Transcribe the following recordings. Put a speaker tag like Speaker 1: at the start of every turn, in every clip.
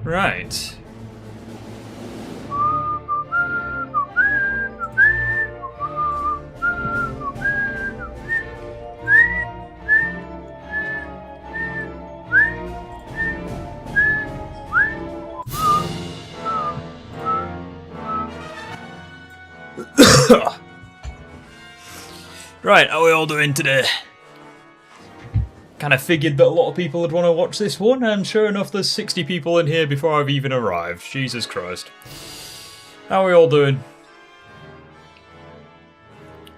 Speaker 1: Right. Right, how are we all doing today? Kind of figured that a lot of people would want to watch this one, and sure enough, there's 60 people in here before I've even arrived. Jesus Christ. How are we all doing?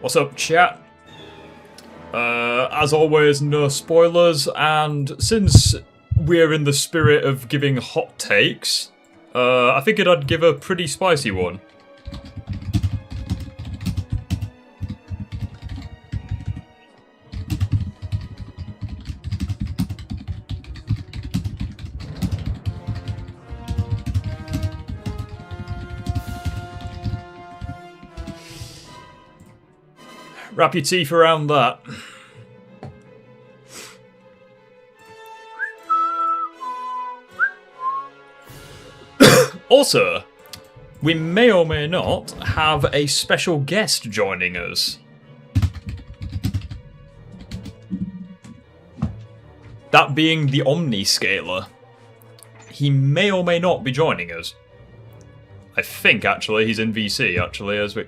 Speaker 1: What's up, chat? As always, no spoilers, and since we're in the spirit of giving hot takes, I figured I'd give a pretty spicy one. Wrap your teeth around that. Also, we may or may not have a special guest joining us. That being the Omniscaler. He may or may not be joining us. I think, actually, he's in VC, actually, as we...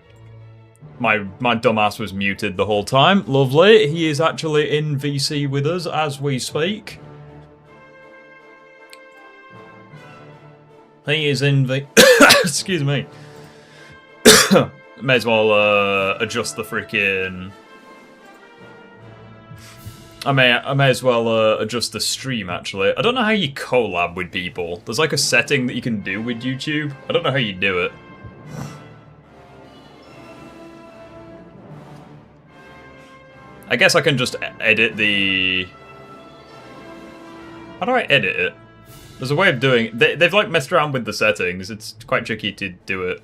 Speaker 1: My dumbass was muted the whole time. Lovely. He is actually in VC with us as we speak. He is in the... Excuse me. May as well adjust the freaking... I may as well adjust the stream, actually. I don't know how you collab with people. There's like a setting that you can do with YouTube. I don't know how you do it. I guess I can just edit the How do I edit it? There's a way of doing it. They've like messed around with the settings. It's quite tricky to do it.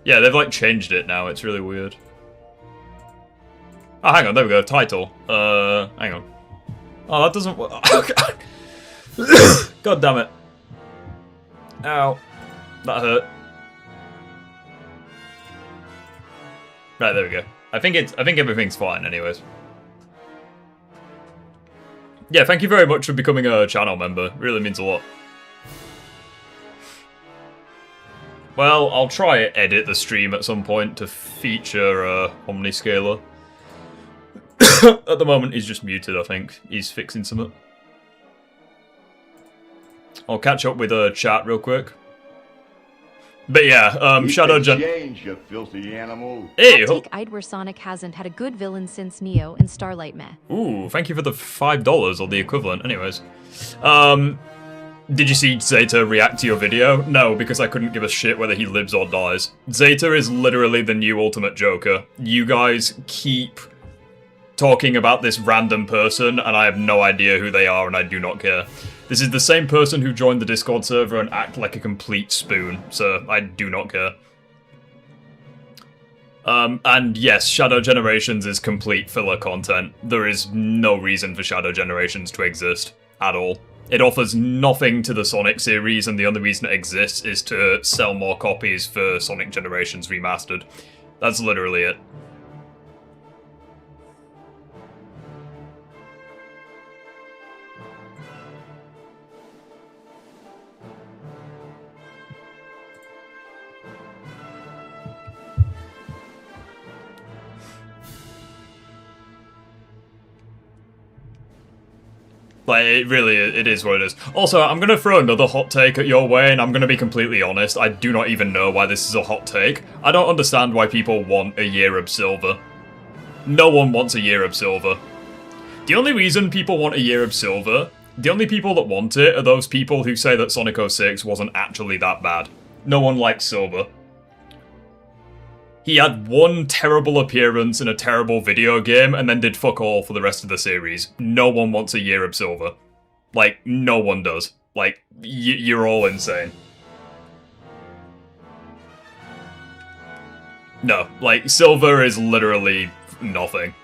Speaker 1: Yeah, they've like changed it now. It's really weird. Oh, hang on. There we go. Title. Hang on. Oh, that doesn't work. God damn it. Ow. That hurt. Right, there we go. I think everything's fine anyways. Yeah, thank you very much for becoming a channel member. Really means a lot. Well, I'll try to edit the stream at some point to feature Omniscaler. At the moment, he's just muted, I think. He's fixing something. I'll catch up with chat real quick. But yeah, Shadow Gen...
Speaker 2: Change, you filthy animal.
Speaker 1: Hey,
Speaker 3: I'd where Sonic hasn't had a good villain since Neo and Starlight Meh.
Speaker 1: Ooh, thank you for the $5 or the equivalent. Anyways. Did you see Zeta react to your video? No, because I couldn't give a shit whether he lives or dies. Zeta is literally the new Ultimate Joker. You guys keep talking about this random person, and I have no idea who they are, and I do not care. This is the same person who joined the Discord server and act like a complete spoon, so I do not care. And yes, Shadow Generations is complete filler content. There is no reason for Shadow Generations to exist at all. It offers nothing to the Sonic series, and the only reason it exists is to sell more copies for Sonic Generations Remastered. That's literally it. Like, it is what it is. Also, I'm gonna throw another hot take at your way, and I'm gonna be completely honest, I do not even know why this is a hot take. I don't understand why people want a year of silver. No one wants a year of silver. The only reason people want a year of silver, the only people that want it are those people who say that Sonic 06 wasn't actually that bad. No one likes silver. He had one terrible appearance in a terrible video game and then did fuck all for the rest of the series. No one wants a year of silver. Like, no one does. Like, you're all insane. No, like, silver is literally nothing.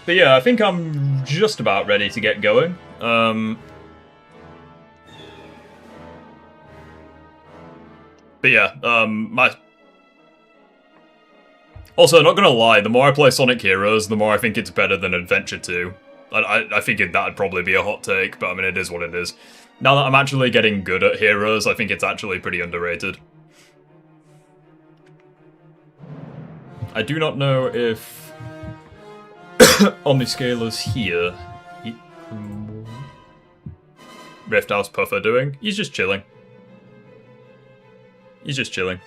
Speaker 1: But yeah, I think I'm just about ready to get going. But yeah, Also, not gonna lie, the more I play Sonic Heroes, the more I think it's better than Adventure 2. I figured that'd probably be a hot take, but I mean, it is what it is. Now that I'm actually getting good at Heroes, I think it's actually pretty underrated. I do not know if Omniscaler's here. Rift House Puffer doing? He's just chilling. He's just chilling.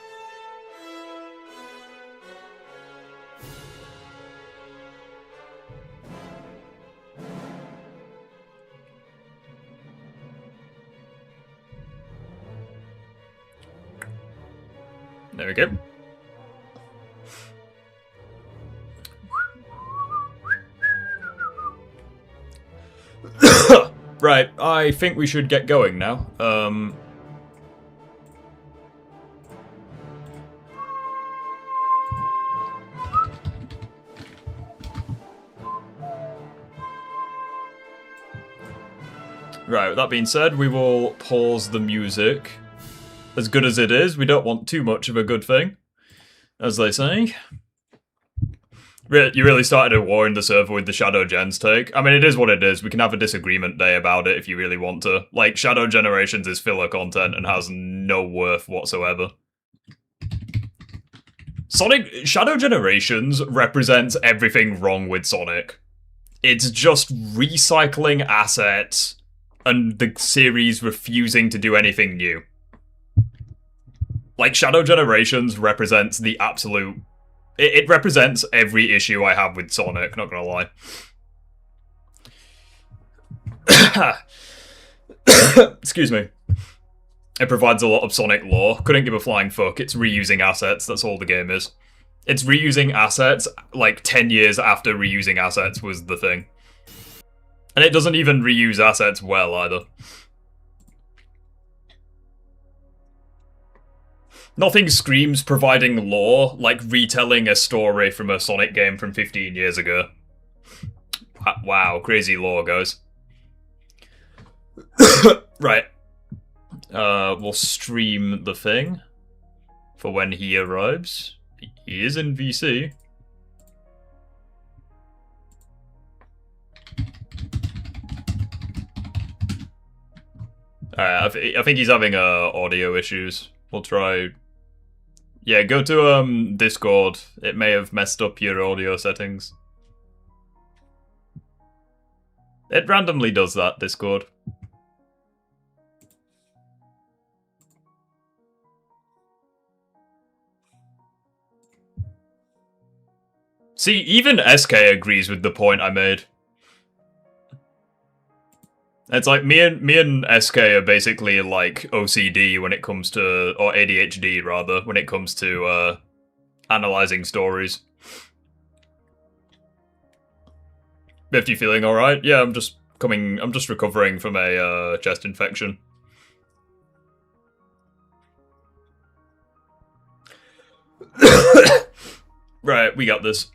Speaker 1: There we go. Right, I think we should get going now. Right, with that being said, we will pause the music. As good as it is, we don't want too much of a good thing, as they say. You really started a war in the server with the Shadow Gens take. I mean, it is what it is. We can have a disagreement day about it if you really want to. Like, Shadow Generations is filler content and has no worth whatsoever. Shadow Generations represents everything wrong with Sonic. It's just recycling assets and the series refusing to do anything new. Like, Shadow Generations represents the absolute... It represents every issue I have with Sonic, not gonna lie. Excuse me. It provides a lot of Sonic lore. Couldn't give a flying fuck. It's reusing assets. That's all the game is. It's reusing assets like 10 years after reusing assets was the thing. And it doesn't even reuse assets well either. Nothing screams providing lore like retelling a story from a Sonic game from 15 years ago. Wow, crazy lore, guys. Right. We'll stream the thing for when he arrives. He is in VC. I think he's having audio issues. We'll try. Yeah, go to Discord. It may have messed up your audio settings. It randomly does that, Discord. See, even SK agrees with the point I made. It's like me and SK are basically like OCD when it comes to, or ADHD rather, when it comes to analyzing stories. If you're feeling alright, yeah, I'm just recovering from a chest infection. Right, we got this.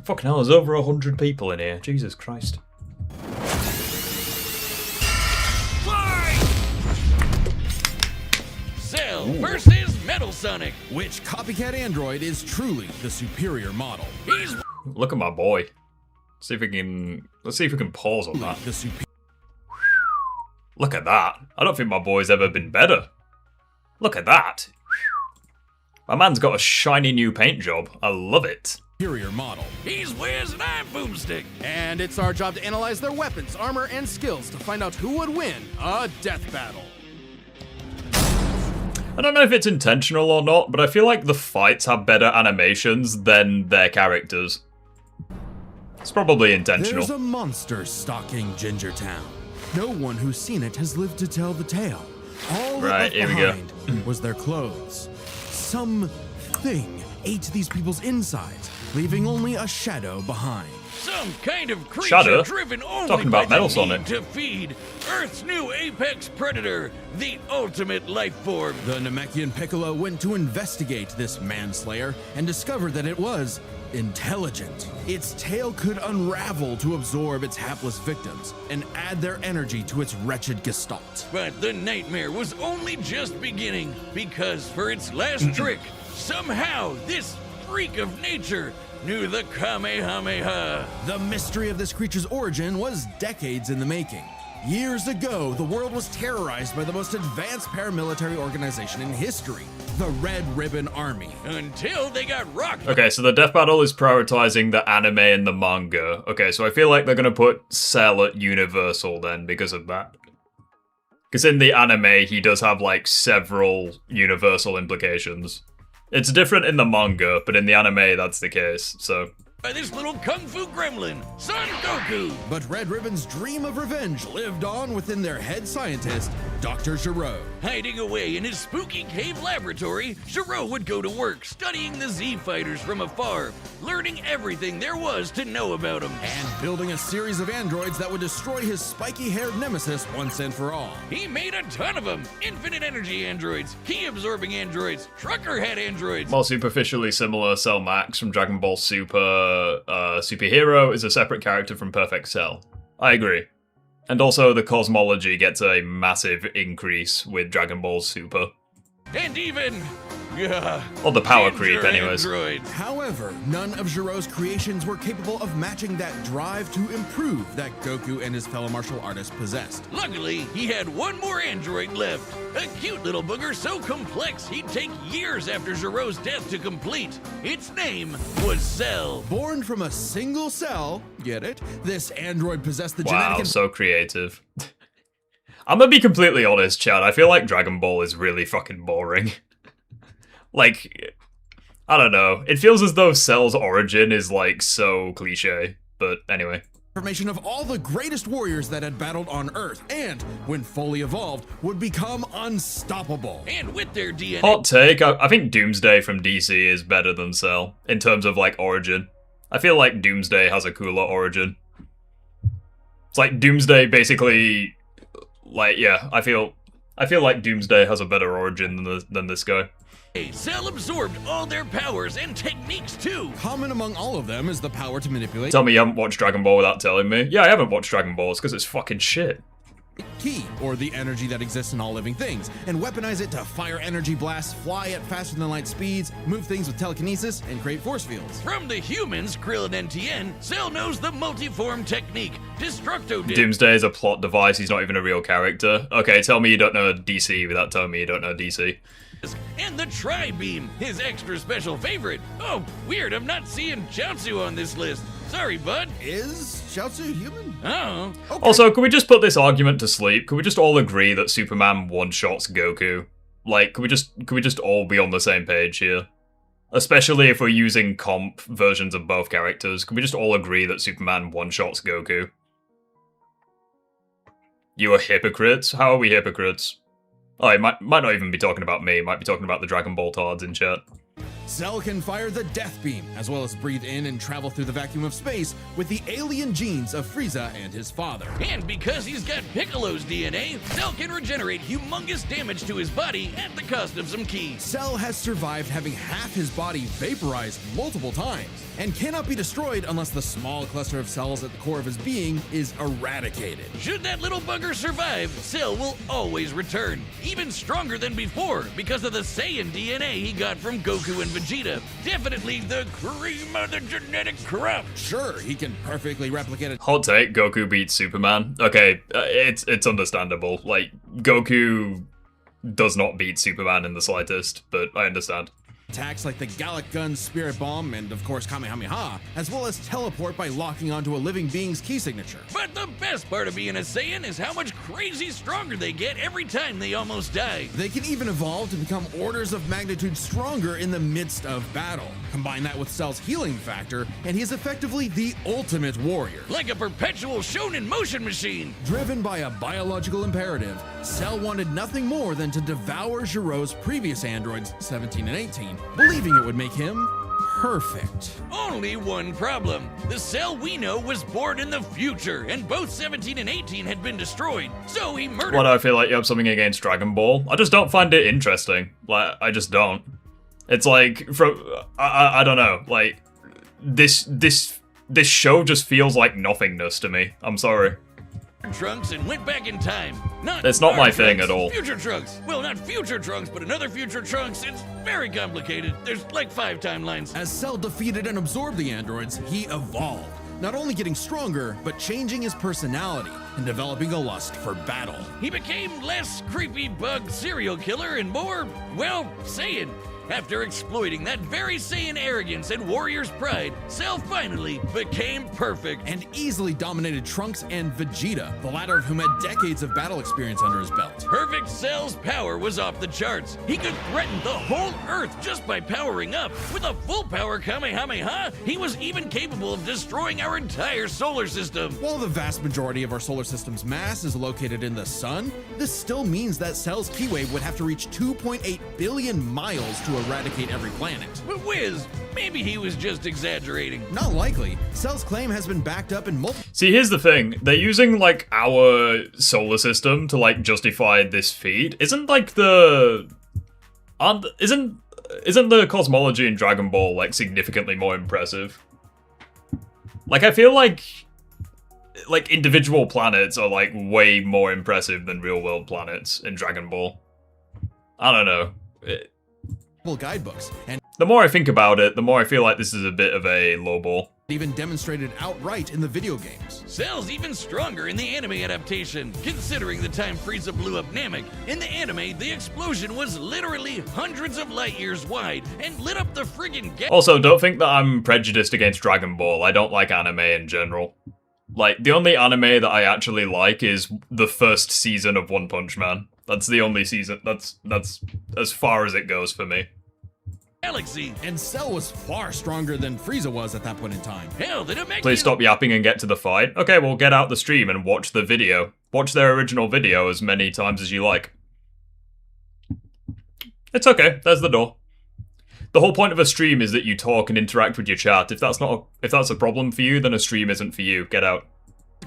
Speaker 1: Fucking hell, there's over 100 people in here. Jesus Christ.
Speaker 4: Cell versus Metal Sonic.
Speaker 5: Which copycat android is truly the superior model?
Speaker 4: He's
Speaker 1: Look at my boy. Let's see if we can pause on that. Look at that. I don't think my boy's ever been better. Look at that. My man's got a shiny new paint job. I love it.
Speaker 5: Superior model.
Speaker 4: He's Wiz and I'm Boomstick.
Speaker 5: And it's our job to analyze their weapons, armor, and skills to find out who would win a death battle.
Speaker 1: I don't know if it's intentional or not, but I feel like the fights have better animations than their characters. It's probably intentional.
Speaker 5: There's a monster stalking Gingertown. No one who's seen it has lived to tell the tale. All
Speaker 1: Right,
Speaker 5: that
Speaker 1: here we
Speaker 5: left
Speaker 1: go.
Speaker 5: behind was their clothes. Something ate these people's insides, leaving only a shadow behind.
Speaker 4: Some kind of creature
Speaker 1: Shadow?
Speaker 4: driven only
Speaker 1: Talking
Speaker 4: by
Speaker 1: about Metal
Speaker 4: the
Speaker 1: Sonic.
Speaker 4: need to feed. Earth's new apex predator, the ultimate life form.
Speaker 5: The Namekian Piccolo went to investigate this manslayer and discovered that it was intelligent. Its tail could unravel to absorb its hapless victims and add their energy to its wretched gestalt.
Speaker 4: But the nightmare was only just beginning, because for its last trick, somehow this freak of nature knew the Kamehameha.
Speaker 5: The mystery of this creature's origin was decades in the making. Years ago, the world was terrorized by the most advanced paramilitary organization in history, the Red Ribbon Army.
Speaker 4: Until they got rocked.
Speaker 1: Okay, so the death battle is prioritizing the anime and the manga. Okay, so I feel like they're gonna put Cell at Universal then because of that. Because in the anime, he does have like several Universal implications. It's different in the manga, but in the anime, that's the case, so...
Speaker 4: By this little kung fu gremlin, Son Goku.
Speaker 5: But Red Ribbon's dream of revenge lived on within their head scientist, Dr. Giraud.
Speaker 4: Hiding away in his spooky cave laboratory, Giraud would go to work studying the Z fighters from afar, learning everything there was to know about them.
Speaker 5: And building a series of androids that would destroy his spiky-haired nemesis once and for all.
Speaker 4: He made a ton of them. Infinite energy androids, key-absorbing androids, trucker head androids.
Speaker 1: More superficially similar, Cell Max from Dragon Ball Super Superhero is a separate character from Perfect Cell. I agree. And also the cosmology gets a massive increase with Dragon Ball Super.
Speaker 4: And even...
Speaker 1: Or the power
Speaker 4: Ginger
Speaker 1: creep, anyways.
Speaker 4: androids.
Speaker 5: However, none of Giraud's creations were capable of matching that drive to improve that Goku and his fellow martial artists possessed.
Speaker 4: Luckily, he had one more android left. A cute little booger so complex he'd take years after Giraud's death to complete. Its name was Cell.
Speaker 5: Born from a single cell, get it? This android possessed the
Speaker 1: Wow,
Speaker 5: genetic...
Speaker 1: so creative. I'm gonna be completely honest, Chad. I feel like Dragon Ball is really fucking boring. Like, I don't know. It feels as though Cell's origin is, like, so cliche. But anyway.
Speaker 5: Formation of all the greatest warriors that had battled on Earth, and when fully evolved, would become unstoppable.
Speaker 4: And with their DNA...
Speaker 1: Hot take, I think Doomsday from DC is better than Cell, in terms of, like, origin. I feel like Doomsday has a cooler origin. It's like Doomsday basically... Like, yeah, I feel like Doomsday has a better origin than this guy.
Speaker 4: Cell absorbed all their powers and techniques too.
Speaker 5: Common among all of them is the power to manipulate
Speaker 1: Tell me you haven't watched Dragon Ball without telling me. Yeah, I haven't watched Dragon Ball, it's because it's fucking shit.
Speaker 5: Ki, or the energy that exists in all living things, and weaponize it to fire energy blasts, fly at faster than light speeds, move things with telekinesis, and create force fields.
Speaker 4: From the humans, Krillin and Tien, Cell knows the multiform technique, Destructo Dip.
Speaker 1: Doomsday is a plot device, he's not even a real character. Okay, tell me you don't know DC without telling me you don't know DC.
Speaker 4: And the Tri-Beam, his extra special favorite. Oh, weird, I'm not seeing Chaozu on this list. Sorry, bud.
Speaker 5: Is Shoutouts human?
Speaker 4: Oh.
Speaker 5: Okay.
Speaker 1: Also, can we just put this argument to sleep? Can we just all agree that Superman one-shots Goku? Like, can we just all be on the same page here? Especially if we're using comp versions of both characters. Can we just all agree that Superman one-shots Goku? You are hypocrites? How are we hypocrites? Oh, he might not even be talking about me, he might be talking about the Dragon Ball tards in chat.
Speaker 5: Cell can fire the Death Beam, as well as breathe in and travel through the vacuum of space with the alien genes of Frieza and his father.
Speaker 4: And because he's got Piccolo's DNA, Cell can regenerate humongous damage to his body at the cost of some ki.
Speaker 5: Cell has survived having half his body vaporized multiple times, and cannot be destroyed unless the small cluster of cells at the core of his being is eradicated.
Speaker 4: Should that little bugger survive, Cell will always return, even stronger than before because of the Saiyan DNA he got from Goku and Vegeta. Definitely the cream of the genetic crop.
Speaker 5: Sure, he can perfectly replicate it.
Speaker 1: Hot take, Goku beats Superman. Okay, it's understandable. Like, Goku does not beat Superman in the slightest, but I understand.
Speaker 5: Attacks like the Gallic Gun, Spirit Bomb, and of course Kamehameha, as well as teleport by locking onto a living being's key signature.
Speaker 4: But the best part of being a Saiyan is how much crazy stronger they get every time they almost die.
Speaker 5: They can even evolve to become orders of magnitude stronger in the midst of battle. Combine that with Cell's healing factor, and he is effectively the ultimate warrior.
Speaker 4: Like a perpetual shonen motion machine.
Speaker 5: Driven by a biological imperative, Cell wanted nothing more than to devour Giro's previous androids, 17 and 18, believing it would make him perfect.
Speaker 4: Only one problem. The Cell we know was born in the future, and both 17 and 18 had been destroyed. So he murdered...
Speaker 1: Why do I feel like you have something against Dragon Ball? I just don't find it interesting. Like, I just don't. It's like, I don't know, like, this show just feels like nothingness to me. I'm sorry.
Speaker 4: Trunks and went back in time.
Speaker 1: It's not
Speaker 4: our
Speaker 1: my thing
Speaker 4: Trunks,
Speaker 1: at all.
Speaker 4: Future Trunks. Well, not future Trunks, but another future Trunks. It's very complicated. There's like 5 timelines.
Speaker 5: As Cell defeated and absorbed the androids, he evolved, not only getting stronger, but changing his personality and developing a lust for battle.
Speaker 4: He became less creepy bug serial killer and more, well, Saiyan. After exploiting that very Saiyan arrogance and warrior's pride, Cell finally became perfect.
Speaker 5: And easily dominated Trunks and Vegeta, the latter of whom had decades of battle experience under his belt.
Speaker 4: Perfect Cell's power was off the charts. He could threaten the whole Earth just by powering up. With a full power Kamehameha, he was even capable of destroying our entire solar system.
Speaker 5: While the vast majority of our solar system's mass is located in the sun, this still means that Cell's ki wave would have to reach 2.8 billion miles to eradicate every planet.
Speaker 4: But Wiz, maybe he was just exaggerating.
Speaker 5: Not likely. Cell's claim has been backed up in multiple...
Speaker 1: See, here's the thing. They're using, like, our solar system to, like, justify this feat. Isn't, like, the... Isn't the cosmology in Dragon Ball, like, significantly more impressive? Like, I feel like individual planets are, like, way more impressive than real-world planets in Dragon Ball. I don't know.
Speaker 5: guidebooks, and
Speaker 1: The more I think about it, the more I feel like this is a bit of a lowball.
Speaker 5: even demonstrated outright in the video games.
Speaker 4: Cell's even stronger in the anime adaptation, considering the time Frieza blew up Namek. In the anime, the explosion was literally hundreds of light years wide and lit up the friggin'
Speaker 1: Also, don't think that I'm prejudiced against Dragon Ball. I don't like anime in general. Like, the only anime that I actually like is the first season of One Punch Man. That's the only season, that's as far as it goes for me.
Speaker 4: galaxy.
Speaker 5: And Cell was far stronger than Frieza was at that point in time.
Speaker 4: Hell, the Namekians...
Speaker 1: Please stop yapping and get to the fight. Okay, well, get out the stream and watch the video. Watch their original video as many times as you like. It's okay, there's the door. The whole point of a stream is that you talk and interact with your chat. If that's a problem for you, then a stream isn't for you. Get out.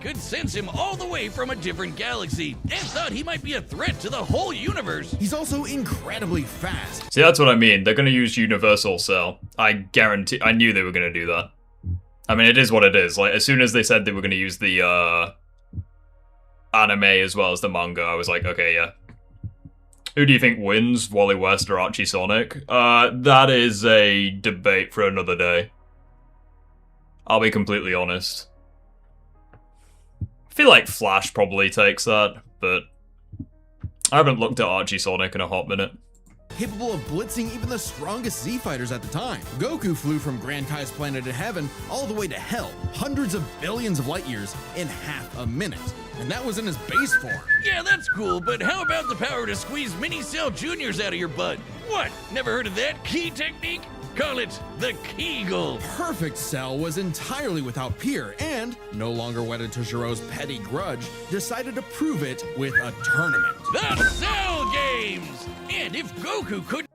Speaker 4: could sense him all the way from a different galaxy and thought he might be a threat to the whole universe.
Speaker 5: He's also incredibly fast.
Speaker 1: See, that's what I mean. They're going to use Universal Cell. I guarantee. I knew they were going to do that. I mean, it is what it is. Like, as soon as they said they were going to use the anime as well as the manga, I was like, okay, yeah. Who do you think wins, Wally West or Archie Sonic? That is a debate for another day. I'll be completely honest. I feel like Flash probably takes that, but I haven't looked at Archie Sonic in a hot minute.
Speaker 5: Capable of blitzing even the strongest Z fighters at the time. Goku flew from Grand Kai's planet of heaven all the way to hell, hundreds of billions of light years in half a minute. And that was in his base form.
Speaker 4: Yeah, that's cool, but how about the power to squeeze mini Cell Juniors out of your butt? What? Never heard of that key technique? Call it the Kegel.
Speaker 5: Perfect Cell was entirely without peer and, no longer wedded to Giro's petty grudge, decided to prove it with a tournament.
Speaker 4: The Cell Games! And if Goku couldn't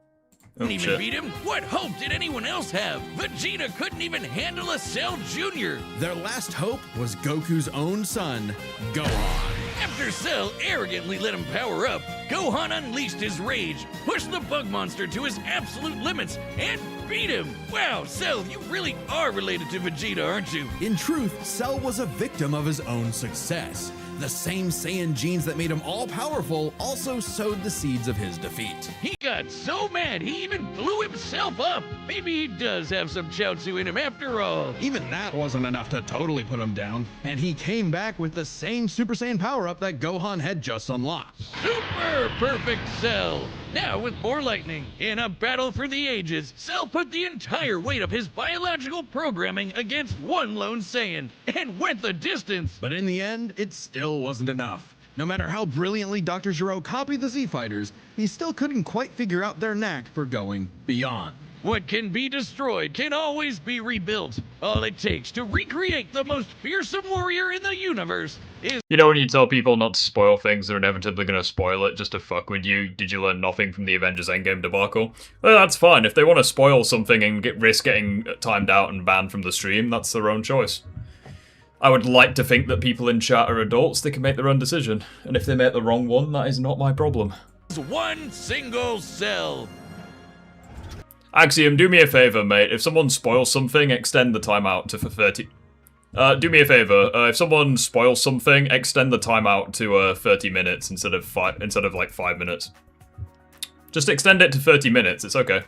Speaker 4: even beat him, what hope did anyone else have? Vegeta couldn't even handle a Cell Junior.
Speaker 5: Their last hope was Goku's own son, Gohan.
Speaker 4: After Cell arrogantly let him power up, Gohan unleashed his rage, pushed the bug monster to his absolute limits, and beat him! Wow, Cell, you really are related to Vegeta, aren't you?
Speaker 5: In truth, Cell was a victim of his own success. The same Saiyan genes that made him all-powerful also sowed the seeds of his defeat.
Speaker 4: He got so mad he even blew himself up. Maybe he does have some Chaozu in him after all.
Speaker 6: Even that wasn't enough to totally put him down, and he came back with the same Super Saiyan power-up that Gohan had just unlocked.
Speaker 4: Super perfect Cell! Now with more lightning. In a battle for the ages, Cell put the entire weight of his biological programming against one lone Saiyan, and went the distance.
Speaker 6: But in the end, it still wasn't enough. No matter how brilliantly Dr. Gero copied the Z-Fighters, he still couldn't quite figure out their knack for going beyond.
Speaker 4: What can be destroyed can always be rebuilt. All it takes to recreate the most fearsome warrior in the universe is...
Speaker 1: You know when you tell people not to spoil things, they're inevitably going to spoil it just to fuck with you? Did you learn nothing from the Avengers Endgame debacle? Well, that's fine. If they want to spoil something and risk getting timed out and banned from the stream, that's their own choice. I would like to think that people in chat are adults, they can make their own decision. And if they make the wrong one, that is not my problem.
Speaker 4: one single Cell.
Speaker 1: Axiom, do me a favor, mate. If someone spoils something, extend the timeout to 30... do me a favor. If someone spoils something, extend the timeout to 30 minutes instead of like 5 minutes. Just extend it to 30 minutes. It's okay.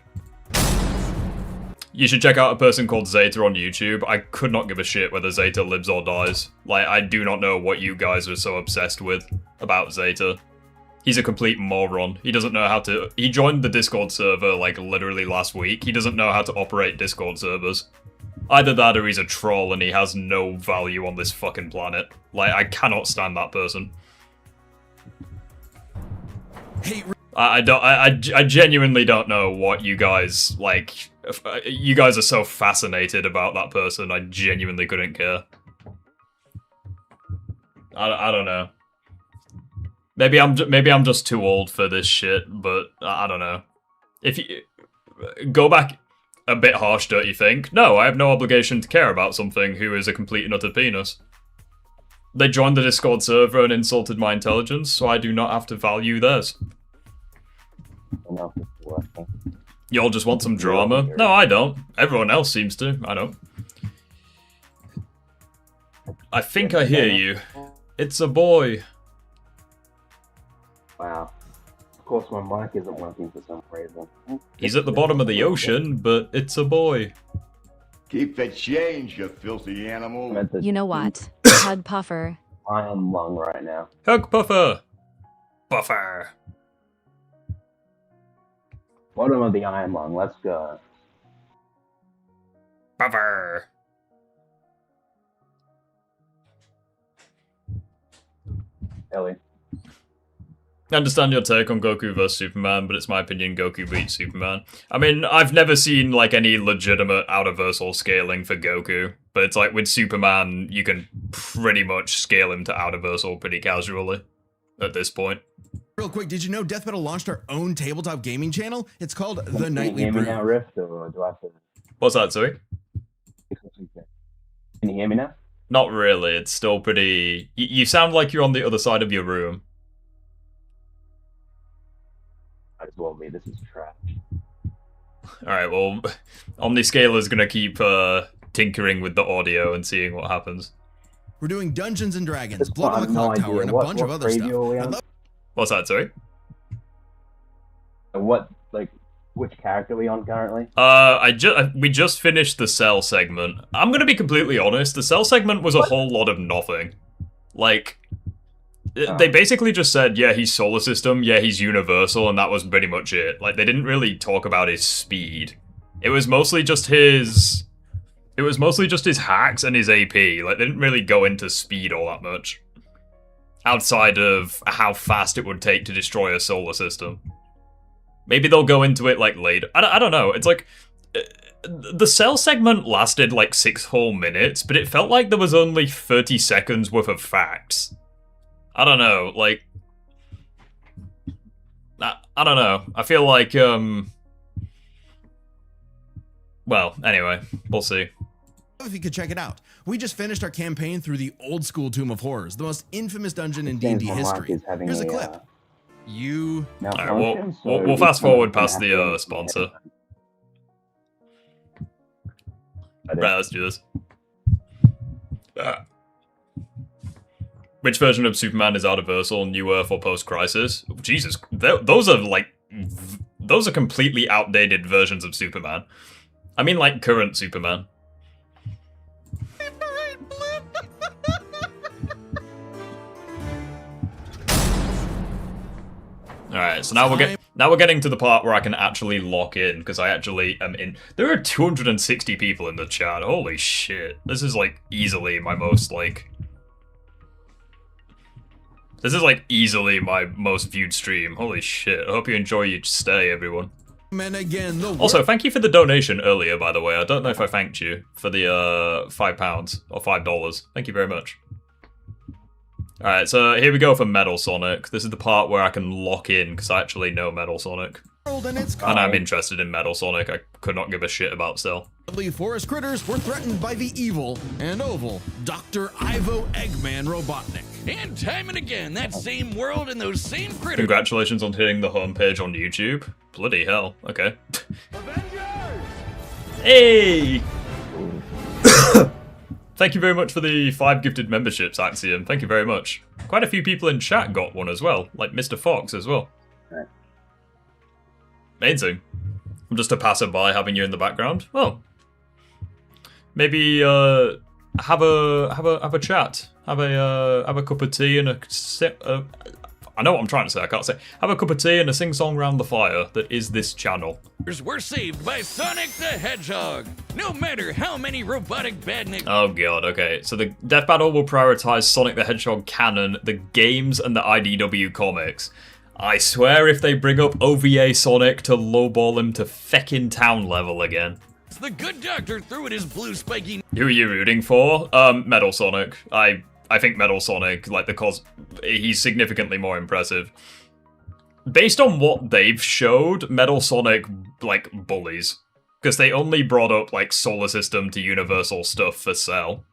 Speaker 1: You should check out a person called Zeta on YouTube. I could not give a shit whether Zeta lives or dies. Like, I do not know what you guys are so obsessed with about Zeta. He's a complete moron. He doesn't know how to... He joined the Discord server, like, literally last week. He doesn't know how to operate Discord servers. Either that or he's a troll and he has no value on this fucking planet. Like, I cannot stand that person.
Speaker 5: Hey,
Speaker 1: I genuinely don't know what you guys, like... You guys are so fascinated about that person, I genuinely couldn't care. I don't know. Maybe I'm just too old for this shit, but I don't know. If you go back a bit harsh, don't you think? No, I have no obligation to care about something who is a complete and utter penis. They joined the Discord server and insulted my intelligence, so I do not have to value theirs. Y'all just want some drama? No, I don't. Everyone else seems to. I don't. I think I hear you. It's a boy.
Speaker 7: Wow. Of course my mic isn't working for some reason.
Speaker 1: He's at the bottom of the ocean, but it's a boy.
Speaker 2: Keep the change, you filthy animal.
Speaker 3: You know what? Hug Puffer.
Speaker 7: I am lung right now.
Speaker 1: Hug Puffer! Puffer!
Speaker 7: Bottom of the Iron Lung, let's go.
Speaker 1: Puffer!
Speaker 7: Ellie.
Speaker 1: I understand your take on Goku vs Superman, but it's my opinion Goku beats Superman. I mean, I've never seen like any legitimate out-of-versal scaling for Goku, but it's like with Superman, you can pretty much scale him to out-of-versal pretty casually at this point.
Speaker 5: Real quick, did you know Death Battle launched our own tabletop gaming channel? It's called The
Speaker 7: Can
Speaker 5: Nightly
Speaker 7: you hear me
Speaker 5: Brew.
Speaker 7: now, Rift, or do I have to?
Speaker 1: What's that, sorry?
Speaker 7: Can you hear me now?
Speaker 1: Not really, it's still pretty... You sound like you're on the other side of your room.
Speaker 7: Might as well be. This is trash.
Speaker 1: Alright, well, Omniscaler's gonna keep tinkering with the audio and seeing what happens.
Speaker 5: We're doing Dungeons and Dragons,
Speaker 7: This
Speaker 5: Blood on the
Speaker 7: one,
Speaker 5: Clock
Speaker 7: no
Speaker 5: Tower,
Speaker 7: idea.
Speaker 5: and a
Speaker 7: What
Speaker 5: bunch of other
Speaker 7: preview
Speaker 5: stuff.
Speaker 7: are we on?
Speaker 5: I'd love
Speaker 1: What's that, sorry?
Speaker 7: What, like, which character are we on currently?
Speaker 1: We just finished the Cell segment. I'm gonna be completely honest, the Cell segment was a whole lot of nothing. Like, they basically just said, yeah, he's solar system, yeah, he's universal, and that was pretty much it. Like, they didn't really talk about his speed. It was mostly just his... It was mostly just his hacks and his AP. Like, they didn't really go into speed all that much. Outside of how fast it would take to destroy a solar system. Maybe they'll go into it, like, later. I don't know. It's like... The Cell segment lasted, like, 6 whole minutes, but it felt like there was only 30 seconds worth of facts. I don't know, like... I don't know. I feel like, well, anyway, we'll see.
Speaker 5: if you could check it out. We just finished our campaign through the old school Tomb of Horrors, the most infamous dungeon in D&D history. Here's a clip.
Speaker 1: Alright, we'll fast forward past the sponsor. Right, let's do this. Which version of Superman is out-of-versal, New Earth or Post-Crisis? Jesus, those are like... Those are completely outdated versions of Superman. I mean, like, current Superman. Alright, so now we're getting to the part where I can actually lock in, because I actually am in. There are 260 people in the chat. Holy shit. This is like easily my most like... This is like easily my most viewed stream. Holy shit. I hope you enjoy your stay, everyone.
Speaker 5: And again,
Speaker 1: also, thank you for the donation earlier, by the way. I don't know if I thanked you for the £5 or $5. Thank you very much. Alright, so here we go for Metal Sonic. This is the part where I can lock in, because I actually know Metal Sonic. And I'm interested in Metal Sonic. I could not give a shit about Cell.
Speaker 5: Forest critters were threatened by the evil and oval Dr. Ivo Eggman Robotnik.
Speaker 4: And time and again, that same world and those same critters.
Speaker 1: Congratulations on hitting the homepage on YouTube. Bloody hell. Okay. Hey! Thank you very much for the 5 gifted memberships, Axiom. Thank you very much. Quite a few people in chat got one as well, like Mr. Fox as well.
Speaker 7: Right.
Speaker 1: Amazing. I'm just a passerby having you in the background. Well, maybe have a chat, have a cup of tea and a sip. I know what I'm trying to say. I can't say. Have a cup of tea and a sing-song round the fire that is this channel.
Speaker 4: Were saved by Sonic the Hedgehog. No matter how many robotic badniks.
Speaker 1: Oh god. Okay. So the Death Battle will prioritize Sonic the Hedgehog canon, the games, and the IDW comics. I swear if they bring up OVA Sonic to lowball him to feckin' town level again.
Speaker 4: The good doctor threw at his blue spiky.
Speaker 1: Who are you rooting for? Metal Sonic. I think Metal Sonic, like he's significantly more impressive. Based on what they've showed, Metal Sonic, like, bullies. Because they only brought up, like, Solar System to Universal stuff for Cell.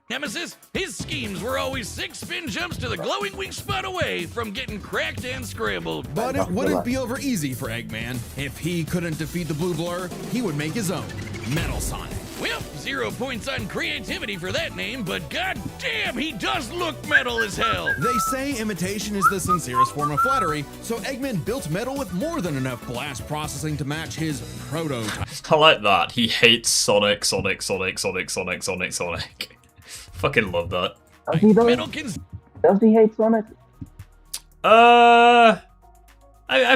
Speaker 4: Nemesis, his schemes were always 6 spin jumps to the glowing weak spot away from getting cracked and scrambled.
Speaker 5: But it wouldn't be over easy for Eggman. If he couldn't defeat the Blue Blur, he would make his own, Metal Sonic.
Speaker 4: Well, 0 points on creativity for that name, but goddamn, he does look metal as hell.
Speaker 5: They say imitation is the sincerest form of flattery, so Eggman built Metal with more than enough blast processing to match his prototype.
Speaker 1: I like that. He hates Sonic. Fucking love that.
Speaker 7: Does he though? Does he hate Sonic?
Speaker 1: I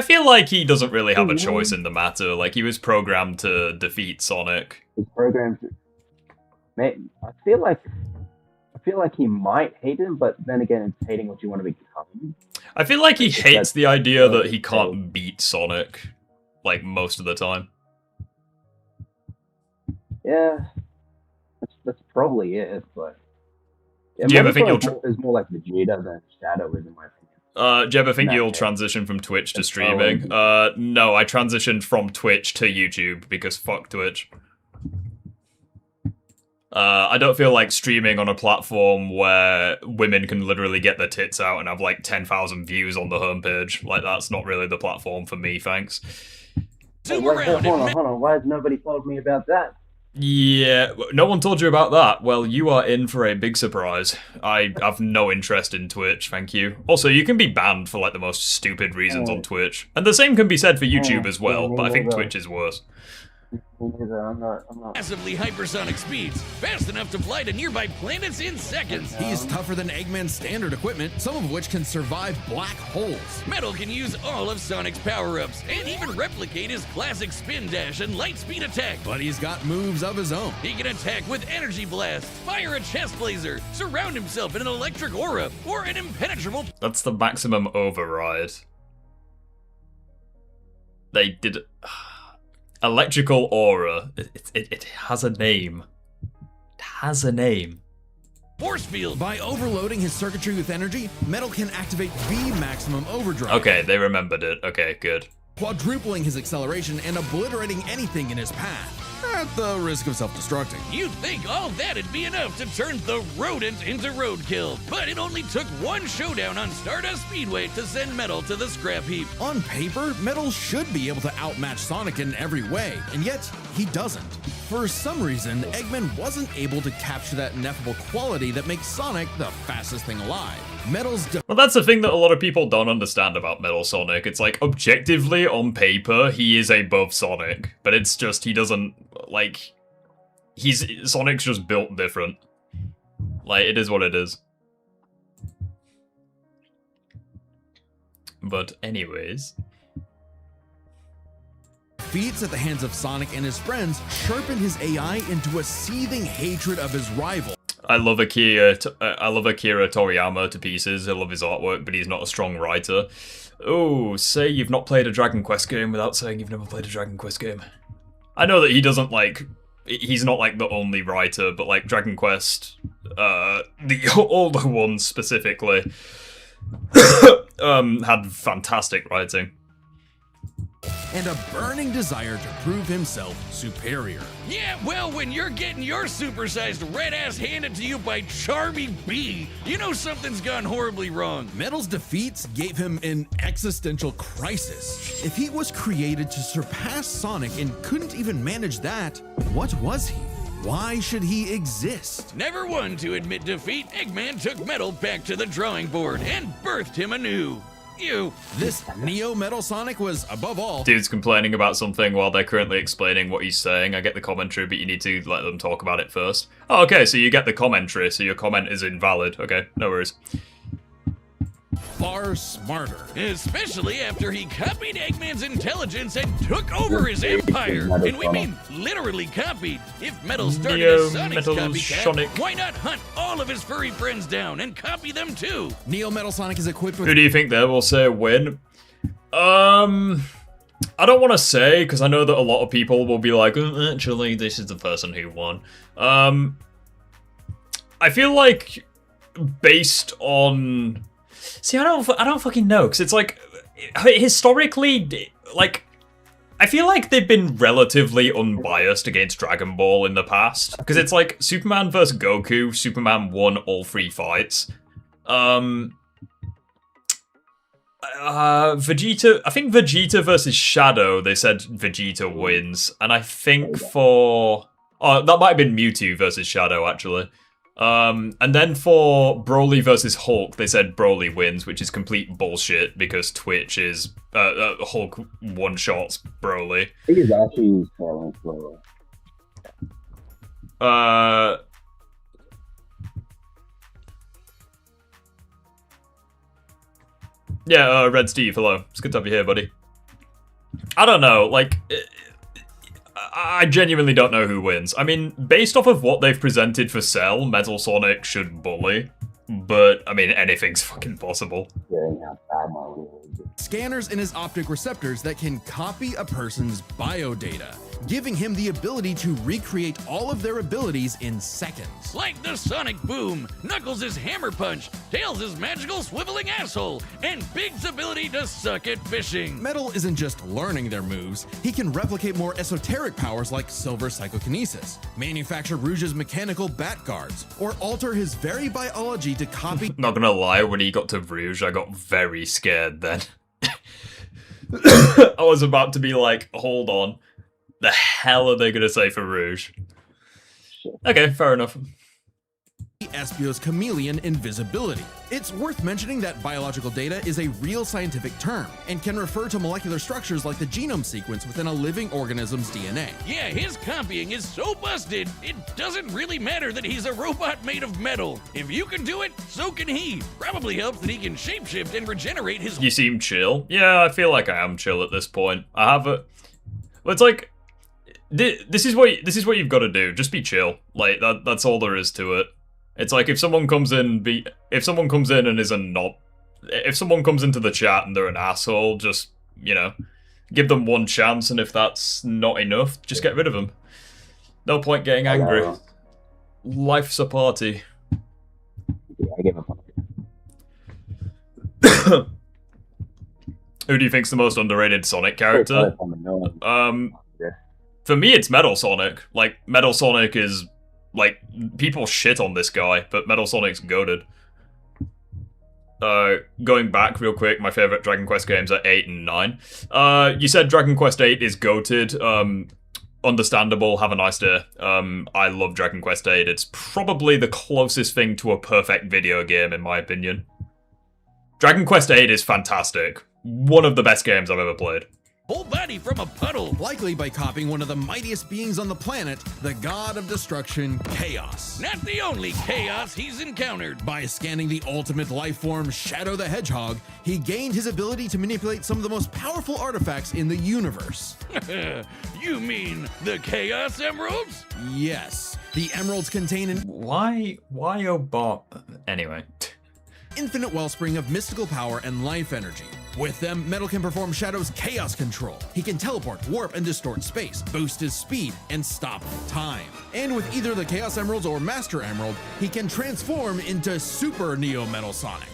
Speaker 1: feel like he doesn't really have a choice in the matter. Like, he was programmed to defeat Sonic.
Speaker 7: He's programmed to... I feel like feel like he might hate him, but then again, it's hating what you want to become.
Speaker 1: I feel like he hates the idea that he can't
Speaker 7: so-
Speaker 1: beat Sonic, like, most of the time.
Speaker 7: Yeah, that's probably it. But
Speaker 1: Do you ever think
Speaker 7: is more like Vegeta than Shadow is, in my opinion.
Speaker 1: Do you ever think
Speaker 7: No.
Speaker 1: you'll transition from Twitch to
Speaker 7: That's
Speaker 1: streaming? No, I transitioned from Twitch to YouTube because fuck Twitch. I don't feel like streaming on a platform where women can literally get their tits out and have like 10,000 views on the homepage. Like, that's not really the platform for me, thanks.
Speaker 7: Hey, hold on. Why has nobody told me about that?
Speaker 1: Yeah, no one told you about that. Well, you are in for a big surprise. I have no interest in Twitch, thank you. Also, you can be banned for like the most stupid reasons on Twitch. And the same can be said for YouTube as well, but I think Twitch is worse.
Speaker 7: I'm not.
Speaker 4: Massively hypersonic speeds, fast enough to fly to nearby planets in seconds.
Speaker 5: He's tougher than Eggman's standard equipment, some of which can survive black holes.
Speaker 4: Metal can use all of Sonic's power-ups, and even replicate his classic spin dash and light speed attack.
Speaker 5: But he's got moves of his own.
Speaker 4: He can attack with energy blast, fire a chest laser, surround himself in an electric aura, or an impenetrable...
Speaker 1: That's the maximum override. They did... Electrical aura. It has a name. It has a name.
Speaker 4: force field.
Speaker 5: By overloading his circuitry with energy, Metal can activate V maximum overdrive.
Speaker 1: Okay, they remembered it. Okay, good.
Speaker 5: Quadrupling his acceleration and obliterating anything in his path, at the risk of self-destructing.
Speaker 4: You'd think all that'd be enough to turn the rodent into roadkill, but it only took one showdown on Stardust Speedway to send Metal to the scrap heap.
Speaker 5: On paper, Metal should be able to outmatch Sonic in every way, and yet he doesn't. For some reason, Eggman wasn't able to capture that ineffable quality that makes Sonic the fastest thing alive. Metal's
Speaker 1: Well, that's the thing that a lot of people don't understand about Metal Sonic. It's like, objectively, on paper, he is above Sonic, but it's just he doesn't, like, Sonic's just built different. Like, it is what it is. But anyways...
Speaker 5: feats at the hands of Sonic and his friends sharpen his AI into a seething hatred of his rival.
Speaker 1: I love Akira Toriyama to pieces. I love his artwork, but he's not a strong writer. Oh, say you've not played a Dragon Quest game without saying you've never played a Dragon Quest game. I know that he doesn't, like... he's not, like, the only writer, but, like, Dragon Quest, the older ones specifically, had fantastic writing.
Speaker 5: And a burning desire to prove himself superior.
Speaker 4: Yeah, well, when you're getting your supersized red ass handed to you by Charmy B, you know something's gone horribly wrong.
Speaker 5: Metal's defeats gave him an existential crisis. If he was created to surpass Sonic and couldn't even manage that, what was he? Why should he exist?
Speaker 4: Never one to admit defeat, Eggman took Metal back to the drawing board and birthed him anew.
Speaker 5: This Neo Metal Sonic was, above all...
Speaker 1: Dude's complaining about something while they're currently explaining what he's saying. I get the commentary, but you need to let them talk about it first. Oh, okay, so you get the commentary, so your comment is invalid. Okay, no worries.
Speaker 5: Far smarter.
Speaker 4: Especially after he copied Eggman's intelligence and took over his empire. And we mean literally copied. If Metal started as Sonic's copycat, why not hunt all of his furry friends down and copy them too?
Speaker 5: Neo Metal Sonic is equipped with...
Speaker 1: Who do you think there will say win? I don't want to say, because I know that a lot of people will be like, actually, this is the person who won. I feel like, based on... See, I don't fucking know, because it's like, historically, like, I feel like they've been relatively unbiased against Dragon Ball in the past, because it's like, Superman vs. Goku, Superman won all 3 fights. Vegeta, I think Vegeta versus Shadow, they said Vegeta wins, and I think for... Oh, that might have been Mewtwo versus Shadow, actually. And then for Broly versus Hulk, they said Broly wins, which is complete bullshit because Twitch is Hulk one-shots Broly.
Speaker 7: I think he's actually falling slower.
Speaker 1: Yeah, Red Steve, hello. It's good to have you here, buddy. I don't know, like... I genuinely don't know who wins. I mean, based off of what they've presented for Cell, Metal Sonic should bully. But, I mean, anything's fucking possible.
Speaker 5: Scanners in his optic receptors that can copy a person's biodata, giving him the ability to recreate all of their abilities in seconds.
Speaker 4: Like the Sonic Boom, Knuckles' Hammer Punch, Tails' magical swiveling asshole, and Big's ability to suck at fishing.
Speaker 5: Metal isn't just learning their moves, he can replicate more esoteric powers like Silver Psychokinesis, manufacture Rouge's mechanical bat guards, or alter his very biology to copy.
Speaker 1: Not gonna lie, when he got to Rouge, I got very scared then. I was about to be like, hold on. The hell are they gonna say for Rouge? Okay, fair enough.
Speaker 5: Espio's chameleon invisibility. It's worth mentioning that biological data is a real scientific term and can refer to molecular structures like the genome sequence within a living organism's DNA.
Speaker 4: Yeah, his copying is so busted, it doesn't really matter that he's a robot made of metal. If you can do it, so can he. Probably helps that he can shapeshift and regenerate his...
Speaker 1: You seem chill. Yeah, I feel like I am chill at this point. I have a... Well, it's like... This is what you've got to do. Just be chill. Like, that's all there is to it. It's like if someone comes in and is a knob, if someone comes into the chat and they're an asshole, just, you know, give them one chance, and if that's not enough, just get rid of them. No point getting angry. Life's a party.
Speaker 7: Yeah, I give up.
Speaker 1: Who do you think's the most underrated Sonic character? For me, it's Metal Sonic. Like, Metal Sonic is... Like, people shit on this guy, but Metal Sonic's goated. Going back real quick, my favorite Dragon Quest games are 8 and 9. You said Dragon Quest 8 is goated. Understandable, have a nice day. I love Dragon Quest 8. It's probably the closest thing to a perfect video game, in my opinion. Dragon Quest 8 is fantastic. One of the best games I've ever played.
Speaker 4: Whole body from a puddle.
Speaker 5: Likely by copying one of the mightiest beings on the planet, the god of destruction, Chaos.
Speaker 4: Not the only chaos he's encountered.
Speaker 5: By scanning the ultimate life form, Shadow the Hedgehog, he gained his ability to manipulate some of the most powerful artifacts in the universe.
Speaker 4: You mean the Chaos Emeralds?
Speaker 5: Yes. The emeralds contain an
Speaker 1: Why anyway.
Speaker 5: infinite wellspring of mystical power and life energy. With them, Metal can perform Shadow's chaos control. He can teleport, warp, and distort space, boost his speed, and stop time. And with either the Chaos Emeralds or Master Emerald, he can transform into Super Neo Metal Sonic.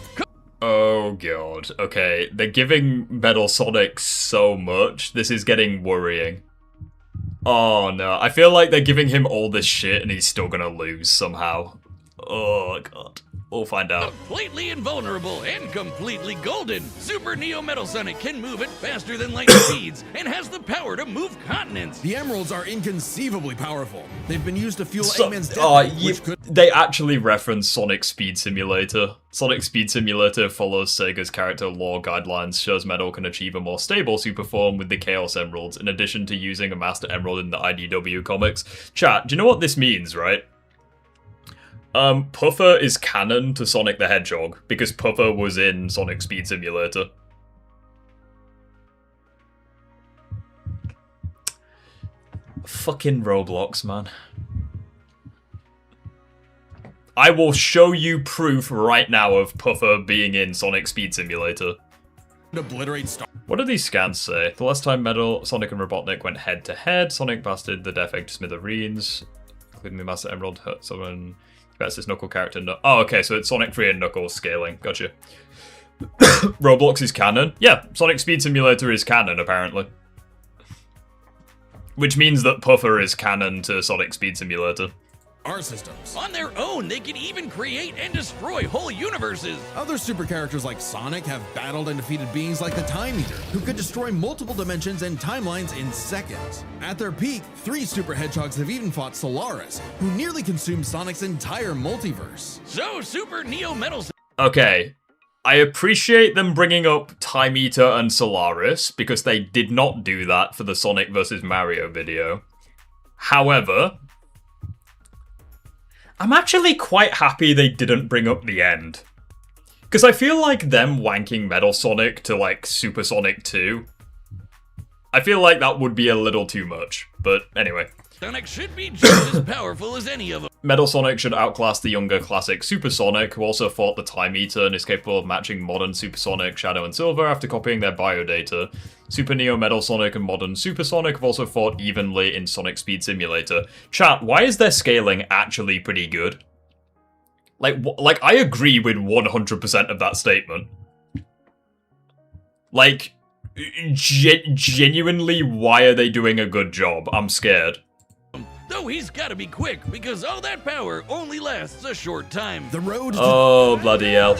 Speaker 1: Oh god, okay, they're giving Metal Sonic so much, this is getting worrying. Oh no, I feel like they're giving him all this shit and he's still gonna lose somehow. Oh god. We'll find out.
Speaker 4: Completely invulnerable and completely golden, Super Neo Metal Sonic can move at faster than light speeds and has the power to move continents.
Speaker 5: The emeralds are inconceivably powerful. They've been used to fuel Eggman's death, which could...
Speaker 1: They actually reference Sonic Speed Simulator. Sonic Speed Simulator follows Sega's character lore guidelines, shows Metal can achieve a more stable super form with the Chaos Emeralds, in addition to using a Master Emerald in the IDW comics. Chat, do you know what this means, right? Puffer is canon to Sonic the Hedgehog, because Puffer was in Sonic Speed Simulator. Fucking Roblox, man. I will show you proof right now of Puffer being in Sonic Speed Simulator.
Speaker 5: Obliterate Star.
Speaker 1: What do these scans say? The last time Metal, Sonic and Robotnik went head to head, Sonic blasted the Death Egg to smithereens, including the Master Emerald hurt someone. That's this Knuckle character. Oh, okay, so it's Sonic 3 and Knuckles scaling. Gotcha. Roblox is canon? Yeah, Sonic Speed Simulator is canon, apparently. Which means that Puffer is canon to Sonic Speed Simulator.
Speaker 5: Our systems.
Speaker 4: On their own, they can even create and destroy whole universes.
Speaker 5: Other super characters like Sonic have battled and defeated beings like the Time Eater, who could destroy multiple dimensions and timelines in seconds. At their peak, 3 super hedgehogs have even fought Solaris, who nearly consumed Sonic's entire multiverse.
Speaker 4: So, Super Neo Metal...
Speaker 1: Okay, I appreciate them bringing up Time Eater and Solaris, because they did not do that for the Sonic vs. Mario video. However... I'm actually quite happy they didn't bring up the end. Because I feel like them wanking Metal Sonic to, like, Super Sonic 2 I feel like that would be a little too much, but anyway.
Speaker 4: Sonic should be just as powerful as any of them.
Speaker 1: Metal Sonic should outclass the younger classic Super Sonic, who also fought the Time Eater and is capable of matching modern Super Sonic, Shadow, and Silver after copying their biodata. Super Neo, Metal Sonic, and modern Super Sonic have also fought evenly in Sonic Speed Simulator. Chat, why is their scaling actually pretty good? Like I agree with 100% of that statement. Like, genuinely, why are they doing a good job? I'm scared.
Speaker 4: Though he's gotta be quick, because all that power only lasts a short time.
Speaker 5: The road.
Speaker 1: Oh, bloody hell.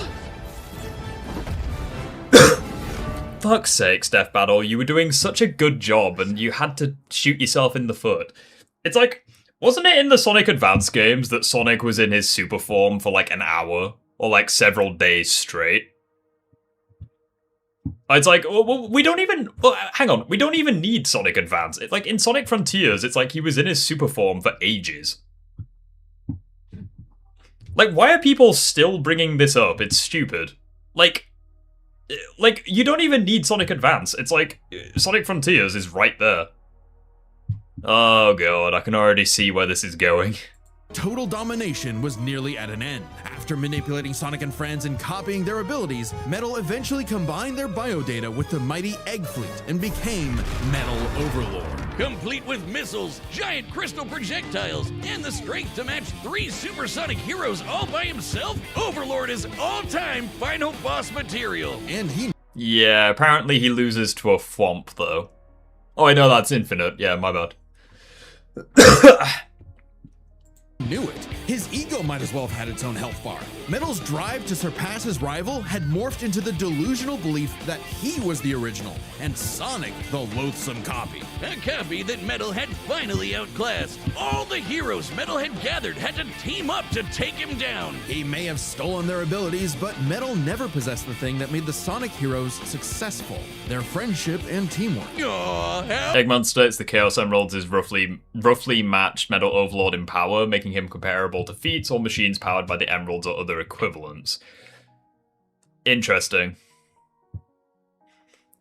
Speaker 1: Fuck's sakes, Death Battle, you were doing such a good job and you had to shoot yourself in the foot. It's like, wasn't it in the Sonic Advance games that Sonic was in his super form for like an hour? Or like several days straight? It's like, well, we don't even... Well, hang on, we don't even need Sonic Advance. It's like, in Sonic Frontiers, it's like he was in his super form for ages. Like, why are people still bringing this up? It's stupid. Like, you don't even need Sonic Advance. It's like, Sonic Frontiers is right there. Oh god, I can already see where this is going.
Speaker 5: Total domination was nearly at an end. After manipulating Sonic and friends and copying their abilities, Metal eventually combined their biodata with the mighty Egg Fleet and became Metal Overlord.
Speaker 4: Complete with missiles, giant crystal projectiles, and the strength to match 3 supersonic heroes all by himself, Overlord is all-time final boss material.
Speaker 5: And he
Speaker 1: Yeah, apparently he loses to a Thwomp, though. Oh, I know that's infinite. Yeah, my bad.
Speaker 5: knew it. His ego might as well have had its own health bar. Metal's drive to surpass his rival had morphed into the delusional belief that he was the original, and Sonic the loathsome copy.
Speaker 4: A copy that Metal had finally outclassed. All the heroes Metal had gathered had to team up to take him down.
Speaker 5: He may have stolen their abilities, but Metal never possessed the thing that made the Sonic heroes successful: their friendship and teamwork.
Speaker 4: Aw, hell.
Speaker 1: Eggman states the Chaos Emeralds is roughly matched Metal Overlord in power, making him comparable to feats or machines powered by the Emeralds or other equivalents. Interesting.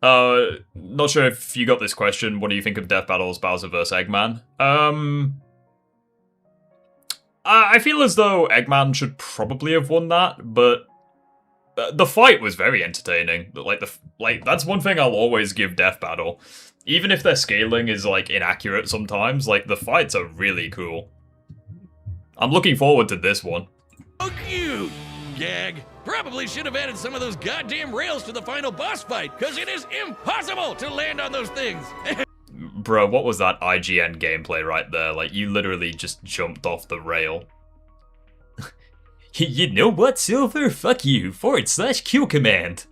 Speaker 1: Not sure if you got this question. What do you think of Deathbattles Bowser vs. Eggman? I feel as though Eggman should probably have won that, but the fight was very entertaining. Like that's one thing I'll always give Death Battle. Even if their scaling is like inaccurate sometimes, like the fights are really cool. I'm looking forward to this one.
Speaker 4: Oh, cute! Gag. Probably should have added some of those goddamn rails to the final boss fight, because it is impossible to land on those things.
Speaker 1: Bro, what was that IGN gameplay right there? Like, you literally just jumped off the rail. You know what, Silver? Fuck you. /Q command.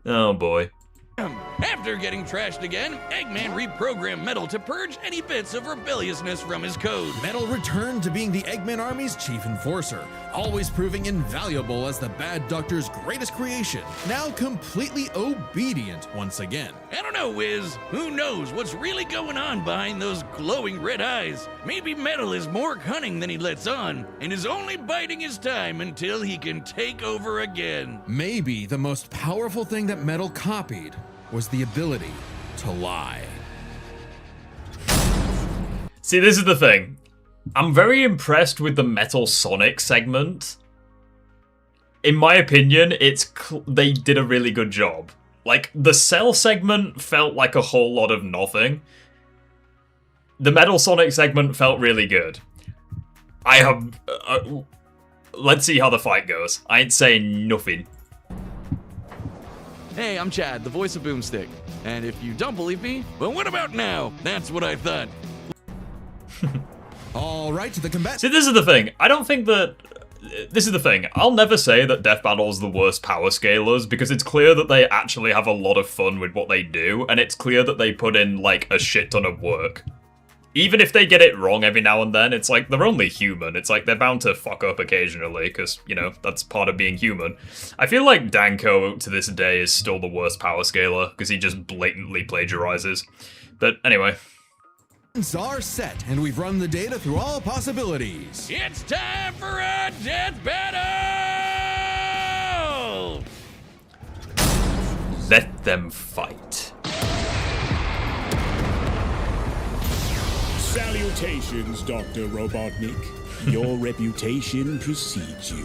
Speaker 1: Oh boy.
Speaker 4: After getting trashed again, Eggman reprogrammed Metal to purge any bits of rebelliousness from his code.
Speaker 5: Metal returned to being the Eggman Army's chief enforcer, always proving invaluable as the Bad Doctor's greatest creation, now completely obedient once again.
Speaker 4: I don't know, Wiz. Who knows what's really going on behind those glowing red eyes? Maybe Metal is more cunning than he lets on, and is only biding his time until he can take over again.
Speaker 5: Maybe the most powerful thing that Metal copied was the ability to lie.
Speaker 1: See, this is the thing. I'm very impressed with the Metal Sonic segment. In my opinion, they did a really good job. Like, the Cell segment felt like a whole lot of nothing. The Metal Sonic segment felt really good. Let's see how the fight goes. I ain't saying nothing.
Speaker 8: Hey, I'm Chad, the voice of Boomstick. And if you don't believe me,
Speaker 4: But what about now? That's what I thought.
Speaker 5: All right, to the combat.
Speaker 1: See, this is the thing. I don't think that... This is the thing. I'll never say that Death Battle is the worst power scalers, because it's clear that they actually have a lot of fun with what they do, and it's clear that they put in, like, a shit ton of work. Even if they get it wrong every now and then, it's like, they're only human. It's like, they're bound to fuck up occasionally, because, you know, that's part of being human. I feel like Danko, to this day, is still the worst power scaler, because he just blatantly plagiarizes. But anyway.
Speaker 5: Are set, and we've run the data through all possibilities.
Speaker 4: It's time for a death battle!
Speaker 1: Let them fight.
Speaker 9: Salutations, Dr. Robotnik. Your reputation precedes you.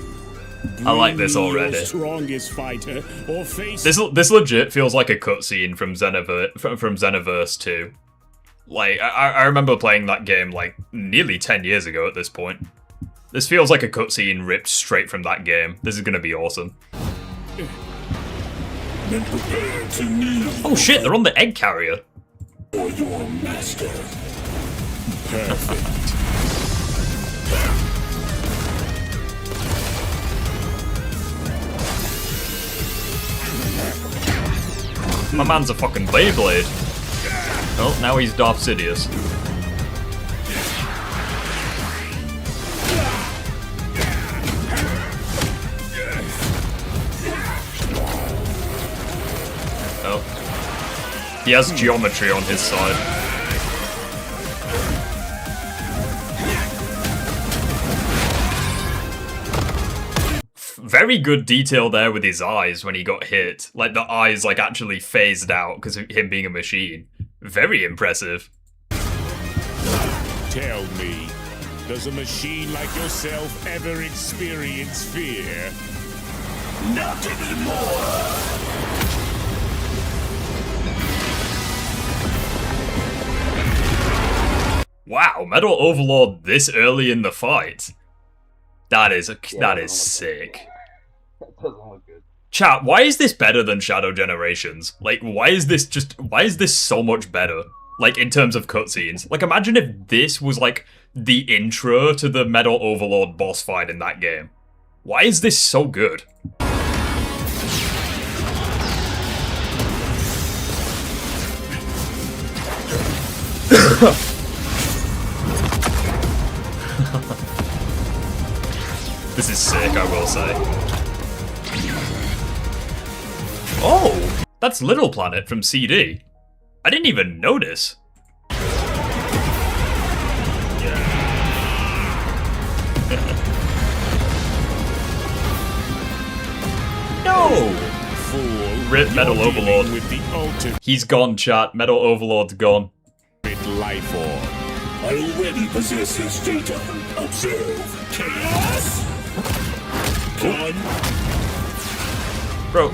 Speaker 1: I like this
Speaker 9: Bring me
Speaker 1: already.
Speaker 9: Your strongest fighter, or face.
Speaker 1: This legit feels like a cutscene from Xenoverse 2. Like, I remember playing that game like nearly 10 years ago at this point. This feels like a cutscene ripped straight from that game. This is gonna be awesome. Oh shit, they're on the egg carrier.
Speaker 9: For your master. Perfect.
Speaker 1: My man's a fucking Beyblade. Oh, now he's Darth Sidious. Oh. He has geometry on his side. Very good detail there with his eyes when he got hit. Like, the eyes, like, actually phased out because of him being a machine. Very impressive.
Speaker 9: Tell me, does a machine like yourself ever experience fear? Not anymore!
Speaker 1: Wow, Metal Overlord this early in the fight. That is sick.
Speaker 7: That doesn't look good.
Speaker 1: Chat, why is this better than Shadow Generations? Like, why is this so much better? Like, in terms of cutscenes. Like, imagine if this was, like, the intro to the Metal Overlord boss fight in that game. Why is this so good? This is sick, I will say. Oh! That's Little Planet from CD. I didn't even notice. No!
Speaker 9: Fool,
Speaker 1: Rip Metal
Speaker 9: you're dealing
Speaker 1: Overlord.
Speaker 9: with the ultimate
Speaker 1: He's gone, chat. Metal Overlord's gone.
Speaker 9: life form. I already possess his data. Observe. Chaos!
Speaker 1: Bro,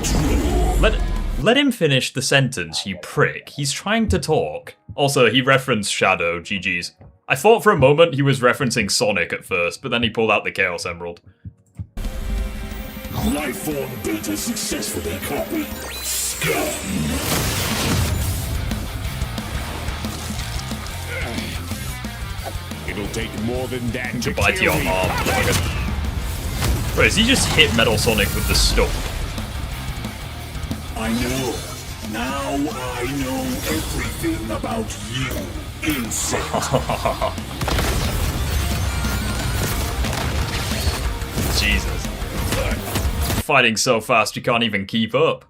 Speaker 1: let him finish the sentence, you prick. He's trying to talk. Also, he referenced Shadow, GG's. I thought for a moment he was referencing Sonic at first, but then he pulled out the Chaos Emerald.
Speaker 9: Lifeform data successfully copied. Scum! It'll take more than that to
Speaker 1: Bite
Speaker 9: kill
Speaker 1: your
Speaker 9: me.
Speaker 1: arm, dog. Bro, has he just hit Metal Sonic with the stump?
Speaker 9: I know. Now I know everything about you, insect.
Speaker 1: Jesus. Fighting so fast you can't even keep up.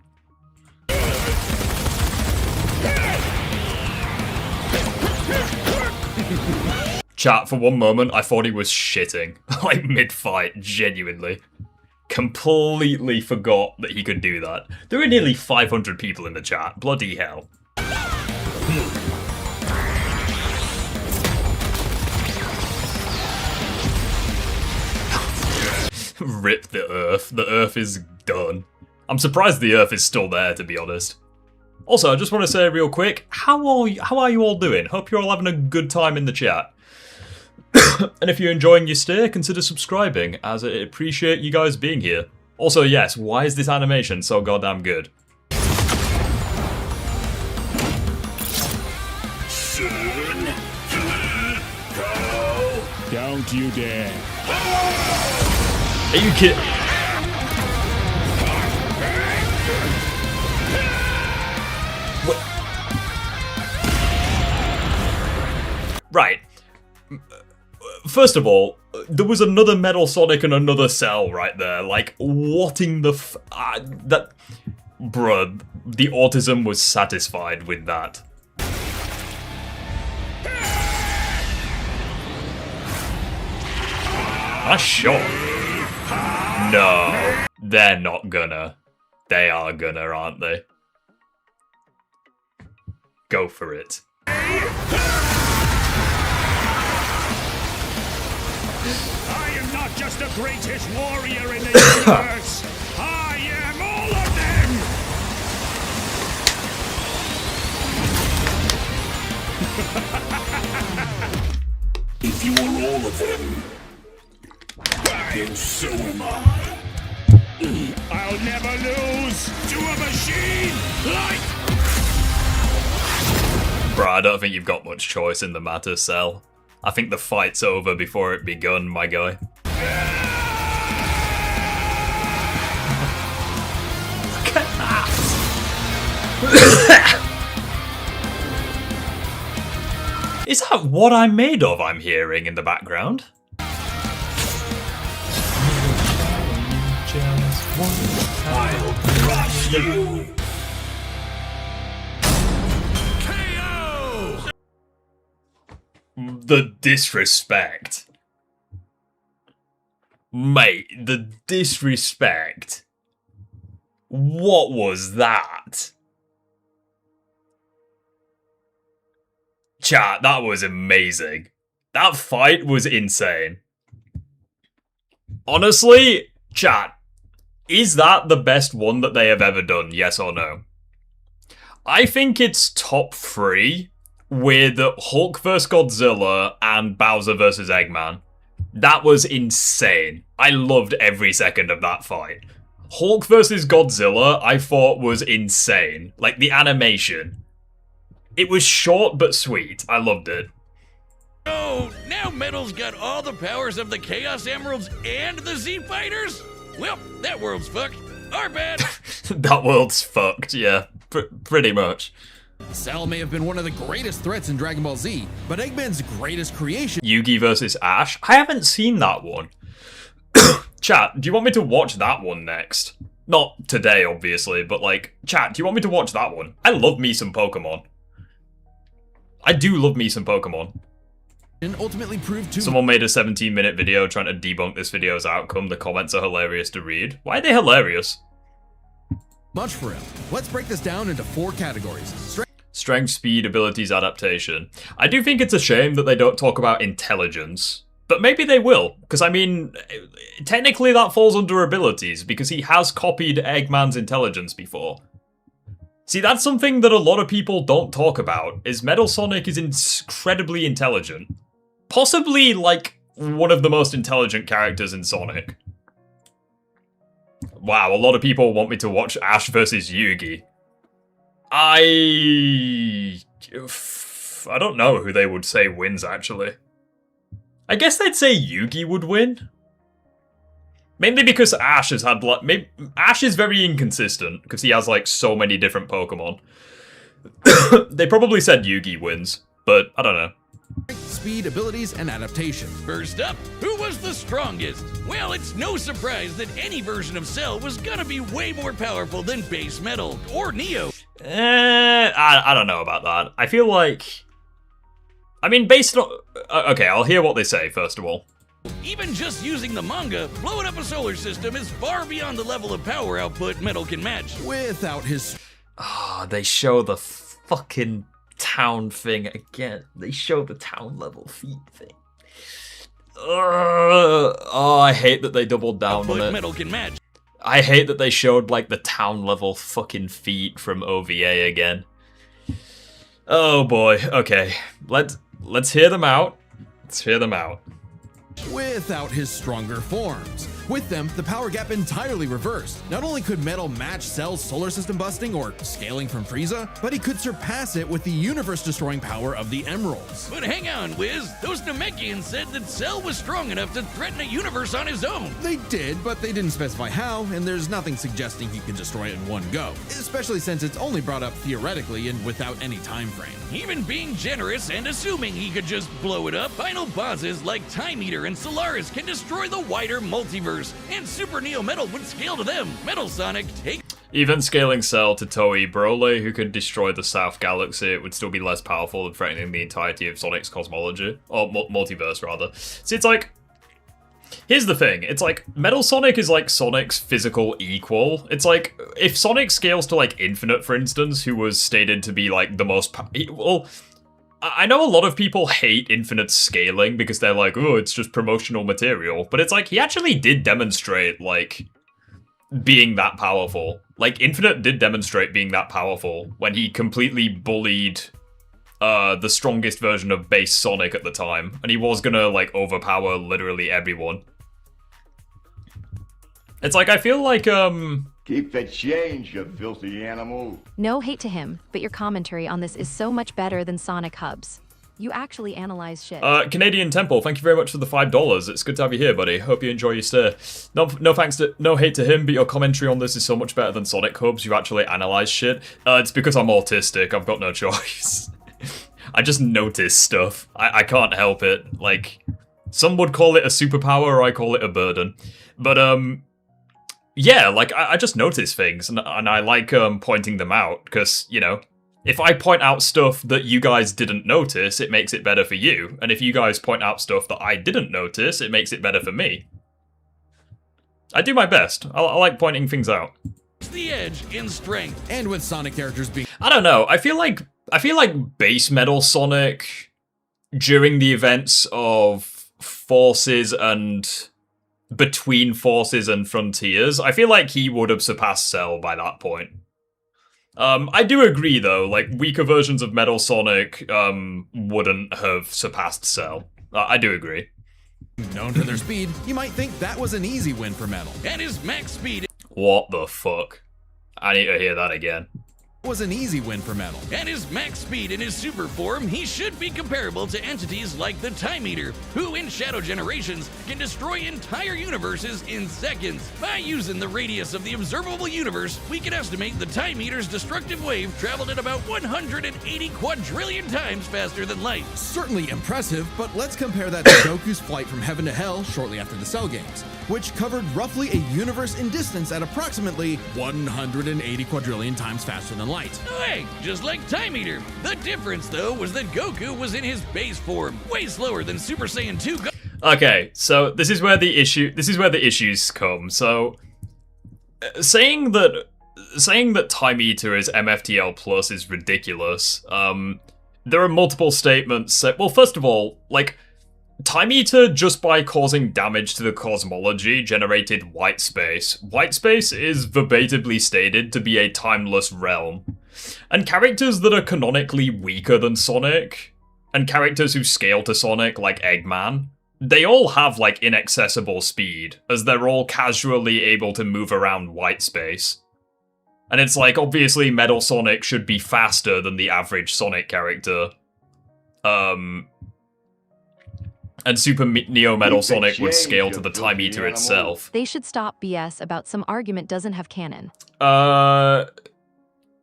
Speaker 1: Chat, for one moment, I thought he was shitting. Like, mid-fight, genuinely. Completely forgot that he could do that. There are nearly 500 people in the chat. Bloody hell. Rip the Earth. The Earth is done. I'm surprised the Earth is still there, to be honest. Also, I just want to say real quick, how are you all doing? Hope you're all having a good time in the chat. And if you're enjoying your stay, consider subscribing, as I appreciate you guys being here. Also, yes, why is this animation so goddamn good?
Speaker 9: Don't you dare.
Speaker 1: Are you kidding? Right. First of all, there was another Metal Sonic and another Cell right there. Like, what in the that... Bruh, the autism was satisfied with that. Nice shot. No, they're not gonna. They are gonna, aren't they? Go for it.
Speaker 9: I am not just the greatest warrior in the universe. I am all of them. If you are all of them, then so am I. I'll never lose to a machine like...
Speaker 1: Bruh, I don't think you've got much choice in the matter, Cell. I think the fight's over before it begun, my guy. Look at that! Is that what I'm made of I'm hearing in the background?
Speaker 9: I'll crush you! KO!
Speaker 1: The disrespect. Mate, the disrespect. What was that? Chat, that was amazing. That fight was insane. Honestly, chat, is that the best one that they have ever done, yes or no? I think it's top 3 with Hulk vs. Godzilla and Bowser vs. Eggman. That was insane. I loved every second of that fight. Hulk vs. Godzilla, I thought was insane. Like, the animation. It was short but sweet. I loved it.
Speaker 4: Oh, now Metal's got all the powers of the Chaos Emeralds and the Z Fighters? Well, that world's fucked. Our bad.
Speaker 1: That world's fucked, yeah. Pretty much.
Speaker 5: Cell may have been one of the greatest threats in Dragon Ball Z, but Eggman's greatest creation...
Speaker 1: Yugi vs. Ash? I haven't seen that one. Chat, do you want me to watch that one next? Not today, obviously, but like, chat, do you want me to watch that one? I love me some Pokemon. I do love me some Pokemon.
Speaker 5: And ultimately proved to...
Speaker 1: Someone made a 17-minute video trying to debunk this video's outcome. The comments are hilarious to read. Why are they hilarious?
Speaker 5: Much for him. Let's break this down into 4 categories.
Speaker 1: Strength, speed, abilities, adaptation. I do think it's a shame that they don't talk about intelligence. But maybe they will, because I mean, technically that falls under abilities, because he has copied Eggman's intelligence before. See, that's something that a lot of people don't talk about, is Metal Sonic is incredibly intelligent. Possibly, like, one of the most intelligent characters in Sonic. Wow, a lot of people want me to watch Ash vs. Yugi. I don't know who they would say wins, actually. I guess they'd say Yugi would win. Mainly because Ash has had, like, Ash is very inconsistent, because he has, like, so many different Pokemon. They probably said Yugi wins, but I don't know.
Speaker 5: Speed, abilities, and adaptation.
Speaker 4: First up, who was the strongest? Well, it's no surprise that any version of Cell was gonna be way more powerful than Base Metal, or Neo.
Speaker 1: I don't know about that. I feel like... I mean, based on... Okay, I'll hear what they say, first of all.
Speaker 4: Even just using the manga, blowing up a solar system is far beyond the level of power output Metal can match.
Speaker 5: Without his...
Speaker 1: Ah, they show the fucking town thing again. They show the town level feat thing. Oh, I hate that they doubled down on it.
Speaker 4: Metal can match.
Speaker 1: I hate that they showed, like, the town level fucking feat from OVA again. Oh boy, okay. Let's hear them out. Let's hear them out.
Speaker 5: Without his stronger forms. With them, the power gap entirely reversed. Not only could Metal match Cell's solar system busting or scaling from Frieza, but he could surpass it with the universe-destroying power of the Emeralds.
Speaker 4: But hang on, Wiz. Those Namekians said that Cell was strong enough to threaten a universe on his own.
Speaker 5: They did, but they didn't specify how, and there's nothing suggesting he could destroy it in one go. Especially since it's only brought up theoretically and without any time frame.
Speaker 4: Even being generous and assuming he could just blow it up, final bosses like Time Eater and Solaris can destroy the wider multiverse, and Super Neo Metal would scale to them. Metal Sonic take...
Speaker 1: Even scaling Cell to Toei Broly, who could destroy the South Galaxy, it would still be less powerful than threatening the entirety of Sonic's cosmology. Or multiverse, rather. See, it's like... Here's the thing, it's like, Metal Sonic is like Sonic's physical equal. It's like, if Sonic scales to like Infinite, for instance, who was stated to be like the most... Well, I know a lot of people hate Infinite's scaling because they're like, oh, it's just promotional material. But it's like, he actually did demonstrate, like, being that powerful. Like, Infinite did demonstrate being that powerful when he completely bullied the strongest version of base Sonic at the time. And he was gonna, like, overpower literally everyone. It's like, I feel like,
Speaker 2: Keep the change, you filthy animal.
Speaker 3: No hate to him, but your commentary on this is so much better than Sonic Hubs. You actually analyze shit.
Speaker 1: Canadian Temple, thank you very much for the $5. It's good to have you here, buddy. Hope you enjoy your stay. No hate to him, but your commentary on this is so much better than Sonic Hubs. You actually analyze shit. It's because I'm autistic. I've got no choice. I just notice stuff. I can't help it. Like, some would call it a superpower, or I call it a burden. But, yeah, like, I just notice things, and I like pointing them out, because, you know, if I point out stuff that you guys didn't notice, it makes it better for you. And if you guys point out stuff that I didn't notice, it makes it better for me. I do my best. I like pointing things out.
Speaker 4: The edge in strength.
Speaker 5: And with Sonic characters being...
Speaker 1: I don't know. I feel like base metal Sonic during the events of Forces and between Forces and Frontiers, I feel like he would have surpassed Cell by that point. I do agree, though, like, weaker versions of Metal Sonic, wouldn't have surpassed Cell. I do agree.
Speaker 5: Known for their speed, you might think that was an easy win for Metal.
Speaker 4: And his max speed
Speaker 1: What the fuck? I need to hear that again.
Speaker 5: Was an easy win for Metal.
Speaker 4: and his max speed in his super form, he should be comparable to entities like the Time Eater, who in Shadow Generations can destroy entire universes in seconds. By using the radius of the observable universe, we can estimate the Time Eater's destructive wave traveled at about 180 quadrillion times faster than light.
Speaker 5: Certainly impressive, but let's compare that to Goku's flight from heaven to hell shortly after the Cell games, which covered roughly a universe in distance at approximately 180 quadrillion times faster than light.
Speaker 4: Hey, just like Time Eater. The difference, though, was that Goku was in his base form, way slower than Super Saiyan 2
Speaker 1: Okay, so this is where the issues come. So saying that Time Eater is MFTL plus is ridiculous. There are multiple statements. Well, first of all, like, Time Eater, just by causing damage to the cosmology, generated white space. White space is verbatimly stated to be a timeless realm. And characters that are canonically weaker than Sonic, and characters who scale to Sonic, like Eggman, they all have, like, inaccessible speed, as they're all casually able to move around white space. And it's like, obviously, Metal Sonic should be faster than the average Sonic character. And Super Neo Metal Sonic would scale to the Time Eater itself.
Speaker 3: They should stop BS about some argument doesn't have canon.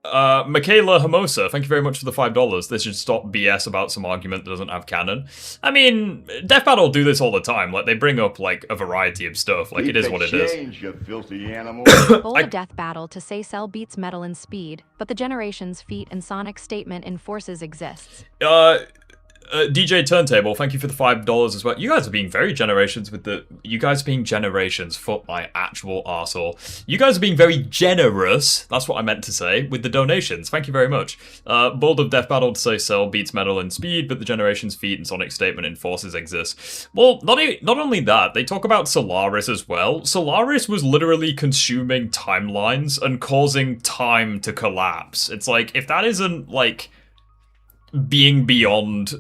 Speaker 1: Michaela Hermosa, thank you very much for the $5. They should stop BS about some argument that doesn't have canon. I mean, Death Battle do this all the time. Like, they bring up, like, a variety of stuff. Like, it is what it is.
Speaker 2: Change, you filthy animal.
Speaker 3: Bold of Death Battle to say Cell beats Metal in speed, but the Generations feat and Sonic statement in Forces exists.
Speaker 1: DJ Turntable, thank you for the $5 as well. You guys are being very Generations with the... You guys are being Generations, fuck my actual arsehole. You guys are being very generous, that's what I meant to say, with the donations. Thank you very much. Bold of Death Battle to say Cell beats Metal in speed, but the Generations feat and Sonic statement in Forces exists. Well, not only that, they talk about Solaris as well. Solaris was literally consuming timelines and causing time to collapse. It's like, if that isn't, like, being beyond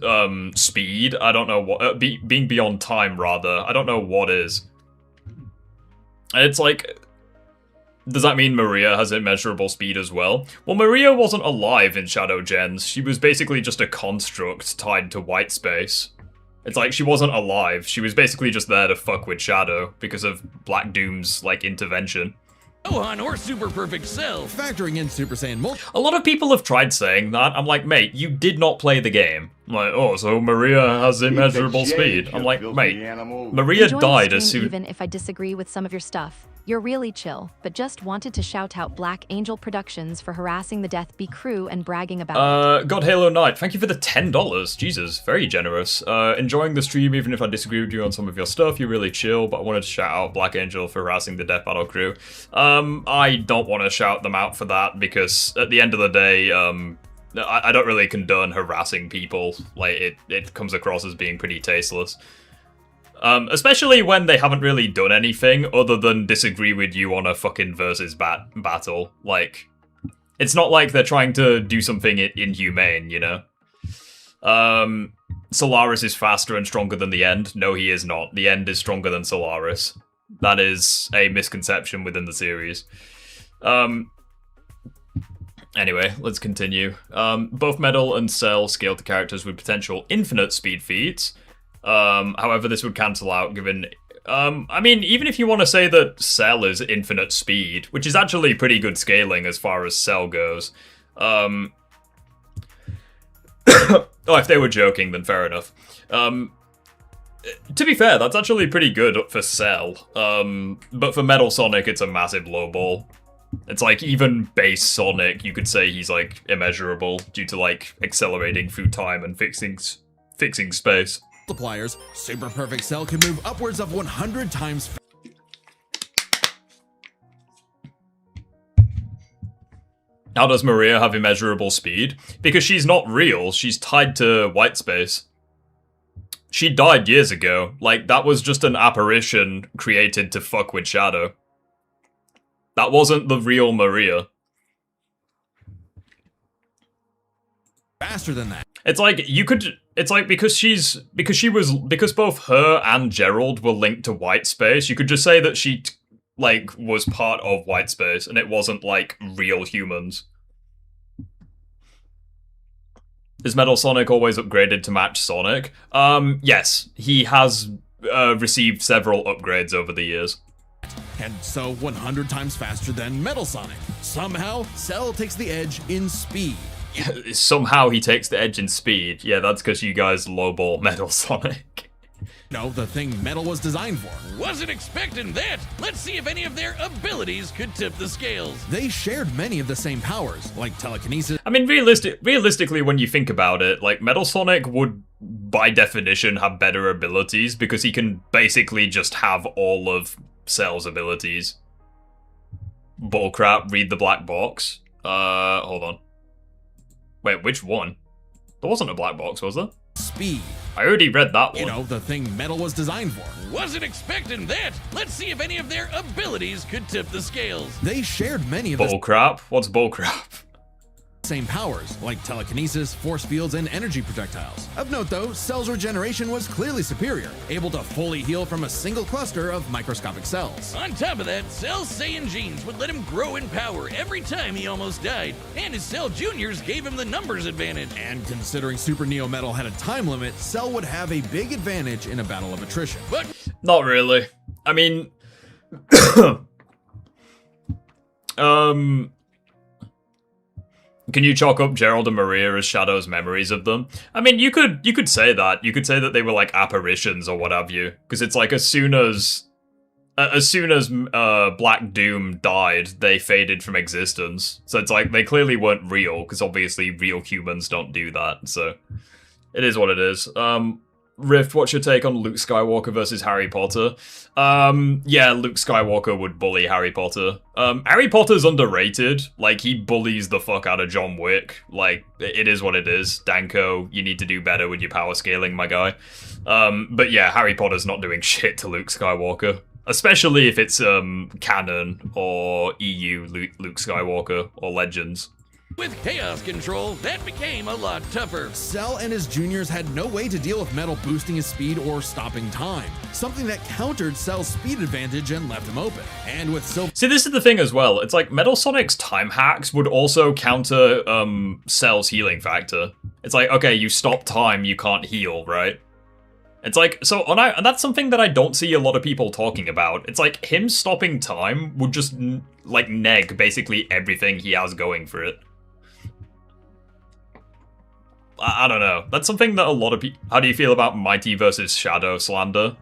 Speaker 1: speed, I don't know what being beyond time, rather, I don't know what is. And it's like, does that mean Maria has immeasurable speed as well? Well, Maria wasn't alive in Shadow Gens. She was basically just a construct tied to white space. It's like, she wasn't alive. She was basically just there to fuck with Shadow because of Black Doom's, like, intervention.
Speaker 4: Gohan or Super Perfect Cell.
Speaker 5: Factoring in Super Saiyan Multi.
Speaker 1: A lot of people have tried saying that. I'm like, mate, you did not play the game. I'm like, oh, so Maria has immeasurable speed. I'm like, mate, Maria died as soon...
Speaker 3: Even if I disagree with some of your stuff, you're really chill, but just wanted to shout out Black Angel Productions for harassing the Death Bee crew and bragging about it.
Speaker 1: God Halo Knight, thank you for the $10. Jesus, very generous. Enjoying the stream, even if I disagree with you on some of your stuff. You're really chill, but I wanted to shout out Black Angel for harassing the Death Battle crew. I don't want to shout them out for that, because at the end of the day, I don't really condone harassing people. Like, it comes across as being pretty tasteless. Especially when they haven't really done anything other than disagree with you on a fucking versus battle. Like, it's not like they're trying to do something inhumane, you know? Solaris is faster and stronger than the End. No, he is not. The End is stronger than Solaris. That is a misconception within the series. Anyway, let's continue. Both Metal and Cell scale to characters with potential infinite speed feats. However, this would cancel out given... I mean, even if you want to say that Cell is infinite speed, which is actually pretty good scaling as far as Cell goes. Oh, if they were joking, then fair enough. To be fair, that's actually pretty good for Cell. But for Metal Sonic, it's a massive lowball. It's like, even base Sonic, you could say he's, like, immeasurable due to, like, accelerating through time and fixing space.
Speaker 5: Multipliers, Super Perfect Cell can move upwards of 100 times.
Speaker 1: How does Maria have immeasurable speed? Because she's not real, she's tied to white space. She died years ago. Like, that was just an apparition created to fuck with Shadow. That wasn't the real Maria.
Speaker 5: Faster than that.
Speaker 1: It's like, you could... It's like, because both her and Gerald were linked to white space, you could just say that she, like, was part of white space, and it wasn't, like, real humans. Is Metal Sonic always upgraded to match Sonic? Yes. He has received several upgrades over the years.
Speaker 5: And so 100 times faster than Metal Sonic. Somehow, Cell takes the edge in speed.
Speaker 1: Somehow he takes the edge in speed. Yeah, that's because you guys lowball Metal Sonic.
Speaker 5: No, the thing Metal was designed for.
Speaker 4: Wasn't expecting that. Let's see if any of their abilities could tip the scales.
Speaker 5: They shared many of the same powers, like telekinesis.
Speaker 1: I mean, realistically, when you think about it, like, Metal Sonic would, by definition, have better abilities because he can basically just have all of Cell's abilities. Bullcrap, read the black box. Hold on. Wait, which one? There wasn't a black box, was there?
Speaker 5: Speed.
Speaker 1: I already read that one.
Speaker 5: You know, the thing Metal was designed for.
Speaker 4: Wasn't expecting that. Let's see if any of their abilities could tip the scales.
Speaker 5: They shared many of the
Speaker 1: Bullcrap? What's bullcrap?
Speaker 5: same powers, like telekinesis, force fields, and energy projectiles. Of note though, Cell's regeneration was clearly superior, able to fully heal from a single cluster of microscopic cells.
Speaker 4: On top of that, Cell's Saiyan genes would let him grow in power every time he almost died, and his Cell Juniors gave him the numbers advantage.
Speaker 5: And considering Super Neo Metal had a time limit, Cell would have a big advantage in a battle of attrition.
Speaker 4: But
Speaker 1: not really. I mean, can you chalk up Gerald and Maria as Shadow's memories of them? I mean, you could say that. You could say that they were like apparitions or what have you, because it's like as soon as Black Doom died, they faded from existence. So it's like they clearly weren't real, because obviously real humans don't do that. So it is what it is. Rift, what's your take on Luke Skywalker versus Harry Potter? Yeah, Luke Skywalker would bully Harry Potter. Harry Potter's underrated. Like, he bullies the fuck out of John Wick. Like, it is what it is. Danko, you need to do better with your power scaling, my guy. But yeah, Harry Potter's not doing shit to Luke Skywalker. Especially if it's, canon, or EU Luke Skywalker, or Legends.
Speaker 4: with Chaos Control, that became a lot tougher.
Speaker 5: Cell and his juniors had no way to deal with Metal boosting his speed or stopping time, something that countered Cell's speed advantage and left him open. And with Silver...
Speaker 1: See, this is the thing as well. It's like Metal Sonic's time hacks would also counter Cell's healing factor. It's like, okay, you stop time, you can't heal, right? It's like, so, and that's something that I don't see a lot of people talking about. It's like, him stopping time would just, like, neg basically everything he has going for it. I don't know. That's something that a lot of people... How do you feel about Mighty versus Shadow slander?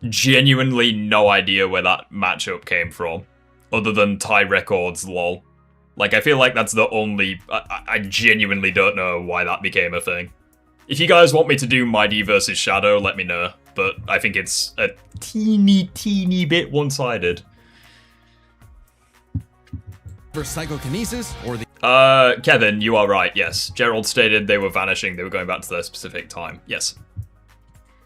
Speaker 1: Genuinely no idea where that matchup came from. Other than tie records, lol. Like, I feel like that's the only... I genuinely don't know why that became a thing. If you guys want me to do Mighty versus Shadow, let me know. But I think it's a teeny bit one-sided.
Speaker 5: For psychokinesis or the...
Speaker 1: Kevin, you are right, yes. Gerald stated they were vanishing, they were going back to their specific time. Yes.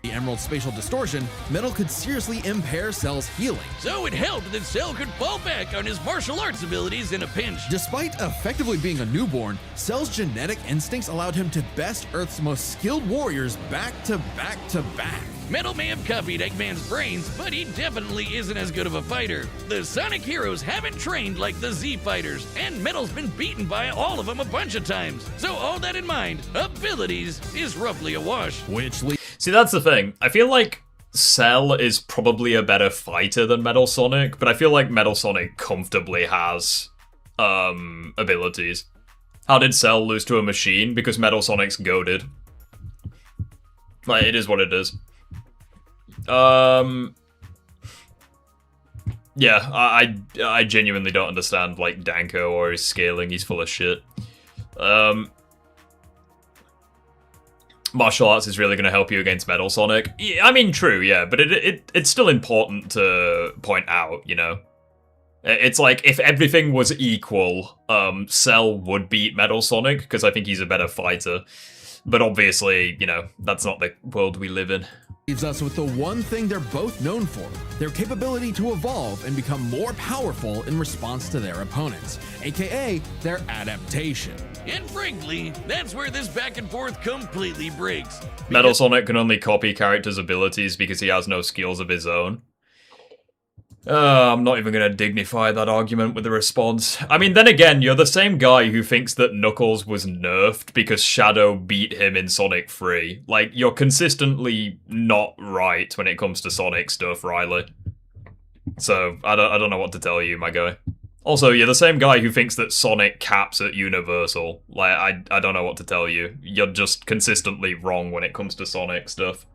Speaker 5: The Emerald's spatial distortion, Metal could seriously impair Cell's healing.
Speaker 4: So it helped that Cell could fall back on his martial arts abilities in a pinch.
Speaker 5: Despite effectively being a newborn, Cell's genetic instincts allowed him to best Earth's most skilled warriors back to back to back.
Speaker 4: Metal may have copied Eggman's brains, but he definitely isn't as good of a fighter. The Sonic heroes haven't trained like the Z fighters, and Metal's been beaten by all of them a bunch of times. So all that in mind, abilities is roughly a wash.
Speaker 5: Which leads...
Speaker 1: See, that's the thing. I feel like Cell is probably a better fighter than Metal Sonic, but I feel like Metal Sonic comfortably has, abilities. How did Cell lose to a machine? Because Metal Sonic's goated. Like, it is what it is. Yeah, I genuinely don't understand, like, Danko or his scaling. He's full of shit. Martial arts is really going to help you against Metal Sonic. Yeah, I mean, true, yeah, but it's still important to point out, you know? It's like, if everything was equal, Cell would beat Metal Sonic, because I think he's a better fighter. But obviously, you know, that's not the world we live in.
Speaker 5: Leaves us with the one thing they're both known for, their capability to evolve and become more powerful in response to their opponents, aka their adaptation.
Speaker 4: And frankly, that's where this back and forth completely breaks.
Speaker 1: Metal Sonic can only copy characters' abilities because he has no skills of his own. I'm not even going to dignify that argument with a response. I mean, then again, you're the same guy who thinks that Knuckles was nerfed because Shadow beat him in Sonic 3. Like, you're consistently not right when it comes to Sonic stuff, Riley. So, I don't know what to tell you, my guy. Also, you're the same guy who thinks that Sonic caps at Universal. Like, I don't know what to tell you. You're just consistently wrong when it comes to Sonic stuff.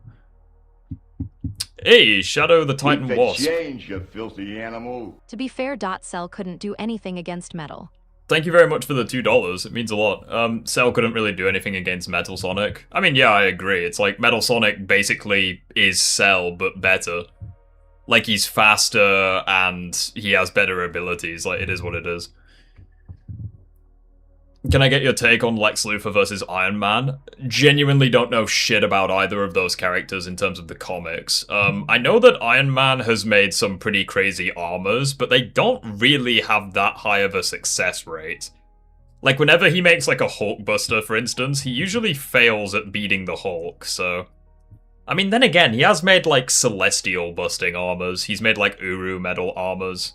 Speaker 1: Hey, Shadow the Titan
Speaker 2: Keep
Speaker 1: Wasp.
Speaker 2: change, you filthy animal.
Speaker 3: To be fair, Cell couldn't do anything against Metal.
Speaker 1: Thank you very much for the $2. It means a lot. Cell couldn't really do anything against Metal Sonic. I mean, yeah, I agree. It's like Metal Sonic basically is Cell, but better. Like, he's faster and he has better abilities. Like, it is what it is. Can I get your take on Lex Luthor versus Iron Man? Genuinely don't know shit about either of those characters in terms of the comics. I know that Iron Man has made some pretty crazy armors, but they don't really have that high of a success rate. Like, whenever he makes, like, a Hulk Buster, for instance, he usually fails at beating the Hulk, so... I mean, then again, he has made, like, Celestial busting armors. He's made, like, Uru metal armors.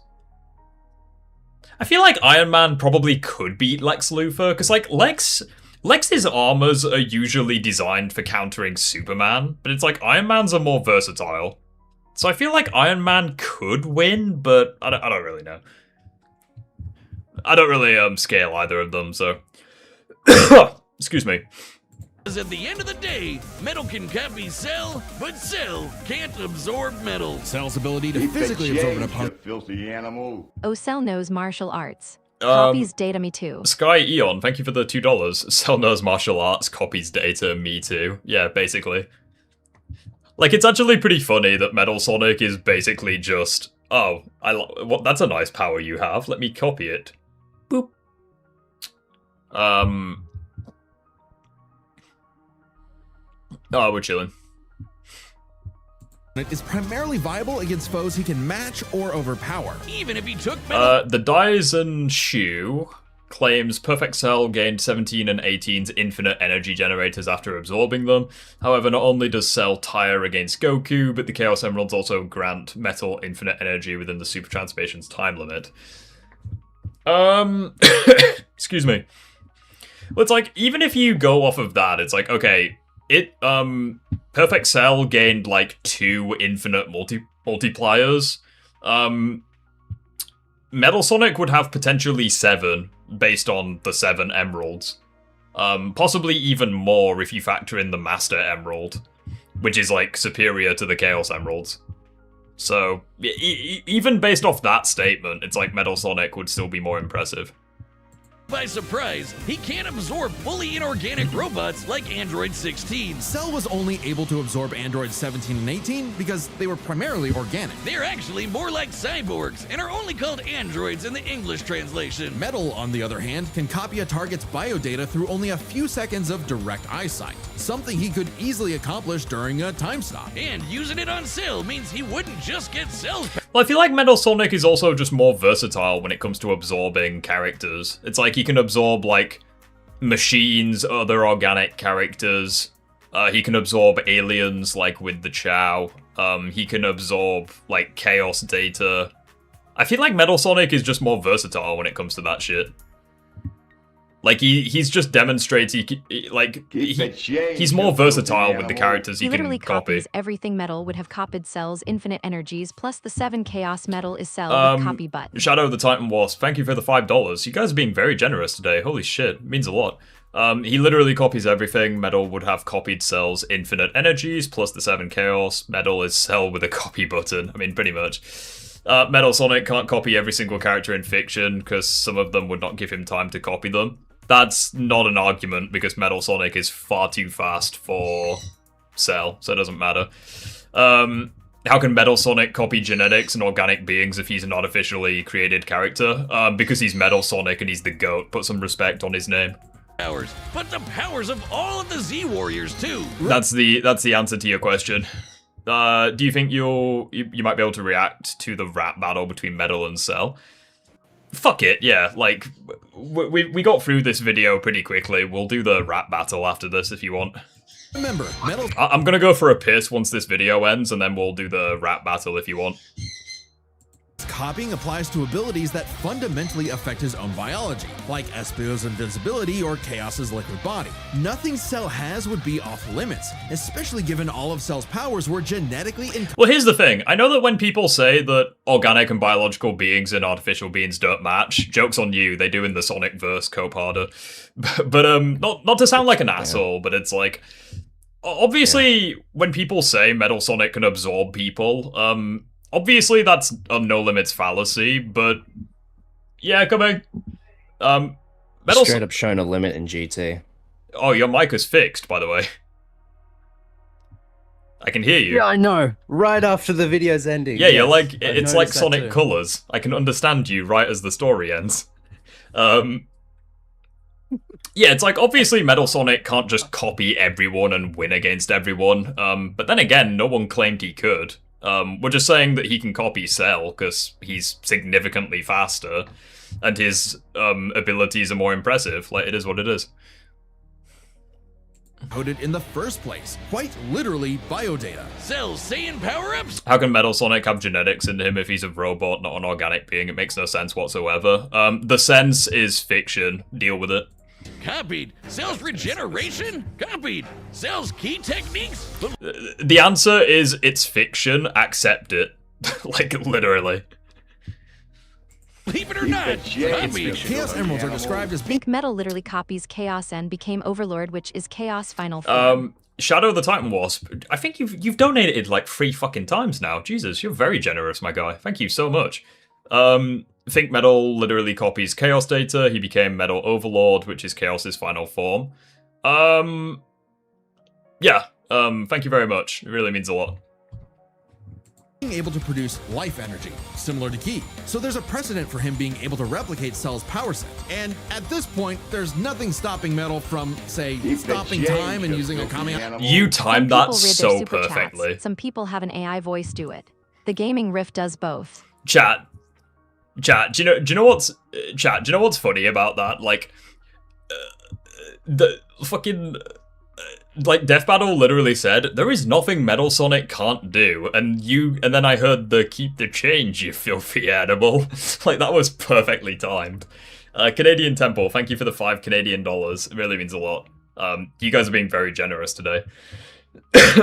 Speaker 1: I feel like Iron Man probably could beat Lex Luthor, because, like, Lex's armors are usually designed for countering Superman, but it's like Iron Man's are more versatile. So I feel like Iron Man could win, but I don't really know. I don't really scale either of them, so... Excuse me.
Speaker 4: Because at the end of the day, Metal can copy Cell, but Cell can't absorb Metal.
Speaker 5: Cell's ability to
Speaker 2: Keep
Speaker 5: physically
Speaker 2: change,
Speaker 5: absorb an
Speaker 2: you
Speaker 5: opponent.
Speaker 2: filthy animal.
Speaker 3: Cell knows martial arts. Copies data me too.
Speaker 1: Sky Eon, thank you for the $2. Cell knows martial arts, copies data, me too. Yeah, basically. Like, it's actually pretty funny that Metal Sonic is basically just, oh, that's a nice power you have, let me copy it. Boop. Oh, we're chilling.
Speaker 5: It is primarily viable against foes he can match or overpower.
Speaker 4: Even if he took Metal...
Speaker 1: The Dyson Shoe claims Perfect Cell gained 17 and 18's infinite energy generators after absorbing them. However, not only does Cell tire against Goku, but the Chaos Emeralds also grant Metal infinite energy within the Super Transformation's time limit. Excuse me. Well, it's like, even if you go off of that, it's like, okay... Perfect Cell gained, like, 2 infinite multipliers. Metal Sonic would have potentially 7, based on the 7 emeralds. Possibly even more if you factor in the Master Emerald, which is, like, superior to the Chaos Emeralds. So, even based off that statement, it's like Metal Sonic would still be more impressive.
Speaker 4: by surprise. He can't absorb fully inorganic robots like Android 16.
Speaker 5: Cell was only able to absorb Android 17 and 18 because they were primarily organic.
Speaker 4: They're actually more like cyborgs and are only called androids in the English translation.
Speaker 5: Metal, on the other hand, can copy a target's biodata through only a few seconds of direct eyesight, something he could easily accomplish during a time stop.
Speaker 4: And using it on Cell means he wouldn't just get Cell's.
Speaker 1: Well, I feel like Metal Sonic is also just more versatile when it comes to absorbing characters. It's like he can absorb, like, machines, other organic characters. He can absorb aliens, like with the Chow. He can absorb, like, chaos data. I feel like Metal Sonic is just more versatile when it comes to that shit. Like, he's just demonstrates he's more versatile with the characters he
Speaker 3: literally
Speaker 1: can copy.
Speaker 3: copies everything Metal would have copied Cell's infinite energies, plus the 7 Chaos Metal is Cell with copy button.
Speaker 1: Shadow the Titan Wasp, thank you for the $5. You guys are being very generous today. Holy shit, it means a lot. He literally copies everything. Metal would have copied Cell's infinite energies, plus the 7 Chaos. Metal is Cell with a copy button. I mean, pretty much. Metal Sonic can't copy every single character in fiction, because some of them would not give him time to copy them. That's not an argument, because Metal Sonic is far too fast for Cell, so it doesn't matter. How can Metal Sonic copy genetics and organic beings if he's an artificially created character? Because he's Metal Sonic and he's the GOAT. Put some respect on his name.
Speaker 4: Powers, but the powers of all of the Z Warriors too.
Speaker 1: That's the answer to your question. Do you think you might be able to react to the rap battle between Metal and Cell? Fuck it, yeah. Like, we got through this video pretty quickly. We'll do the rap battle after this if you want.
Speaker 5: Remember, Metal...
Speaker 1: I'm gonna go for a piss once this video ends, and then we'll do the rap battle if you want.
Speaker 5: Copying applies to abilities that fundamentally affect his own biology, like Espio's invincibility or Chaos's liquid body. Nothing Cell has would be off limits, especially given all of Cell's powers were genetically
Speaker 1: Well, here's the thing. I know that when people say that organic and biological beings and artificial beings don't match, joke's on you, they do in the Sonic verse, cope harder. But not to sound like an asshole, but it's like, obviously, when people say Metal Sonic can absorb people, obviously that's a no limits fallacy, but yeah, coming. Metal
Speaker 10: Straight up shown a limit in GT.
Speaker 1: Oh, your mic is fixed, by the way. I can hear you.
Speaker 10: Yeah, I know. Right after the video's ending.
Speaker 1: Yeah, you're like, it's like Sonic Colors. I can understand you right as the story ends. Yeah, it's like, obviously Metal Sonic can't just copy everyone and win against everyone, but then again, no one claimed he could. We're just saying that he can copy Cell, because he's significantly faster, and his abilities are more impressive. Like, it is what it is.
Speaker 5: Coded in the first place, quite literally biodata.
Speaker 4: Cell's Saiyan power-ups?
Speaker 1: How can Metal Sonic have genetics in him if he's a robot, not an organic being? It makes no sense whatsoever. The sense is fiction. Deal with it.
Speaker 4: Copied. Cell's regeneration? Copied. Cell's key techniques?
Speaker 1: The answer is it's fiction. Accept it. Like, literally.
Speaker 4: Believe it or not, copied.
Speaker 5: Chaos Emeralds are described as being...
Speaker 3: Metal literally copies Chaos and became Overlord, which is Chaos final form.
Speaker 1: Shadow the Titan Wasp, I think you've donated like 3 fucking times now. Jesus, you're very generous, my guy. Thank you so much. Think Metal literally copies Chaos data. He became Metal Overlord, which is Chaos's final form. Yeah, thank you very much. It really means a lot.
Speaker 5: Being able to produce life energy, similar to Ki. So there's a precedent for him being able to replicate Cell's power set. And at this point, there's nothing stopping Metal from, say, stopping time and using a Kamehameha.
Speaker 1: You timed that so perfectly.
Speaker 3: Chats. Some people have an AI voice do it. The gaming riff does both.
Speaker 1: Chat, do you know what's funny about that? Like, the fucking... like, Death Battle literally said, there is nothing Metal Sonic can't do, and then I heard the keep the change, you filthy animal. Like, that was perfectly timed. Canadian Temple, thank you for the 5 Canadian dollars. It really means a lot. You guys are being very generous today.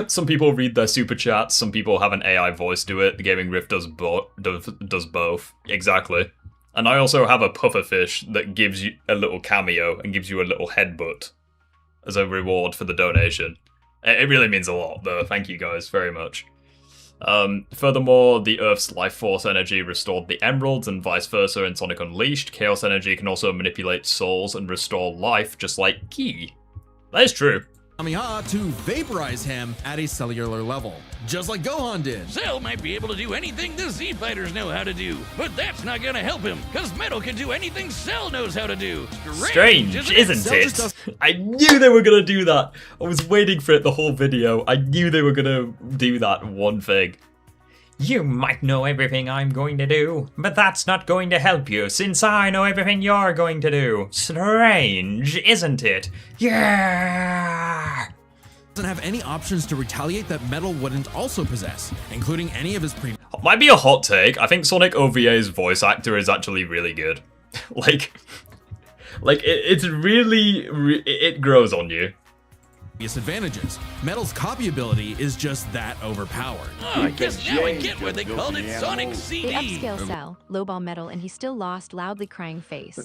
Speaker 1: Some people read their super chats, some people have an AI voice do it. The Gaming Rift does both. Exactly. And I also have a pufferfish that gives you a little cameo and gives you a little headbutt as a reward for the donation. It really means a lot, though. Thank you guys very much. Furthermore, the Earth's life force energy restored the emeralds and vice versa in Sonic Unleashed. Chaos energy can also manipulate souls and restore life, just like Ki. That is true.
Speaker 5: Kamehameha to vaporize him at a cellular level, just like Gohan did.
Speaker 4: Cell might be able to do anything the Z Fighters know how to do, but that's not gonna help him, because Metal can do anything Cell knows how to do.
Speaker 1: Strange, isn't it? I knew they were gonna do that. I was waiting for it the whole video. I knew they were gonna do that one thing. You might know everything I'm going to do, but that's not going to help you, since I know everything you're going to do. Strange, isn't it? Yeah!
Speaker 5: Doesn't have any options to retaliate that Metal wouldn't also possess, including any of his previous.
Speaker 1: Might be a hot take. I think Sonic OVA's voice actor is actually really good. It's really, it grows on you.
Speaker 5: Advantages. Metal's copy ability is just that overpowered.
Speaker 4: Oh, I guess now I get why they called it Sonic CD.
Speaker 3: They upscale Cell, lowball Metal, and he still lost loudly crying face.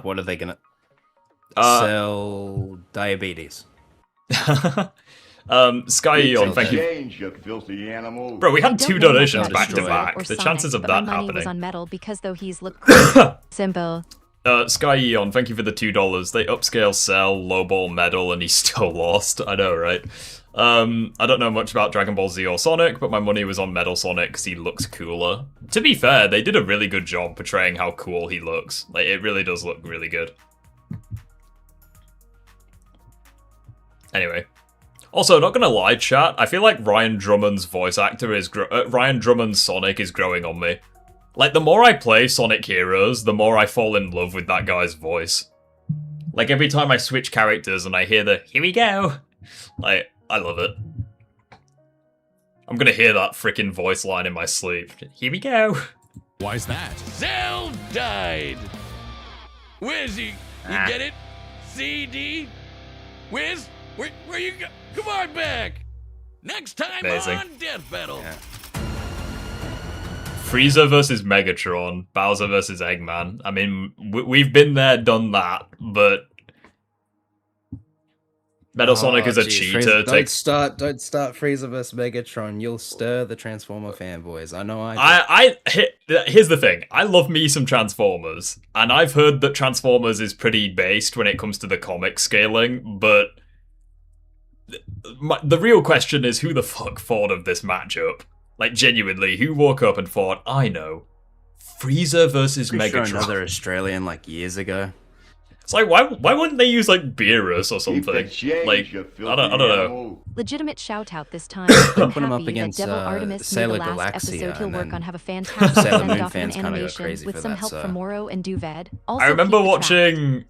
Speaker 10: What are they gonna sell? Diabetes.
Speaker 1: Sky Eon, thank you.
Speaker 2: You filthy animal.
Speaker 1: Bro, we had two
Speaker 3: Don't know
Speaker 1: donations
Speaker 3: about
Speaker 1: back to back.
Speaker 3: or
Speaker 1: The
Speaker 3: Sonic,
Speaker 1: chances of
Speaker 3: but
Speaker 1: that
Speaker 3: my money was
Speaker 1: happening.
Speaker 3: on Metal because though he's simple.
Speaker 1: Sky Eon, thank you for the $2. They upscale Cell, lowball Metal, and he still lost. I know, right? I don't know much about Dragon Ball Z or Sonic, but my money was on Metal Sonic because he looks cooler. To be fair, they did a really good job portraying how cool he looks. Like, it really does look really good. Anyway. Also, not gonna lie, chat, I feel like Ryan Drummond's voice actor is... Ryan Drummond's Sonic is growing on me. Like, the more I play Sonic Heroes, the more I fall in love with that guy's voice. Like, every time I switch characters and I hear the, here we go, like, I love it. I'm gonna hear that freaking voice line in my sleep. Here we go.
Speaker 5: Why's that?
Speaker 4: Cell died. Wiz, you get it? CD? Wiz, where you go? Come on back. Next time
Speaker 1: Amazing.
Speaker 4: on Death Battle.
Speaker 10: Yeah.
Speaker 1: Frieza versus Megatron, Bowser versus Eggman. I mean, we've been there, done that, but Metal Sonic is a cheater.
Speaker 10: Frieza, don't start Frieza vs Megatron. You'll stir the Transformer fanboys. I know.
Speaker 1: Here's the thing. I love me some Transformers, and I've heard that Transformers is pretty based when it comes to the comic scaling, but the real question is who the fuck thought of this matchup? Like, genuinely, who woke up and thought, I know, Frieza versus Megatron?
Speaker 10: Sure another Australian, like, years ago.
Speaker 1: It's like, why wouldn't they use, like, Beerus or something? Like, I don't know.
Speaker 3: Legitimate shout-out this time.
Speaker 10: Put him up against
Speaker 3: Devil Artemis
Speaker 10: Sailor
Speaker 3: the last
Speaker 10: Galaxia,
Speaker 3: episode he'll
Speaker 10: and
Speaker 3: work
Speaker 10: then
Speaker 3: on have a fantastic
Speaker 10: Sailor Moon
Speaker 3: send-off
Speaker 10: fans
Speaker 3: and
Speaker 10: kinda go
Speaker 3: animation
Speaker 10: crazy
Speaker 3: with
Speaker 10: for
Speaker 3: some
Speaker 10: that,
Speaker 3: help
Speaker 10: so.
Speaker 3: from Moro and Duved. Also
Speaker 1: I remember
Speaker 3: keep the track.
Speaker 1: watching...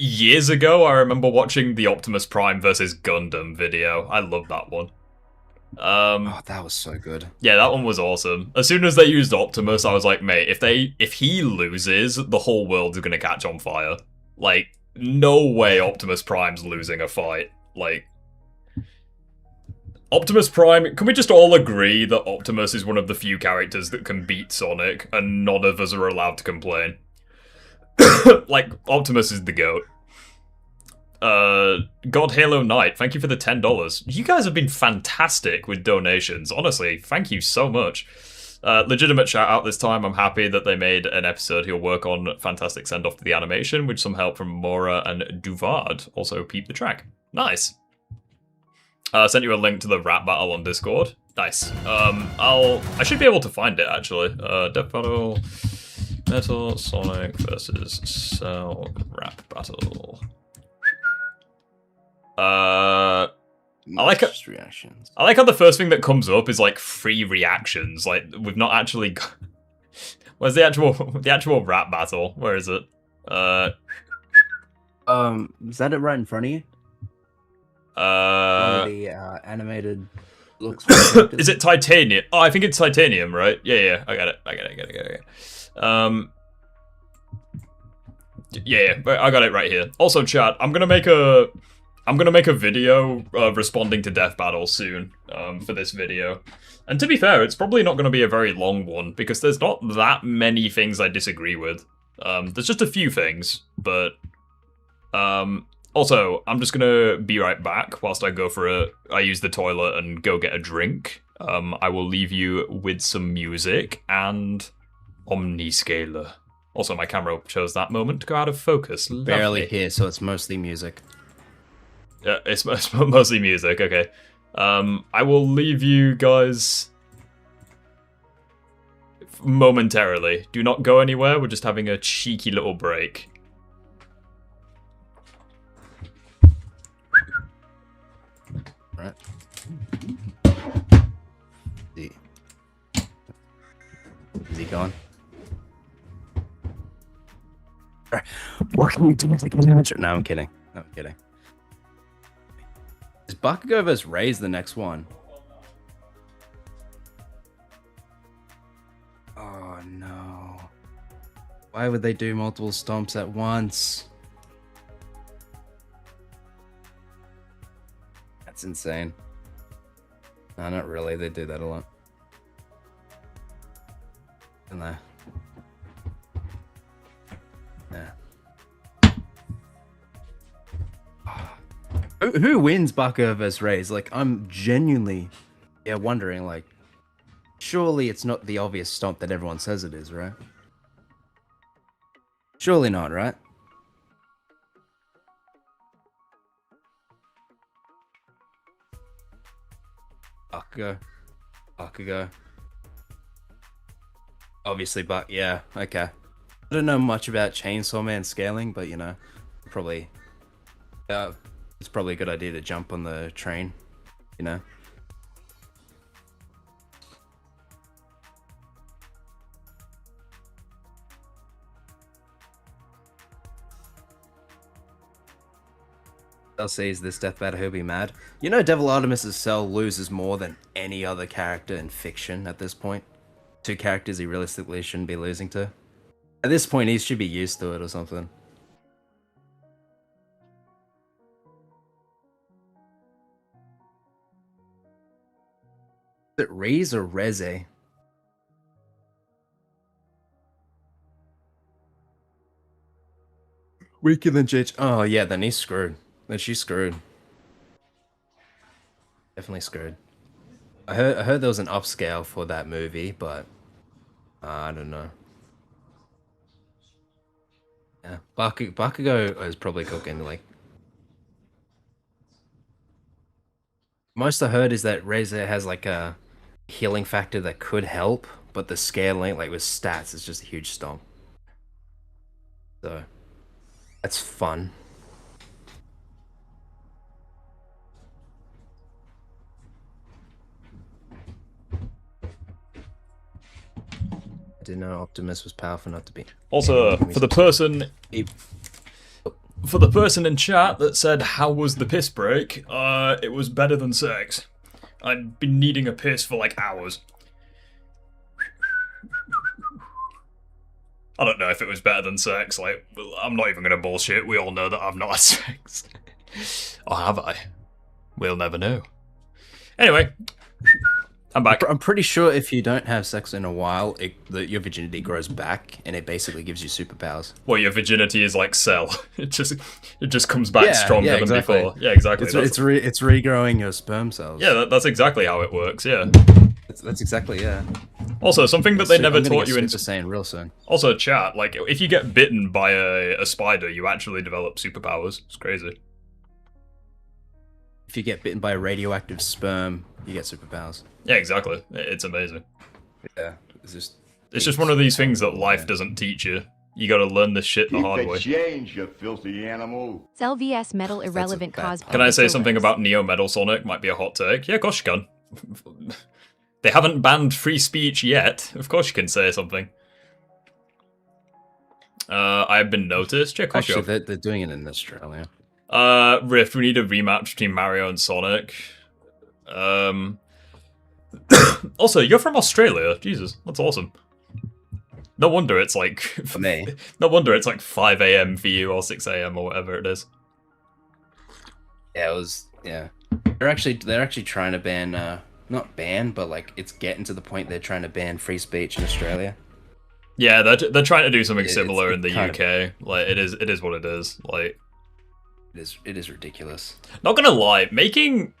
Speaker 1: Years ago, I remember watching the Optimus Prime versus Gundam video. I love that one.
Speaker 10: Oh, that was so good.
Speaker 1: Yeah, that one was awesome. As soon as they used Optimus, I was like, mate, if he loses, the whole world's gonna catch on fire. Like, no way Optimus Prime's losing a fight. Like, Optimus Prime, can we just all agree that Optimus is one of the few characters that can beat Sonic, and none of us are allowed to complain? Like, Optimus is the GOAT. God Halo Knight, thank you for the $10. You guys have been fantastic with donations. Honestly, thank you so much. Legitimate shout out this time. I'm happy that they made an episode he'll work on. Fantastic send off to the animation, with some help from Mora and Duvard. Also, peep the track. Nice. Sent you a link to the rap battle on Discord. Nice. I should be able to find it actually. Death Battle, Metal Sonic versus Cell rap battle. I like it.
Speaker 10: Reactions.
Speaker 1: I like how the first thing that comes up is like free reactions. Like we've not actually got... Where's the actual rap battle? Where is it?
Speaker 10: Is that it right in front of you? The animated looks.
Speaker 1: Is it Titanium? Oh, I think it's Titanium, right? Yeah, I got it. Yeah, I got it right here. Also, chat, I'm gonna make a video responding to Death Battles soon for this video. And to be fair, it's probably not going to be a very long one, because there's not that many things I disagree with. There's just a few things, but... also, I'm just going to be right back whilst I use the toilet and go get a drink. I will leave you with some music and Omniscaler. Also, my camera chose that moment to go out of focus. Lovely.
Speaker 10: Barely here, so it's mostly music.
Speaker 1: Yeah, it's mostly music, okay. I will leave you guys momentarily. Do not go anywhere, we're just having a cheeky little break.
Speaker 10: Right. Is he gone? What can you do to get an answer? No, I'm kidding. No, I'm kidding. Is Bakugo vs. Raise the next one? Oh no. Why would they do multiple stomps at once? That's insane. No, not really. They do that a lot. And there. Yeah. Who wins Bakugo vs. Raise? Like, I'm genuinely, wondering, like, surely it's not the obvious stomp that everyone says it is, right? Surely not, right? Bakugo. Obviously, but yeah, okay. I don't know much about Chainsaw Man scaling, but you know, probably, it's probably a good idea to jump on the train, you know. They'll see is this death battle, he'll be mad. You know, Devil Artemis's cell loses more than any other character in fiction at this point. 2 characters he realistically shouldn't be losing to. At this point, he should be used to it or something. Is it Reze or Reze? Weaker than JH. Oh yeah, then he's screwed. Then she's screwed. Definitely screwed. I heard there was an upscale for that movie, but I don't know. Yeah, Bakugo is probably cooking. Like, most I heard is that Reze has like a healing factor that could help, but the scaling, like with stats, is just a huge stomp. So that's fun. I didn't know Optimus was powerful enough to be.
Speaker 1: Also, for the person in chat that said, "How was the piss break?" It was better than sex. I'd been needing a piss for like hours. I don't know if it was better than sex. Like, I'm not even gonna bullshit. We all know that I've not had sex. Or have I? We'll never know. Anyway. I'm back.
Speaker 10: I'm pretty sure if you don't have sex in a while, your virginity grows back, and it basically gives you superpowers.
Speaker 1: Well, your virginity is like Cell. It just comes back stronger than before. Yeah, exactly.
Speaker 10: It's regrowing your sperm cells.
Speaker 1: Yeah, that's exactly how it works. Yeah.
Speaker 10: That's exactly, yeah.
Speaker 1: Also, something that they never taught you in
Speaker 10: Super Saiyan real soon.
Speaker 1: Also, chat, like, if you get bitten by a spider, you actually develop superpowers. It's crazy.
Speaker 10: If you get bitten by a radioactive sperm, you get superpowers.
Speaker 1: Yeah, exactly. It's amazing.
Speaker 10: Yeah,
Speaker 1: it's just one of these things that life doesn't teach you. You gotta learn this shit the hard way.
Speaker 2: Change, you filthy animal.
Speaker 3: Cell vs Metal Irrelevant cosplay.
Speaker 1: Can I say something about Neo Metal Sonic? Might be a hot take. Yeah, of course you can. They haven't banned free speech yet. Of course you can say something. I've been noticed. Yeah, of course.
Speaker 10: Actually, they're doing it in Australia.
Speaker 1: Rift, we need a rematch between Mario and Sonic. Also, you're from Australia. Jesus, that's awesome. No wonder it's like
Speaker 10: for me.
Speaker 1: No wonder it's like 5 AM for you or 6 AM or whatever it is.
Speaker 10: Yeah, it was. Yeah, they're actually trying to ban, not ban, but like it's getting to the point they're trying to ban free speech in Australia.
Speaker 1: Yeah, they're trying to do something similar in the UK. Like it is what it is. Like
Speaker 10: it is ridiculous.
Speaker 1: Not gonna lie, making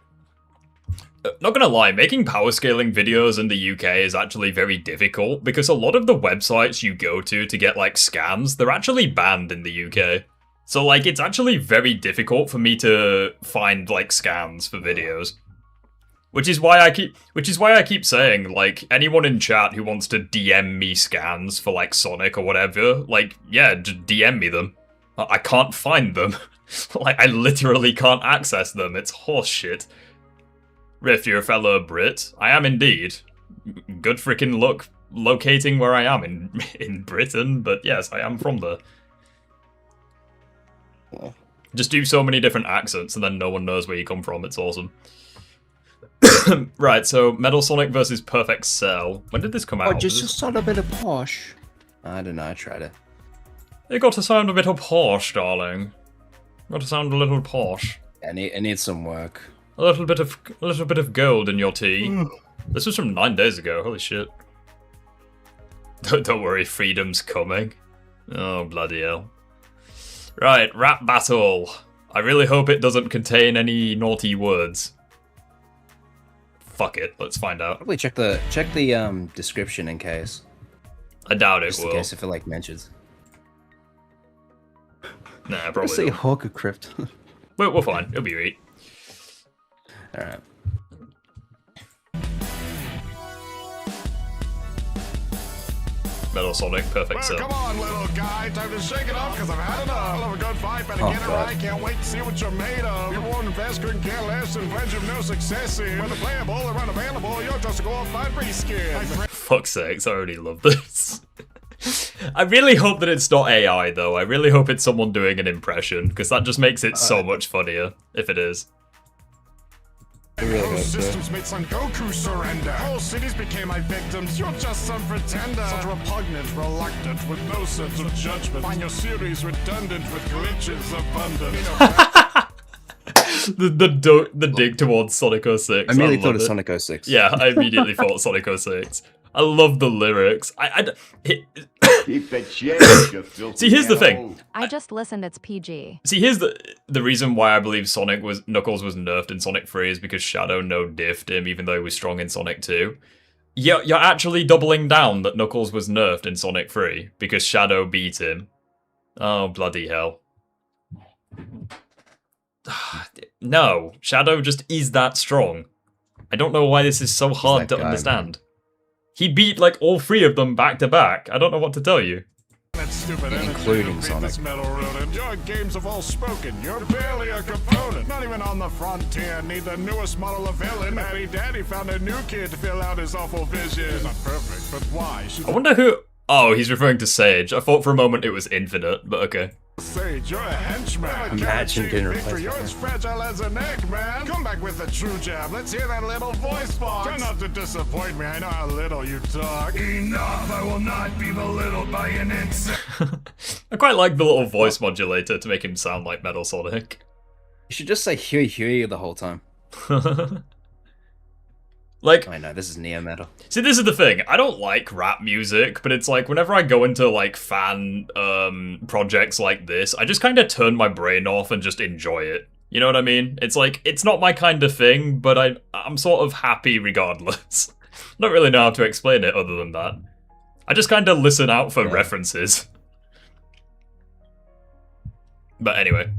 Speaker 1: Not gonna lie, making power scaling videos in the UK is actually very difficult because a lot of the websites you go to get like scans, they're actually banned in the UK. So like it's actually very difficult for me to find like scans for videos. Which is why I keep saying, like, anyone in chat who wants to DM me scans for like Sonic or whatever, like, yeah, just DM me them. I can't find them. Like, I literally can't access them. It's horseshit. Riff, you're a fellow Brit. I am indeed. Good freaking luck locating where I am in Britain, but yes, I am from there. Just do so many different accents and then no one knows where you come from. It's awesome. Right, so Metal Sonic versus Perfect Cell. When did this come out?
Speaker 10: Just sound a bit of posh. I don't know, I tried it.
Speaker 1: It got to sound a bit of posh, darling. Got to sound a little posh.
Speaker 10: It needs some work.
Speaker 1: A little bit of gold in your tea. This was from 9 days ago. Holy shit! Don't worry, freedom's coming. Oh bloody hell! Right, rap battle. I really hope it doesn't contain any naughty words. Fuck it, let's find out.
Speaker 10: Probably check the description in case.
Speaker 1: I doubt it
Speaker 10: Just
Speaker 1: will.
Speaker 10: in case if it like mentions.
Speaker 1: Nah, probably.
Speaker 10: Say
Speaker 1: not.
Speaker 10: Hawker Crypt.
Speaker 1: We're fine. It'll be right.
Speaker 10: All right.
Speaker 1: Metal Sonic, Perfect
Speaker 9: Well,
Speaker 1: Cell.
Speaker 9: come on, little guy. Time to shake it off, because I've had enough. I love a good fight, better get it right. Can't wait to see what you're made of. You're born fast, couldn't care less, and pledge of no success in. Whether playable or unavailable, you're just a go off fine reskin.
Speaker 1: Fuck's sakes, I already love this. I really hope that it's not AI, though. I really hope it's someone doing an impression, because that just makes it so much funnier, if it is.
Speaker 9: Whole systems made Son Goku surrender. Whole cities became my victims. You're just some pretender. Such repugnant, reluctant, with no sense of judgment. Find your series redundant with glitches abundant.
Speaker 1: the dig towards Sonic 06.
Speaker 10: I immediately thought of Sonic 06.
Speaker 1: Yeah, I immediately thought Sonic 06. I love the lyrics.
Speaker 2: Keep the change, you filthy
Speaker 1: See, here's the
Speaker 2: animal.
Speaker 1: thing.
Speaker 3: I just listened, it's PG.
Speaker 1: See, here's the reason why I believe Knuckles was nerfed in Sonic 3 is because Shadow no-diffed him, even though he was strong in Sonic 2. You're actually doubling down that Knuckles was nerfed in Sonic 3 because Shadow beat him. Oh, bloody hell. No, Shadow just is that strong. I don't know why this is so hard to understand. Man. He beat, like, all three of them back to back. I don't know what to tell you.
Speaker 9: That stupid
Speaker 10: including Sonic.
Speaker 9: This metal rodent. Your games have all spoken. You're barely a component. Not even on the frontier. Need the newest model of villain. Matty Daddy found a new kid to fill out his awful vision. She's not perfect, but why?
Speaker 1: I wonder who... Oh, he's referring to Sage. I thought for a moment it was Infinite, but okay.
Speaker 9: Sage, you're a henchman.
Speaker 10: Imagine getting replaced
Speaker 9: You're as fragile as an egg, man. Come back with the true jab. Let's hear that little voice box. Try not to disappoint me. I know how little you talk. Enough. I will not be belittled by an insect.
Speaker 1: I quite like the little voice modulator to make him sound like Metal Sonic.
Speaker 10: You should just say Huey Huey the whole time.
Speaker 1: Like,
Speaker 10: I know, this is neo metal.
Speaker 1: See, this is the thing. I don't like rap music, but it's like whenever I go into like fan projects like this, I just kind of turn my brain off and just enjoy it. You know what I mean? It's like, it's not my kind of thing, but I'm sort of happy regardless. I don't really know how to explain it other than that. I just kind of listen out for references. But anyway.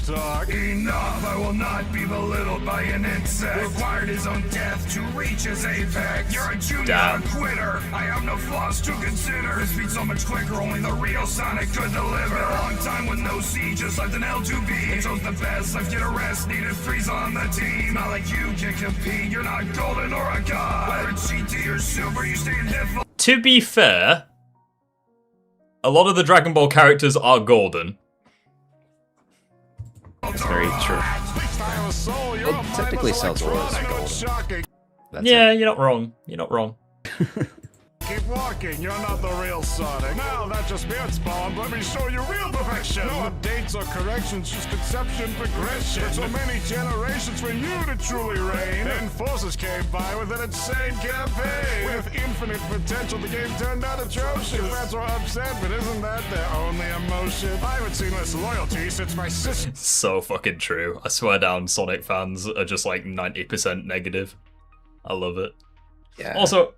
Speaker 9: Talk. Enough, I will not be belittled by an insect. Required his own death to reach his apex. You're a junior quitter. I have no flaws to consider. This beats so much quicker, only the real Sonic could deliver. A long time with no C, just left an L2B. I chose the best, left get a rest, needed threes on the team. Not like you can compete, you're not golden or a god. Whether it's GT or Super, you stay in hit.
Speaker 1: To be fair, a lot of the Dragon Ball characters are golden.
Speaker 10: That's very true. Well, technically Cell's always golden.
Speaker 1: Yeah, you're not wrong. You're not wrong.
Speaker 9: keep walking. You're not the real Sonic. Now that just beard spawned, let me show you real perfection. No updates or corrections, just conception progression. For so many generations for you to truly reign. Then forces came by with an insane campaign. With infinite potential, the game turned out atrocious. Fans were upset, but isn't that their only emotion? I haven't seen less loyalty since my sister.
Speaker 1: So fucking true. I swear down, Sonic fans are just like 90% negative. I love it.
Speaker 10: Yeah.
Speaker 1: Also,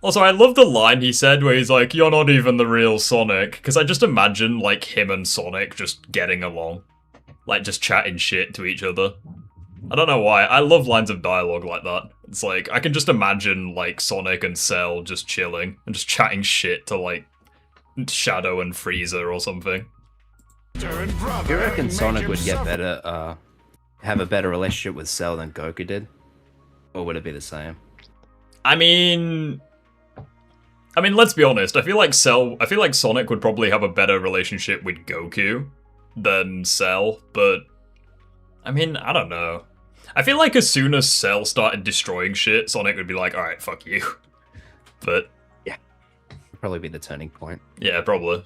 Speaker 1: I love the line he said where he's like, "You're not even the real Sonic," because I just imagine like him and Sonic just getting along, like just chatting shit to each other. I don't know why. I love lines of dialogue like that. It's like I can just imagine like Sonic and Cell just chilling and just chatting shit to like Shadow and Frieza or something.
Speaker 10: Do you reckon Sonic would get better, have a better relationship with Cell than Goku did? Or would it be the same?
Speaker 1: I mean, let's be honest. I feel like Sonic would probably have a better relationship with Goku than Cell, but I mean, I don't know. I feel like as soon as Cell started destroying shit, Sonic would be like, "Alright, fuck you." But
Speaker 10: yeah, it'd probably be the turning point.
Speaker 1: Yeah, probably.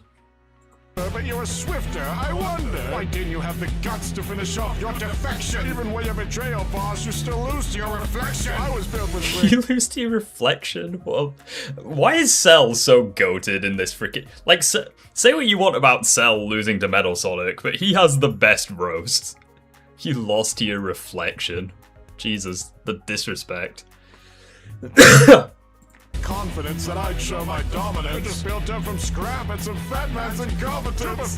Speaker 9: But you were swifter, I wonder. Why didn't you have the guts to finish off your defection? Even when you betrayal boss, you still lose to your reflection. I was built with
Speaker 1: You lose to your reflection? Well, why is Cell so goated in this freaking... Like, say what you want about Cell losing to Metal Sonic, but he has the best roast. You lost to your reflection. Jesus, the disrespect.
Speaker 9: Confidence that I'd show my dominance. Just built up from scrap and some fat man's incompetence.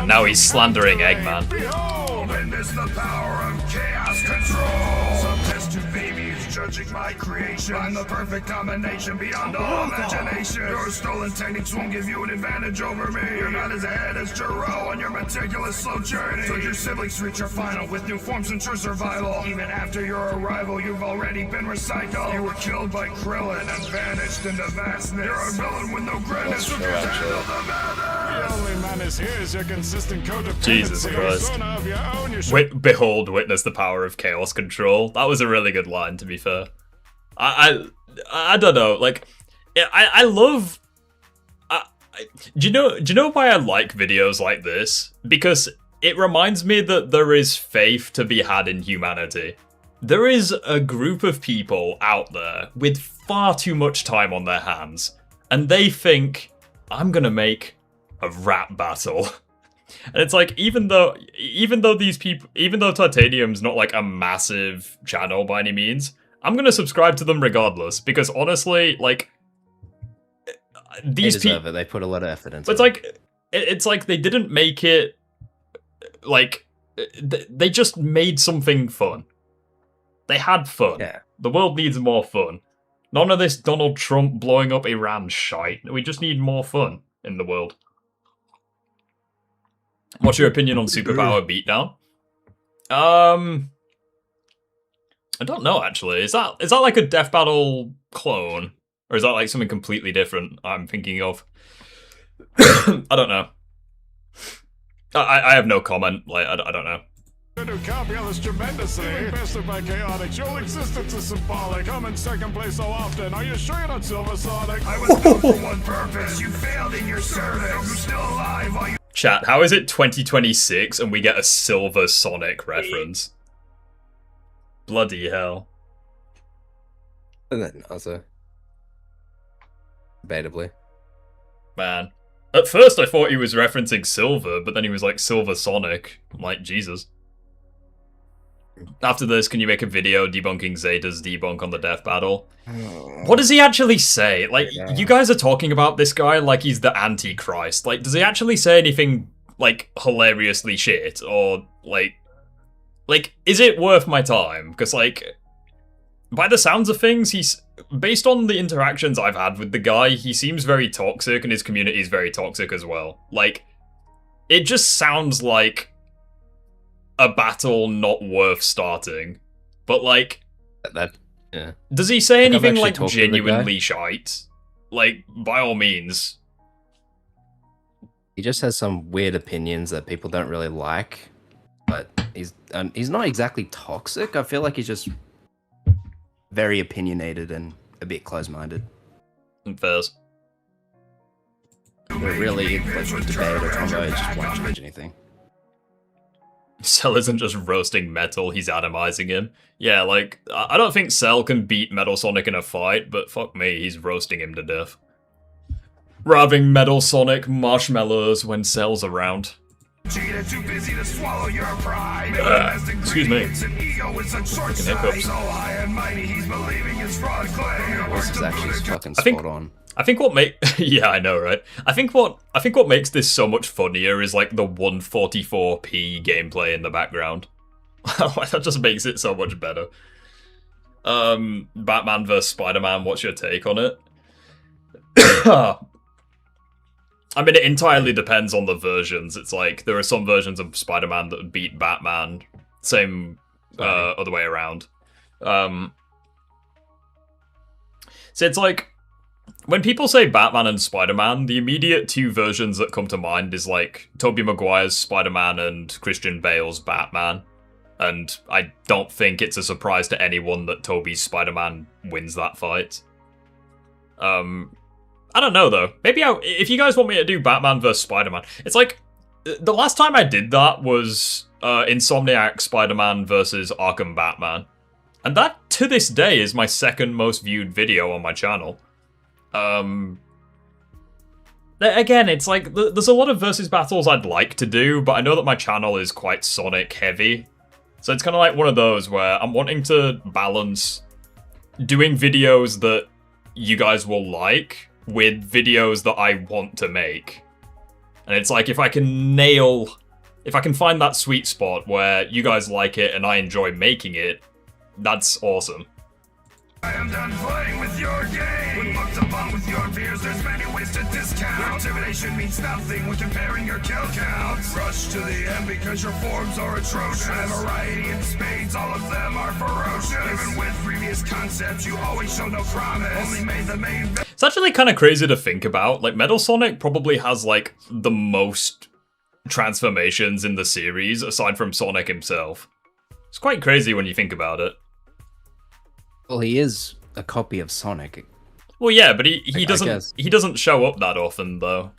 Speaker 1: Now he's slandering Eggman.
Speaker 9: Behold, and this the power of chaos control. Some test tube babies judging my creation. I'm the perfect combination beyond all imagination. Your stolen techniques won't give you an advantage over me. You're not as ahead as Jiro on your meticulous slow journey. Took your siblings to reach your final with new forms and true survival. Even after your arrival, you've already been recycled. You were killed by Krillin and vanished into vastness. You're a villain with no greatness. Who can handle the madness? The only menace here is your consistent codependency.
Speaker 1: Jesus Christ. Behold, witness the power of chaos control. That was a really good line, to be fair. I don't know, like, I love... do you know why I like videos like this? Because it reminds me that there is faith to be had in humanity. There is a group of people out there with far too much time on their hands, and they think, I'm gonna make a rap battle. And it's like, even though Titanium's not like a massive channel by any means, I'm gonna subscribe to them regardless, because honestly, like, these people,
Speaker 10: they put a lot of effort into
Speaker 1: it. It's like they didn't make it, like, they just made something fun. They had fun.
Speaker 10: Yeah.
Speaker 1: The world needs more fun. None of this Donald Trump blowing up Iran shite. We just need more fun in the world. What's your opinion on Superpower Beatdown? I don't know, actually. Is that like a Death Battle clone? Or is that like something completely different I'm thinking of? I don't know. I have no comment. Like, I don't know.
Speaker 9: To copy this tremendously. Bested by chaotic, your existence is symbolic. I'm in second place so often. Are you sure you're not Silver Sonic? I was built for one purpose. You failed in your service. I'm still alive while you...
Speaker 1: Chat, how is it 2026 and we get a Silver Sonic reference? Bloody hell.
Speaker 10: And then also, debatably.
Speaker 1: Man. At first I thought he was referencing Silver, but then he was like Silver Sonic. I'm like, Jesus. After this, can you make a video debunking Zeta's debunk on the Death Battle? What does he actually say? Like, you guys are talking about this guy like he's the Antichrist. Like, does he actually say anything, like, hilariously shit? Or, like, is it worth my time? Because, like, by the sounds of things, he's... Based on the interactions I've had with the guy, he seems very toxic, and his community is very toxic as well. Like, it just sounds like a battle not worth starting. But, like...
Speaker 10: Yeah.
Speaker 1: Does he say anything, like, genuinely shite? Like, by all means.
Speaker 10: He just has some weird opinions that people don't really like. But he's not exactly toxic. I feel like he's just very opinionated and a bit close-minded.
Speaker 1: Fairs.
Speaker 10: But really, like, the debate or combo, it just won't change anything.
Speaker 1: Cell isn't just roasting Metal, he's atomizing him. Yeah, like, I don't think Cell can beat Metal Sonic in a fight, but fuck me, he's roasting him to death. We're having Metal Sonic marshmallows when Cell's around.
Speaker 9: Too busy to swallow your pride.
Speaker 1: Excuse me.
Speaker 10: This is actually fucking spot on.
Speaker 1: I think what yeah, I know, right? I think what makes this so much funnier is like the 144p gameplay in the background. That just makes it so much better. Batman vs Spider-Man, what's your take on it? I mean, it entirely depends on the versions. It's like, there are some versions of Spider-Man that beat Batman. Same other way around. So it's like, when people say Batman and Spider-Man, the immediate two versions that come to mind is like Tobey Maguire's Spider-Man and Christian Bale's Batman. And I don't think it's a surprise to anyone that Tobey's Spider-Man wins that fight. I don't know, though. Maybe if you guys want me to do Batman vs. Spider-Man, it's like, the last time I did that was Insomniac Spider-Man versus Arkham Batman. And that, to this day, is my second most viewed video on my channel. Again, it's like, there's a lot of versus battles I'd like to do, but I know that my channel is quite Sonic heavy. So it's kind of like one of those where I'm wanting to balance doing videos that you guys will like with videos that I want to make. And it's like, if I can find that sweet spot where you guys like it and I enjoy making it, that's awesome.
Speaker 9: I am done playing with your game. When looked upon with your peers, there's many ways to discount. Your intimidation means nothing when comparing your kill counts. Rush to the end because your forms are atrocious. A variety in spades, all of them are ferocious. Even with previous concepts, you always show no promise. Only made the main.
Speaker 1: It's actually kind of crazy to think about. Like, Metal Sonic probably has, like, the most transformations in the series, aside from Sonic himself. It's quite crazy when you think about it.
Speaker 10: Well, he is a copy of Sonic.
Speaker 1: Well, yeah, but he doesn't show up that often, though.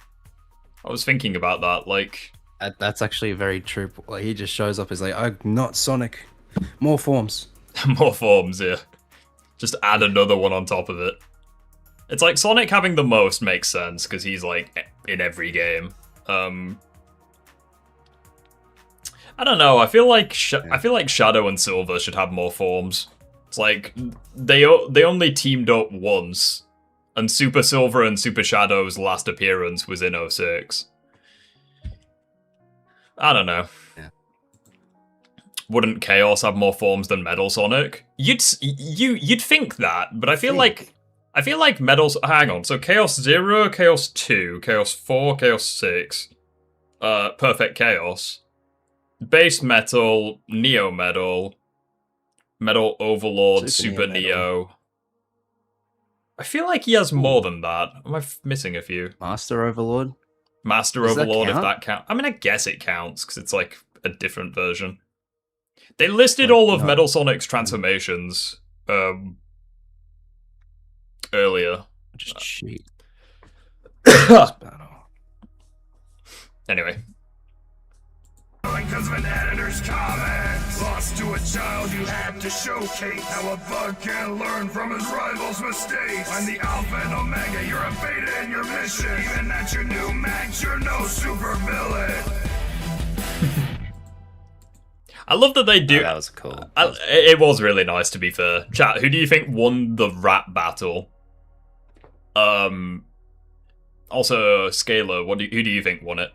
Speaker 1: I was thinking about that, like...
Speaker 10: That's actually very true. Like, he just shows up as like, I'm not Sonic. More forms.
Speaker 1: More forms, yeah. Just add another one on top of it. It's like, Sonic having the most makes sense, because he's, like, in every game. I don't know, I feel like Shadow and Silver should have more forms. It's like, they only teamed up once, and Super Silver and Super Shadow's last appearance was in 06. I don't know.
Speaker 10: Yeah.
Speaker 1: Wouldn't Chaos have more forms than Metal Sonic? You'd think that, but I feel like Metal's... Hang on, so Chaos 0, Chaos 2, Chaos 4, Chaos 6, Perfect Chaos, Base Metal, Neo Metal, Metal Overlord, Super Neo. I feel like he has more than that. Am I missing a few?
Speaker 10: Master Overlord?
Speaker 1: Master Overlord, if that counts. I mean, I guess it counts, because it's like a different version. They listed all of Metal Sonic's transformations earlier.
Speaker 10: Just cheat.
Speaker 1: Anyway.
Speaker 9: Because of an editor's comment. Lost to a child, you had to showcase how a bug can learn from his rival's mistakes. I'm the alpha and omega, you're a beta in your mission. Even at your new max, you're no super villain.
Speaker 1: I love that they do.
Speaker 10: Oh, that was cool.
Speaker 1: It was really nice, to be fair. Chat, who do you think won the rap battle? Also, Scalar, who do you think won it?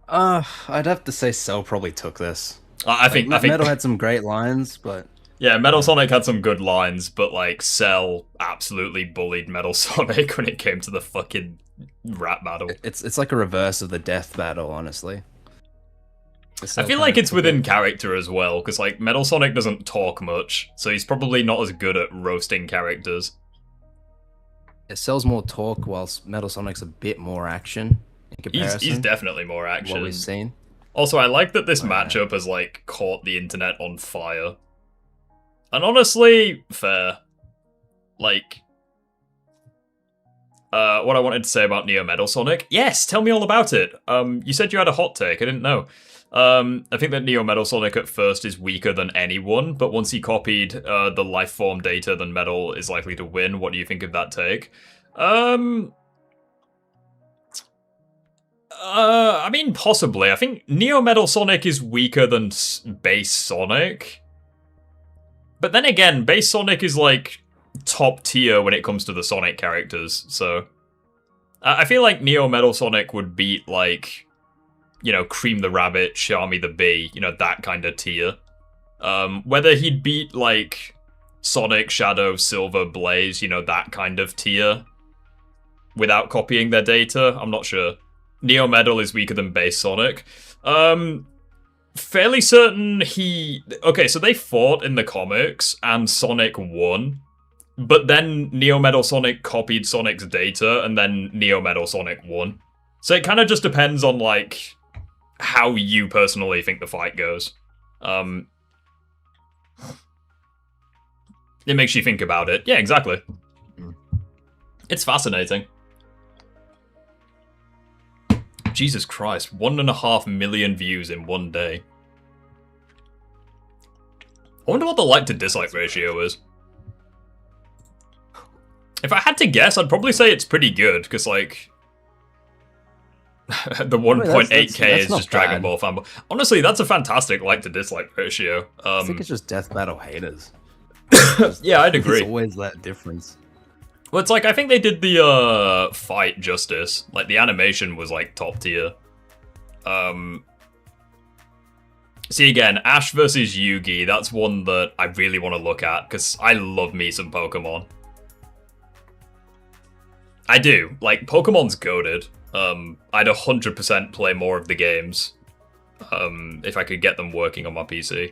Speaker 10: I'd have to say Cell probably took this.
Speaker 1: I think
Speaker 10: Metal had some great lines, but
Speaker 1: yeah, Metal Sonic had some good lines, but like Cell absolutely bullied Metal Sonic when it came to the fucking rap battle.
Speaker 10: It's like a reverse of the death battle, honestly.
Speaker 1: I feel like it's within character as well, because like Metal Sonic doesn't talk much, so he's probably not as good at roasting characters.
Speaker 10: It sells more talk, whilst Metal Sonic's a bit more action.
Speaker 1: He's definitely more action.
Speaker 10: What we've seen.
Speaker 1: Also, I like that this matchup has like caught the internet on fire. And honestly, fair. Like, what I wanted to say about Neo Metal Sonic. Yes, tell me all about it. You said you had a hot take. I didn't know. I think that Neo Metal Sonic at first is weaker than anyone, but once he copied the life form data, then Metal is likely to win. What do you think of that take? I mean, possibly. I think Neo Metal Sonic is weaker than Base Sonic. But then again, Base Sonic is like top tier when it comes to the Sonic characters, so I feel like Neo Metal Sonic would beat, like, you know, Cream the Rabbit, Charmy the Bee, you know, that kind of tier. Whether he'd beat, like, Sonic, Shadow, Silver, Blaze, you know, that kind of tier without copying their data, I'm not sure. Neo Metal is weaker than Base Sonic. Fairly certain he... Okay, so they fought in the comics, and Sonic won. But then Neo Metal Sonic copied Sonic's data, and then Neo Metal Sonic won. So it kind of just depends on, like, how you personally think the fight goes. It makes you think about it. Yeah, exactly. It's fascinating. Jesus Christ, 1.5 million views in one day. I wonder what the like to dislike ratio is. If I had to guess, I'd probably say it's pretty good, because, like, the 1.8k is just Dragon Ball fanboy. Honestly, that's a fantastic like to dislike ratio.
Speaker 10: I think it's just Death Battle haters.
Speaker 1: Yeah, I'd agree.
Speaker 10: There's always that difference.
Speaker 1: Well, it's like, I think they did the fight justice. Like, the animation was, like, top tier. See, again, Ash versus Yugi, that's one that I really want to look at, because I love me some Pokemon. I do. Like, Pokemon's goated. I'd 100% play more of the games, if I could get them working on my PC.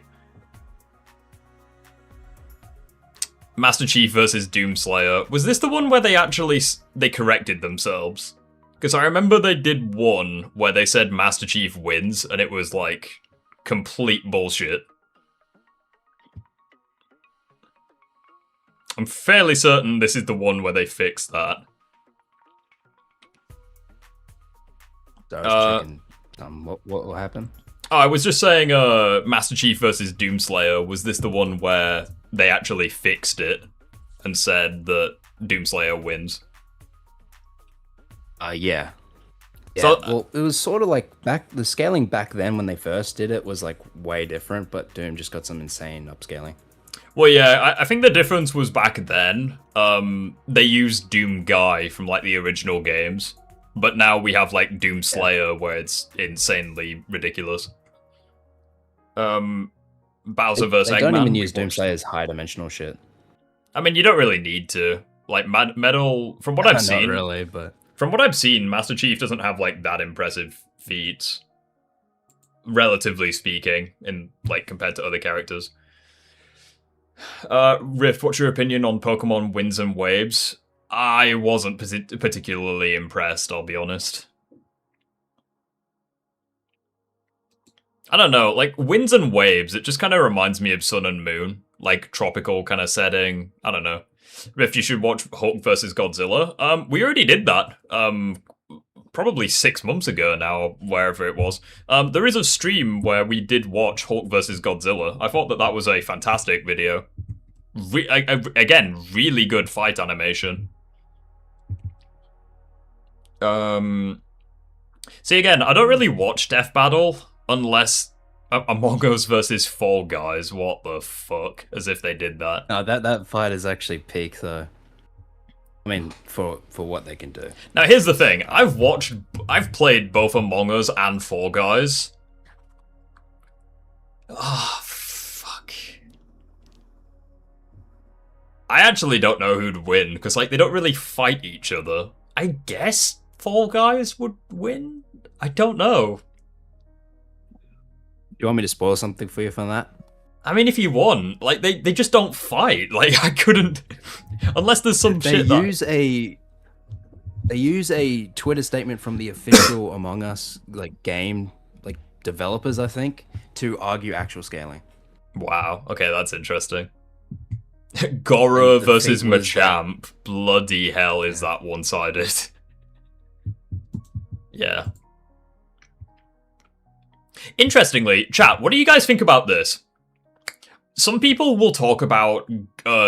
Speaker 1: Master Chief versus Doomslayer. Was this the one where they corrected themselves? Because I remember they did one where they said Master Chief wins, and it was, like, complete bullshit. I'm fairly certain this is the one where they fixed that.
Speaker 10: So I was checking, what will happen?
Speaker 1: Oh, I was just saying, Master Chief versus Doomslayer, was this the one where they actually fixed it and said that Doomslayer wins?
Speaker 10: Yeah.
Speaker 1: So,
Speaker 10: well, it was sort of like the scaling back then when they first did it was like way different, but Doom just got some insane upscaling.
Speaker 1: Well, yeah, I think the difference was back then, they used Doom Guy from, like, the original games. But now we have, like, Doomslayer, where it's insanely ridiculous. Bowser vs. Eggman.
Speaker 10: They don't even use Doomslayer's high-dimensional shit.
Speaker 1: I mean, you don't really need to. Like, Metal, from what I've seen...
Speaker 10: Not really, but...
Speaker 1: From what I've seen, Master Chief doesn't have, like, that impressive feats. Relatively speaking, in, like, compared to other characters. Rift, what's your opinion on Pokemon Winds and Waves? I wasn't particularly impressed, I'll be honest. I don't know, like, Winds and Waves, it just kind of reminds me of Sun and Moon. Like, tropical kind of setting. I don't know. Rift, you should watch Hulk vs. Godzilla. We already did that. Probably 6 months ago now, wherever it was. There is a stream where we did watch Hulk vs. Godzilla. I thought that was a fantastic video. Again, really good fight animation. See, again, I don't really watch Death Battle unless Among Us versus Fall Guys. What the fuck? As if they did that.
Speaker 10: No, that fight is actually peak, though. I mean, for what they can do.
Speaker 1: Now, here's the thing. I've played both Among Us and Fall Guys. Ah, fuck. I actually don't know who'd win, because, like, they don't really fight each other. I guess Fall Guys would win? I don't know.
Speaker 10: You want me to spoil something for you from that?
Speaker 1: I mean, if you want. Like, they just don't fight. Like, I couldn't... Unless there's some shit
Speaker 10: They use a Twitter statement from the official Among Us, like, game, like, developers, I think, to argue actual scaling.
Speaker 1: Wow. Okay, that's interesting. Goro
Speaker 10: the
Speaker 1: versus
Speaker 10: thing was that-
Speaker 1: Machamp. Bloody hell, is that one-sided? Yeah. Interestingly, chat, what do you guys think about this? Some people will talk about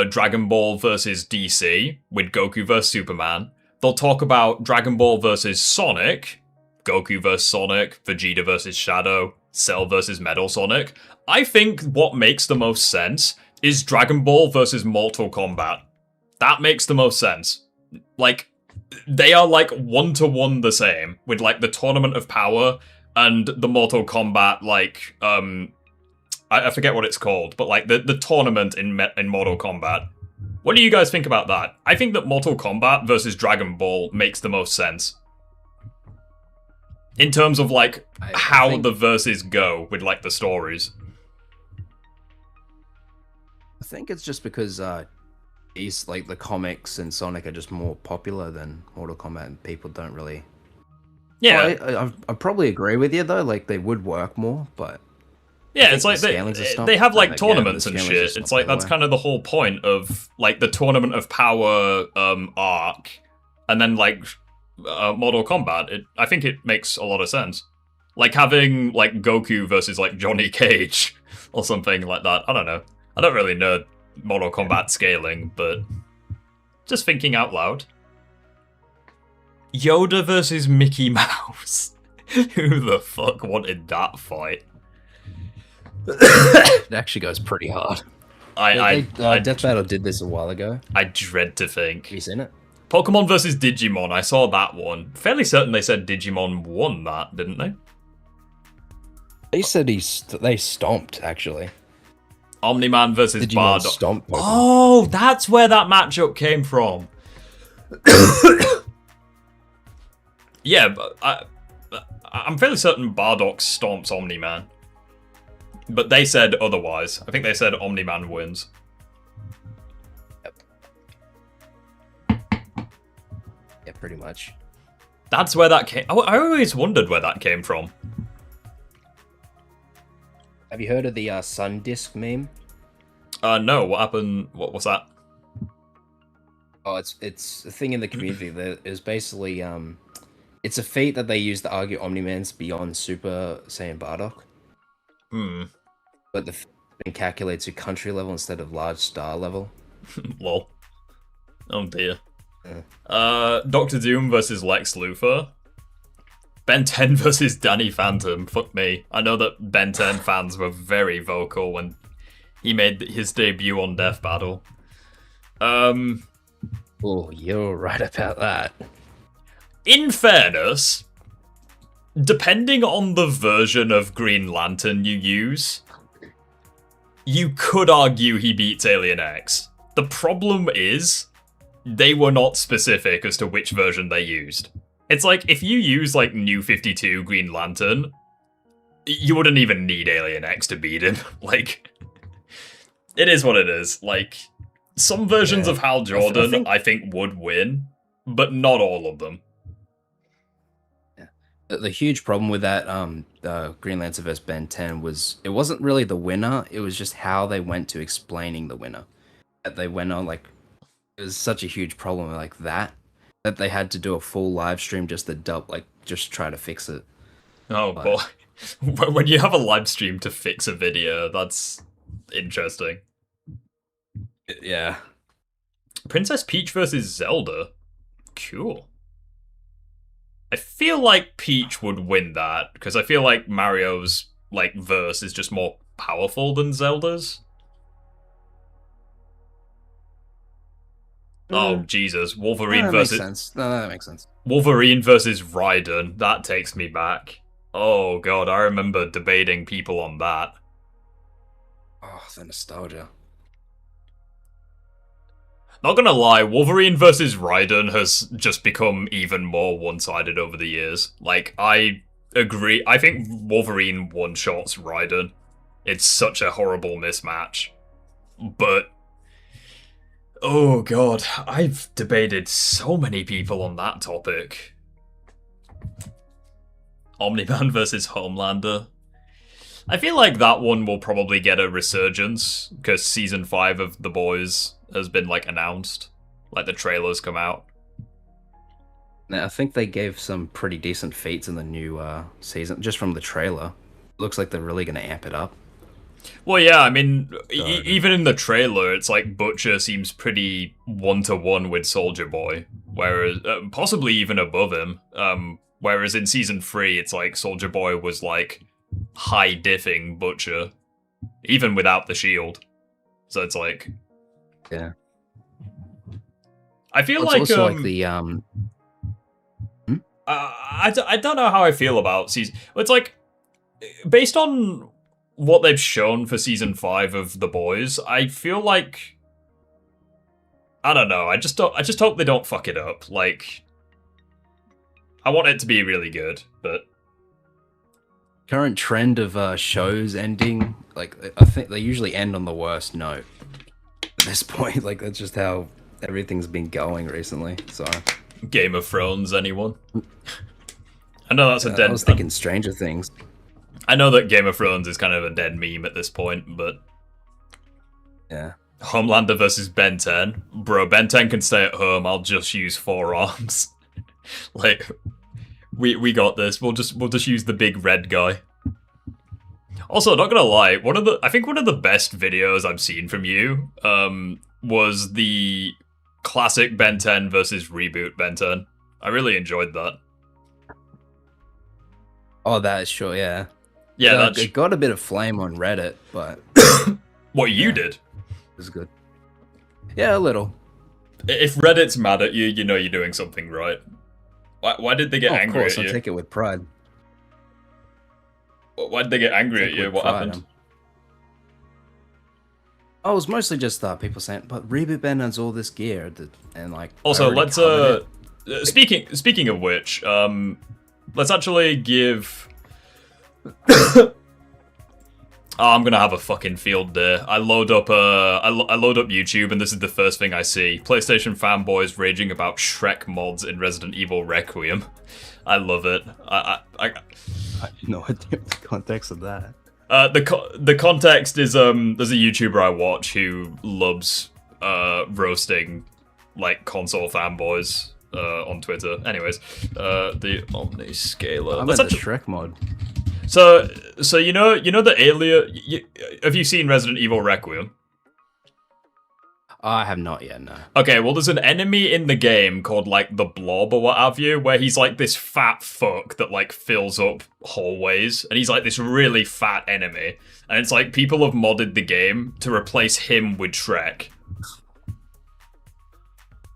Speaker 1: Dragon Ball versus DC with Goku versus Superman. They'll talk about Dragon Ball versus Sonic, Goku versus Sonic, Vegeta versus Shadow, Cell versus Metal Sonic. I think what makes the most sense is Dragon Ball versus Mortal Kombat. That makes the most sense. Like, they are like 1-to-1 the same, with like the Tournament of Power and the Mortal Kombat, like, I forget what it's called, but like the tournament in Mortal Kombat. What do you guys think about that? I think that Mortal Kombat versus Dragon Ball makes the most sense. In terms of like how
Speaker 10: think-
Speaker 1: the verses go with like the stories.
Speaker 10: I think it's just because these like the comics and Sonic are just more popular than Mortal Kombat, and people don't really.
Speaker 1: Yeah,
Speaker 10: I probably agree with you though. Like they would work more, but
Speaker 1: yeah, it's like
Speaker 10: the scalings and stuff,
Speaker 1: they have like
Speaker 10: but,
Speaker 1: tournaments
Speaker 10: the
Speaker 1: and
Speaker 10: scalings
Speaker 1: shit.
Speaker 10: just
Speaker 1: It's
Speaker 10: not
Speaker 1: like
Speaker 10: the
Speaker 1: that's
Speaker 10: way.
Speaker 1: kind of the whole point of like the Tournament of Power arc, and then like Mortal Kombat. I think it makes a lot of sense. Like having like Goku versus like Johnny Cage or something like that. I don't know. I don't really know Mortal Kombat scaling, but just thinking out loud. Yoda versus Mickey Mouse. Who the fuck wanted that fight?
Speaker 10: It actually goes pretty hard. Death Battle did this a while ago.
Speaker 1: I dread to think.
Speaker 10: Have you seen it?
Speaker 1: Pokemon versus Digimon, I saw that one. Fairly certain they said Digimon won that, didn't they?
Speaker 10: They said they stomped actually.
Speaker 1: Omni-Man versus
Speaker 10: Digimon
Speaker 1: Bardock.
Speaker 10: stomped Pokemon.
Speaker 1: Oh, that's where that matchup came from. Yeah, but I'm fairly certain Bardock stomps Omni-Man. But they said otherwise. I think they said Omni-Man wins.
Speaker 10: Yeah, pretty much.
Speaker 1: That's where that came... I always wondered where that came from.
Speaker 10: Have you heard of the Sun Disc meme?
Speaker 1: No, what happened? What was that?
Speaker 10: Oh, it's a thing in the community that is basically it's a feat that they use to argue Omni-Man's beyond Super Saiyan Bardock. But the thing calculates your country level instead of large star level.
Speaker 1: Lol. Oh dear. Doctor Doom versus Lex Luthor. Ben 10 versus Danny Phantom. Fuck me. I know that Ben 10 fans were very vocal when he made his debut on Death Battle.
Speaker 10: Oh, you're right about that.
Speaker 1: In fairness, depending on the version of Green Lantern you use, you could argue he beats Alien X. The problem is, they were not specific as to which version they used. It's like, if you use, like, New 52 Green Lantern, you wouldn't even need Alien X to beat him. Like, it is what it is. Like, some versions of Hal Jordan, I think, would win, but not all of them.
Speaker 10: The huge problem with that Green Lantern vs. Ben 10 was it wasn't really the winner, it was just how they went to explaining the winner. That they went on, like, it was such a huge problem like that they had to do a full live stream just to just try to fix it.
Speaker 1: Oh boy. When you have a live stream to fix a video, that's interesting.
Speaker 10: Yeah.
Speaker 1: Princess Peach versus Zelda. Cool. I feel like Peach would win that, because I feel like Mario's, like, verse is just more powerful than Zelda's. Oh, Jesus. Wolverine
Speaker 10: that
Speaker 1: versus...
Speaker 10: makes sense. No, that makes sense.
Speaker 1: Wolverine versus Raiden. That takes me back. Oh, God, I remember debating people on that.
Speaker 10: Oh, the nostalgia.
Speaker 1: Not gonna lie, Wolverine versus Raiden has just become even more one-sided over the years. Like, I agree. I think Wolverine one-shots Raiden. It's such a horrible mismatch. But... oh god, I've debated so many people on that topic. Omni-Man versus Homelander. I feel like that one will probably get a resurgence because season 5 of The Boys has been like announced, like the trailers come out.
Speaker 10: Now, I think they gave some pretty decent feats in the new season, just from the trailer. Looks like they're really going to amp it up.
Speaker 1: Well, yeah, I mean, even in the trailer, it's like Butcher seems pretty one-to-one with Soldier Boy, whereas possibly even above him. Whereas in season 3, it's like Soldier Boy was like high diffing Butcher, even without the shield. So it's like,
Speaker 10: yeah.
Speaker 1: I feel
Speaker 10: it's
Speaker 1: like
Speaker 10: also like the
Speaker 1: I don't know how I feel about season. It's like based on what they've shown for season 5 of The Boys, I feel like I don't know. I just hope they don't fuck it up. Like, I want it to be really good, but
Speaker 10: current trend of shows ending, like I think they usually end on the worst note. At this point, like that's just how everything's been going recently. So,
Speaker 1: Game of Thrones, anyone? I know that's a dead.
Speaker 10: I was thinking Stranger Things.
Speaker 1: I know that Game of Thrones is kind of a dead meme at this point, but
Speaker 10: yeah.
Speaker 1: Homelander versus Ben 10. Bro, Ben 10 can stay at home. I'll just use forearms. Like, we got this. We'll just use the big red guy. Also, not gonna lie, I think one of the best videos I've seen from you was the classic Ben 10 versus reboot Ben 10. I really enjoyed that.
Speaker 10: Oh, that is sure, yeah.
Speaker 1: Yeah,
Speaker 10: it got a bit of flame on Reddit, but
Speaker 1: what you did?
Speaker 10: It was good. Yeah, a little.
Speaker 1: If Reddit's mad at you, you know you're doing something right. Why did they get angry at you?
Speaker 10: Of course, I take it with pride.
Speaker 1: Why did they get angry at you? What happened?
Speaker 10: Oh, it was mostly just people saying, but Reboot Ben has all this gear, and like.
Speaker 1: Also, let's speaking of which, let's actually give. Oh, I'm gonna have a fucking field day. I load up YouTube, and this is the first thing I see: PlayStation fanboys raging about Shrek mods in Resident Evil Requiem. I love it. I
Speaker 10: have no idea the context of that.
Speaker 1: The context is there's a YouTuber I watch who loves roasting like console fanboys on Twitter. Anyways, the Omniscaler.
Speaker 10: I'm at the Shrek mod.
Speaker 1: So you know the alien. Have you seen Resident Evil Requiem?
Speaker 10: I have not yet, no.
Speaker 1: Okay, well, there's an enemy in the game called, like, the Blob or what have you, where he's, like, this fat fuck that, like, fills up hallways, and he's, like, this really fat enemy, and it's, like, people have modded the game to replace him with Shrek.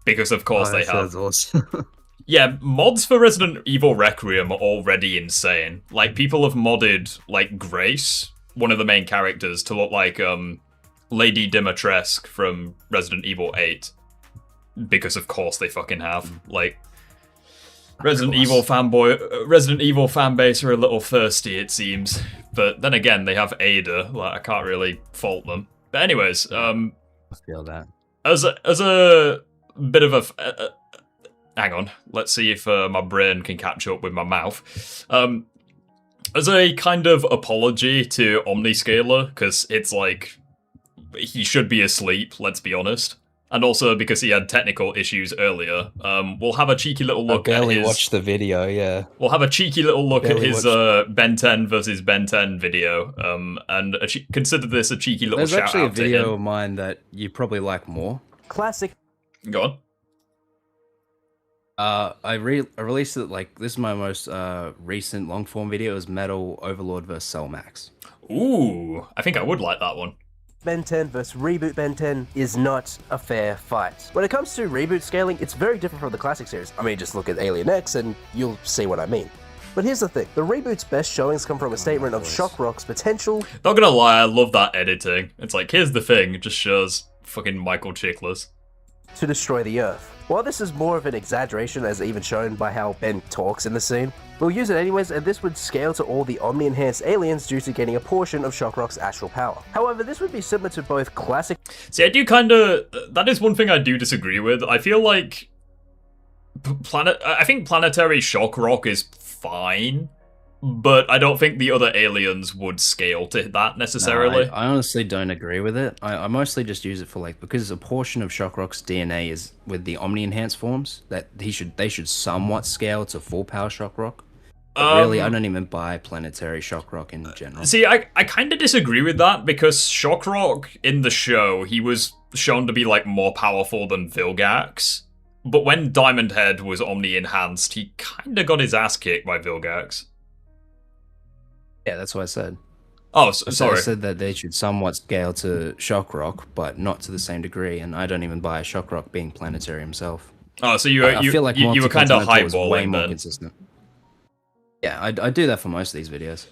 Speaker 1: Because, of course, they have.
Speaker 10: Awesome.
Speaker 1: Yeah, mods for Resident Evil Requiem are already insane. Like, people have modded, like, Grace, one of the main characters, to look like, Lady Dimitrescu from Resident Evil 8. Because of course they fucking have. Like, Resident Evil fan base are a little thirsty, it seems. But then again, they have Ada. Like, I can't really fault them. But anyways,
Speaker 10: I feel that.
Speaker 1: As a bit of a... hang on, let's see if my brain can catch up with my mouth. As a kind of apology to Omniscaler, because it's like... he should be asleep, let's be honest. And also because he had technical issues earlier. We'll have a cheeky little look at his... I barely
Speaker 10: watched the video, yeah.
Speaker 1: We'll have a cheeky little look at his Ben 10 versus Ben 10 video. And consider this a cheeky little shout out to him.
Speaker 10: There's actually a video of mine that you probably like more.
Speaker 11: Classic.
Speaker 1: Go on.
Speaker 10: I released it, like, this is my most recent long-form video. It was Metal Overlord vs. Cellmax.
Speaker 1: Ooh, I think I would like that one.
Speaker 11: Ben 10 versus Reboot Ben 10 is not a fair fight. When it comes to reboot scaling, it's very different from the classic series. I mean, just look at Alien X and you'll see what I mean. But here's the thing, the reboot's best showings come from a statement of Shock Rock's potential...
Speaker 1: Not gonna lie, I love that editing. It's like, here's the thing, it just shows fucking Michael Chiklis.
Speaker 11: ...to destroy the Earth. While this is more of an exaggeration, as even shown by how Ben talks in the scene, we'll use it anyways, and this would scale to all the Omni-enhanced aliens due to getting a portion of Shock Rock's astral power. However, this would be similar to both classic...
Speaker 1: See, I do kinda... that is one thing I do disagree with. I feel like... I think Planetary Shock Rock is fine, but I don't think the other aliens would scale to that necessarily.
Speaker 10: No, I honestly don't agree with it. I mostly just use it for like, because a portion of Shockrock's DNA is with the Omni enhanced forms, that they should somewhat scale to full power Shockrock. But really, I don't even buy planetary Shockrock in general.
Speaker 1: See, I kind of disagree with that, because Shockrock in the show, he was shown to be like more powerful than Vilgax. But when Diamond Head was Omni enhanced, he kind of got his ass kicked by Vilgax.
Speaker 10: Yeah, that's what I said.
Speaker 1: Oh, sorry.
Speaker 10: I said that they should somewhat scale to Shockrock, but not to the same degree, and I don't even buy Shockrock being planetary himself.
Speaker 1: Oh, so you feel like you were kind of highballing then.
Speaker 10: Consistent. Yeah, I do that for most of these videos.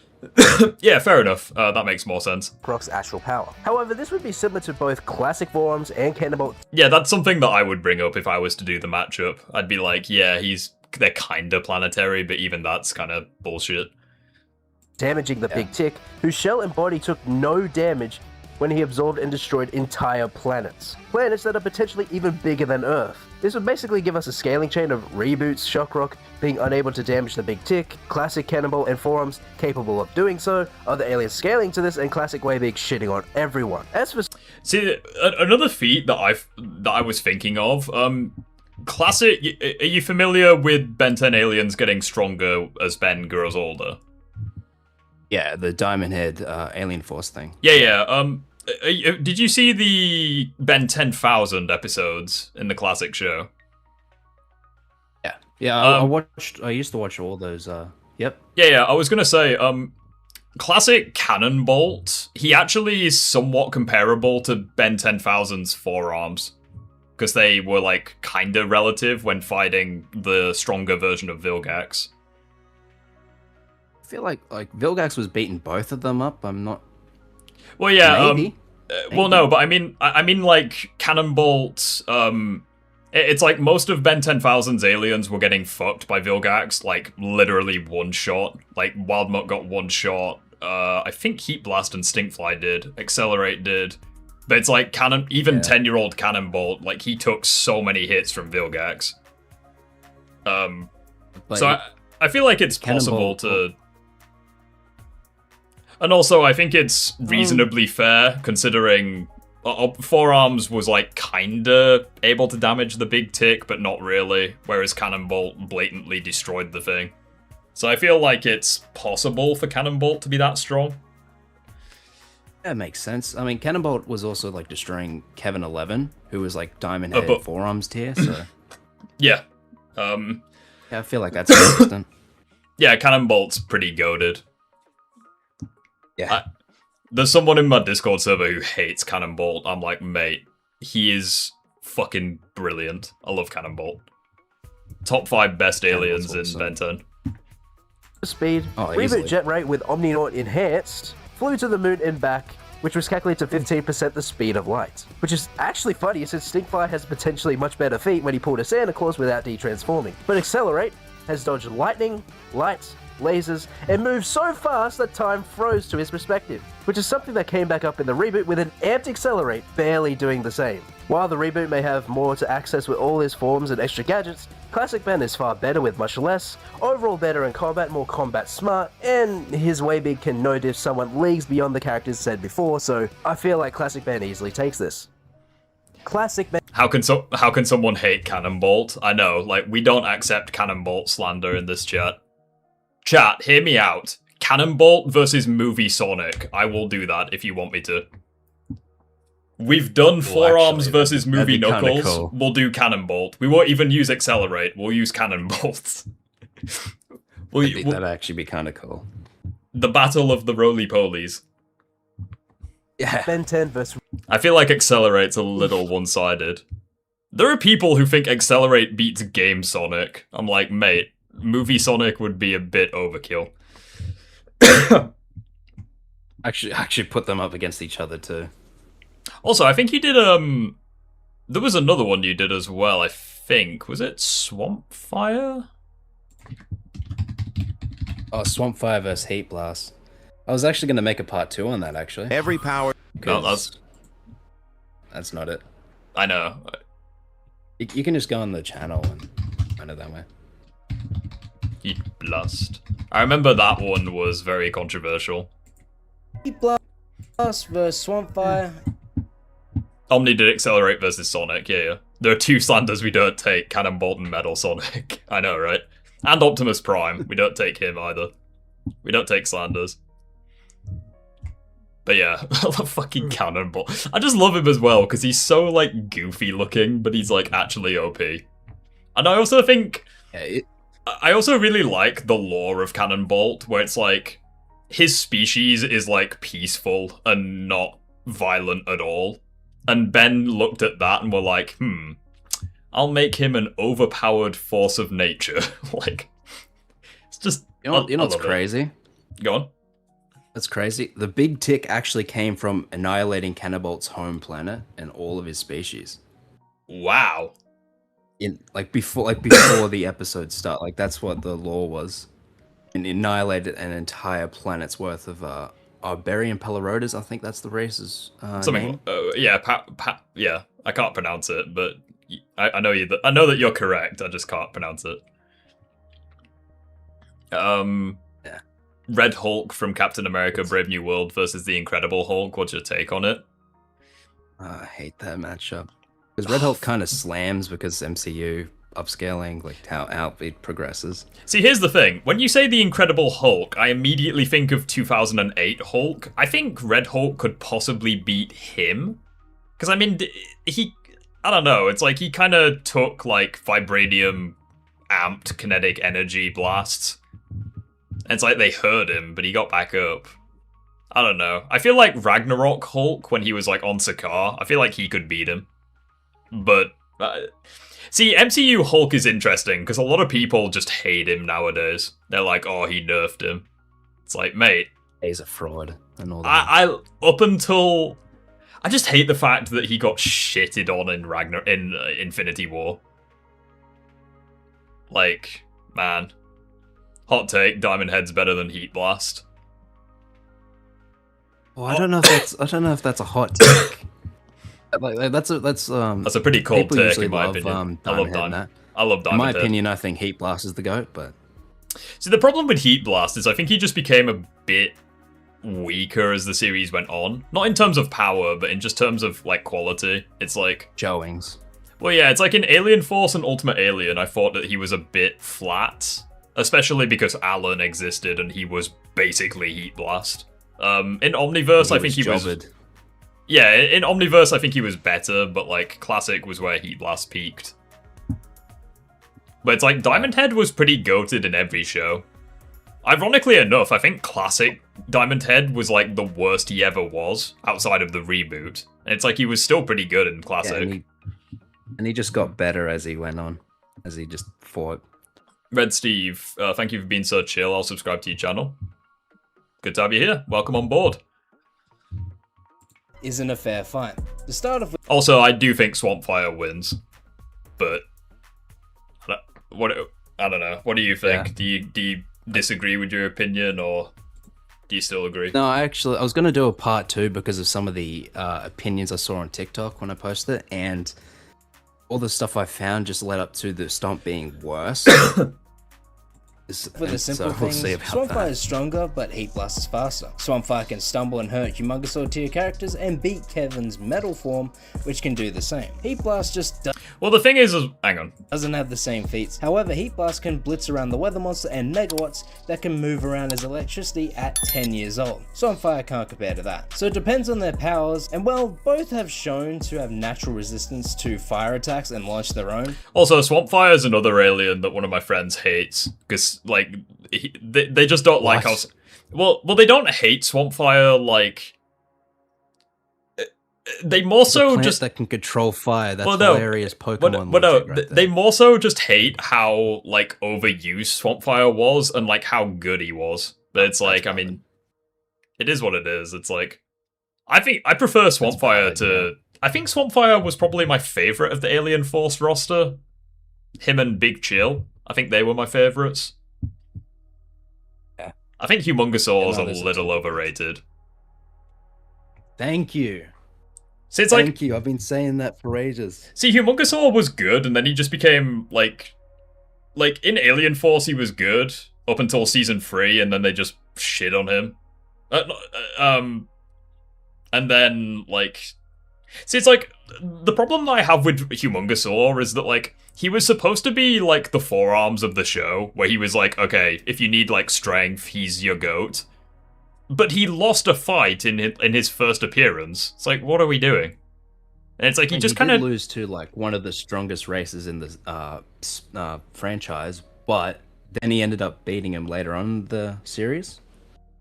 Speaker 1: Yeah, fair enough. That makes more sense.
Speaker 11: Shockrock's astral power. However, this would be similar to both classic forearms and Cannonbolt.
Speaker 1: Yeah, that's something that I would bring up if I was to do the matchup. I'd be like, yeah, they're kind of planetary, but even that's kind of bullshit.
Speaker 11: Damaging the Big Tick, whose shell and body took no damage when he absorbed and destroyed entire planets. Planets that are potentially even bigger than Earth. This would basically give us a scaling chain of reboots, Shockrock being unable to damage the Big Tick, classic Cannonball and Forearms capable of doing so, other aliens scaling to this, and classic Waybig shitting on everyone. As for...
Speaker 1: See, another feat that I was thinking of, classic, are you familiar with Ben 10 aliens getting stronger as Ben grows older?
Speaker 10: Yeah, the Diamond Head Alien Force thing.
Speaker 1: Yeah. Did you see the Ben 10,000 episodes in the classic show?
Speaker 10: Yeah. I used to watch all those. Yep.
Speaker 1: Yeah. I was gonna say, classic Cannonbolt. He actually is somewhat comparable to Ben 10,000's forearms, because they were like kind of relative when fighting the stronger version of Vilgax.
Speaker 10: I feel like Vilgax was beating both of them up. I'm not.
Speaker 1: Well, yeah.
Speaker 10: Maybe.
Speaker 1: Well, no, but I mean like Cannonbolt. It's like most of Ben 10,000's aliens were getting fucked by Vilgax, like literally one shot. Like Wildmutt got one shot. I think Heat Blast and Stinkfly did. Accelerate did. But it's like 10-year-old Cannonbolt, like he took so many hits from Vilgax. So I feel like it's possible to. And also, I think it's reasonably fair, considering Forearms was, like, kinda able to damage the Big Tick, but not really, whereas Cannonbolt blatantly destroyed the thing. So I feel like it's possible for Cannonbolt to be that strong.
Speaker 10: That makes sense. I mean, Cannonbolt was also, like, destroying Kevin 11, who was, like, Diamond Head Forearms tier, so...
Speaker 1: Yeah.
Speaker 10: Yeah, I feel like that's consistent.
Speaker 1: Yeah, Cannonbolt's pretty goated.
Speaker 10: Yeah.
Speaker 1: There's someone in my Discord server who hates Cannonbolt. I'm like, mate, he is fucking brilliant. I love Cannonbolt. Top 5 best aliens in Ben 10.
Speaker 11: Speed, reboot jet rate with Omninaut enhanced, flew to the moon and back, which was calculated to 15% the speed of light. Which is actually funny, since Stinkfly has potentially much better feet when he pulled a Santa Claus without de-transforming. But Accelerate has dodged lightning, light, lasers, and moved so fast that time froze to his perspective, which is something that came back up in the reboot with an amped Accelerate barely doing the same. While the reboot may have more to access with all his forms and extra gadgets, Classic Ben is far better with much less, overall better in combat, more combat smart, and his Waybig can no-diff someone leagues beyond the characters said before, so I feel like Classic Ben easily takes this. Classic Ben.
Speaker 1: How can someone hate Cannonbolt? I know, like, we don't accept Cannonbolt slander in this chat. Chat, hear me out. Cannonbolt versus Movie Sonic. I will do that if you want me to. We've done Forearms versus Movie Knuckles. Cool. We'll do Cannonbolt. We won't even use Accelerate. We'll use Cannonbolt.
Speaker 10: That'd actually be kind of cool.
Speaker 1: The battle of the roly-polies.
Speaker 11: Yeah. Ben 10 versus...
Speaker 1: I feel like Accelerate's a little one-sided. There are people who think Accelerate beats Game Sonic. I'm like, mate, Movie Sonic would be a bit overkill.
Speaker 10: Actually put them up against each other too.
Speaker 1: Also, I think you did, there was another one you did as well, I think. Was it Swampfire?
Speaker 10: Oh, Swampfire versus Heat Blast. I was actually going to make a part 2 on that, actually.
Speaker 8: Every power...
Speaker 1: No,
Speaker 10: that's not it.
Speaker 1: I know.
Speaker 10: You can just go on the channel and find it that way.
Speaker 1: Heat Blast. I remember that one was very controversial.
Speaker 12: Heat Blast versus Swampfire.
Speaker 1: Omni did Accelerate versus Sonic, yeah. There are two slanders we don't take, Cannonbolt and Metal Sonic. I know, right? And Optimus Prime. We don't take him either. We don't take slanders. But yeah, fucking Cannonball. I just love him as well, because he's so, like, goofy looking, but he's, like, actually OP. And I also think... I also really like the lore of Cannonbolt, where it's, like, his species is, like, peaceful and not violent at all. And Ben looked at that and were like, I'll make him an overpowered force of nature. Like, it's just...
Speaker 10: You know what's crazy?
Speaker 1: Go on.
Speaker 10: That's crazy. The big tick actually came from annihilating Cannonbolt's home planet and all of his species.
Speaker 1: Wow.
Speaker 10: Before the episode start, like that's what the lore was. And annihilated an entire planet's worth of Arbarian Palarodas, I think that's the race's name.
Speaker 1: Yeah, yeah. I can't pronounce it, but I know I know that you're correct. I just can't pronounce it. Yeah. Red Hulk from Captain America: Brave New World versus the Incredible Hulk. What's your take on it?
Speaker 10: I hate that matchup because Red Hulk kind of slams because MCU upscaling, like how it progresses.
Speaker 1: See, here's the thing. When you say the Incredible Hulk, I immediately think of 2008 Hulk. I think Red Hulk could possibly beat him. Because, I mean, I don't know. It's like he kind of took, like, vibranium amped kinetic energy blasts. And it's like they hurt him, but he got back up. I don't know. I feel like Ragnarok Hulk, when he was, like, on Sakaar, I feel like he could beat him. But... see, MCU Hulk is interesting, because a lot of people just hate him nowadays. They're like, oh, he nerfed him. It's like, mate...
Speaker 10: He's a fraud and all that.
Speaker 1: Up until... I just hate the fact that he got shitted on in Infinity War. Like, man. Hot take, Diamond Head's better than Heat Blast.
Speaker 10: Well, I don't know if that's a hot take. That's a
Speaker 1: pretty cold take in my opinion. I love Diamond Head.
Speaker 10: In my opinion, I think Heat Blast is the GOAT, but...
Speaker 1: See, the problem with Heat Blast is I think he just became a bit weaker as the series went on. Not in terms of power, but in just terms of, like, quality. It's like...
Speaker 10: Showings.
Speaker 1: Well, yeah, it's like in Alien Force and Ultimate Alien, I thought that he was a bit flat. Especially because Alan existed and he was basically Heat Blast. In Omniverse, I think he was... Yeah, in Omniverse, I think he was better, but, like, Classic was where Heat Blast peaked. But it's like, Diamond Head was pretty goated in every show. Ironically enough, I think Classic Diamond Head was, like, the worst he ever was, outside of the reboot. And it's like, he was still pretty good in Classic.
Speaker 10: Yeah, and he just got better as he went on, as he just fought.
Speaker 1: Red Steve, thank you for being so chill. I'll subscribe to your channel. Good to have you here. Welcome on board.
Speaker 12: Isn't a fair fight. The start of...
Speaker 1: Also, I do think Swampfire wins. But... I don't know. What do you think? Yeah. Do you disagree with your opinion, or do you still agree?
Speaker 10: No, I was going to do a part 2 because of some of the opinions I saw on TikTok when I posted it, and all the stuff I found just led up to the stomp being worse.
Speaker 12: For the simple things, Swampfire is stronger, but Heat Blast is faster. Swampfire can stumble and hurt Humongousaur tier characters and beat Kevin's metal form, which can do the same. Heat Blast just
Speaker 1: well, the thing is, hang on.
Speaker 12: Doesn't have the same feats. However, Heat Blast can blitz around the weather monster and megawatts that can move around as electricity at 10 years old. Swampfire can't compare to that. So it depends on their powers, and well, both have shown to have natural resistance to fire attacks and launch their own.
Speaker 1: Also, Swampfire is another alien that one of my friends hates, because, like, they just don't like how... Well, they don't hate Swampfire, like... They more so just...
Speaker 10: that can control fire, that's hilarious Pokemon
Speaker 1: logic right they more so just hate how, like, overused Swampfire was, and, like, how good he was. But it's like, I mean... It is what it is. It's like... I prefer Swampfire to... I think Swampfire was probably my favourite of the Alien Force roster. Him and Big Chill. I think they were my favourites.
Speaker 10: Yeah.
Speaker 1: I think Humongousaur is a little overrated.
Speaker 10: Thank you.
Speaker 1: See, it's
Speaker 10: Thank you. I've been saying that for ages.
Speaker 1: See, Humongousaur was good, and then he just became, like... like, in Alien Force he was good up until season 3, and then they just shit on him. And then, like... See, it's like, the problem that I have with Humongousaur is that, like, he was supposed to be, like, the forearms of the show, where he was like, okay, if you need, like, strength, he's your goat. But he lost a fight in his first appearance. It's like, what are we doing? And it's like, he just kind of...
Speaker 10: lose to, like, one of the strongest races in the franchise, but then he ended up beating him later on in the series.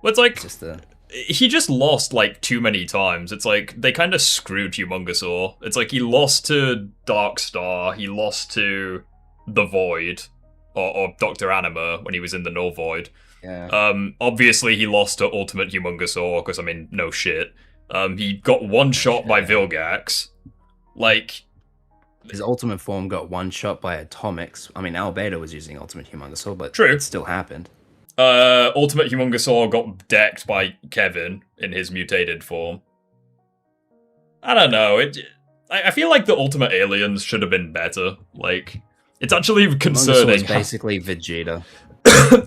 Speaker 1: Well, it's like...
Speaker 10: It's just a...
Speaker 1: He just lost, like, too many times. It's like, they kind of screwed Humongousaur. It's like, he lost to Darkstar, he lost to the Void, or Dr. Anima when he was in the Null Void.
Speaker 10: Yeah.
Speaker 1: Obviously he lost to Ultimate Humongousaur, because, I mean, no shit. He got one shot by Vilgax. Like...
Speaker 10: His ultimate form got one shot by Atomics. I mean, Albedo was using Ultimate Humongousaur, but
Speaker 1: True.
Speaker 10: It still happened.
Speaker 1: Ultimate Humongousaur got decked by Kevin in his mutated form. I don't know. I feel like the Ultimate Aliens should have been better. Like, it's actually concerning.
Speaker 10: Humongousaur is basically Vegeta.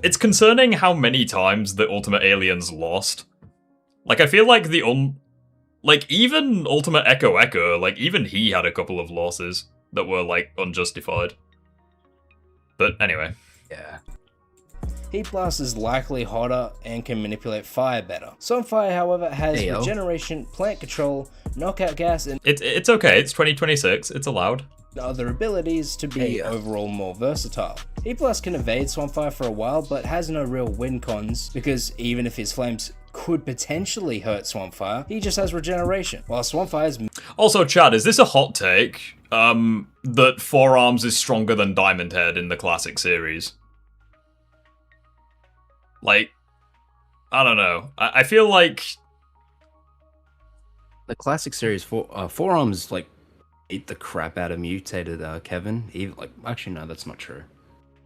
Speaker 1: It's concerning how many times the Ultimate Aliens lost. Like, I feel like like, even Ultimate Echo, like, even he had a couple of losses that were, like, unjustified. But anyway.
Speaker 10: Yeah.
Speaker 12: Heat Blast is likely hotter and can manipulate fire better. Sunfire, however, has regeneration, plant control, knockout gas, and
Speaker 1: it's okay, it's 2026, it's allowed.
Speaker 12: Other abilities to be overall more versatile. Heat Blast can evade Swampfire for a while, but has no real win cons, because even if his flames could potentially hurt Swampfire, he just has regeneration, while Swampfire's...
Speaker 1: Also, Chad, is this a hot take, that Forearms is stronger than Diamond Head in the classic series? Like, I don't know. I feel like...
Speaker 10: The classic series, Forearms, like, ate the crap out of mutated Kevin. Even, like, actually, no, that's not true.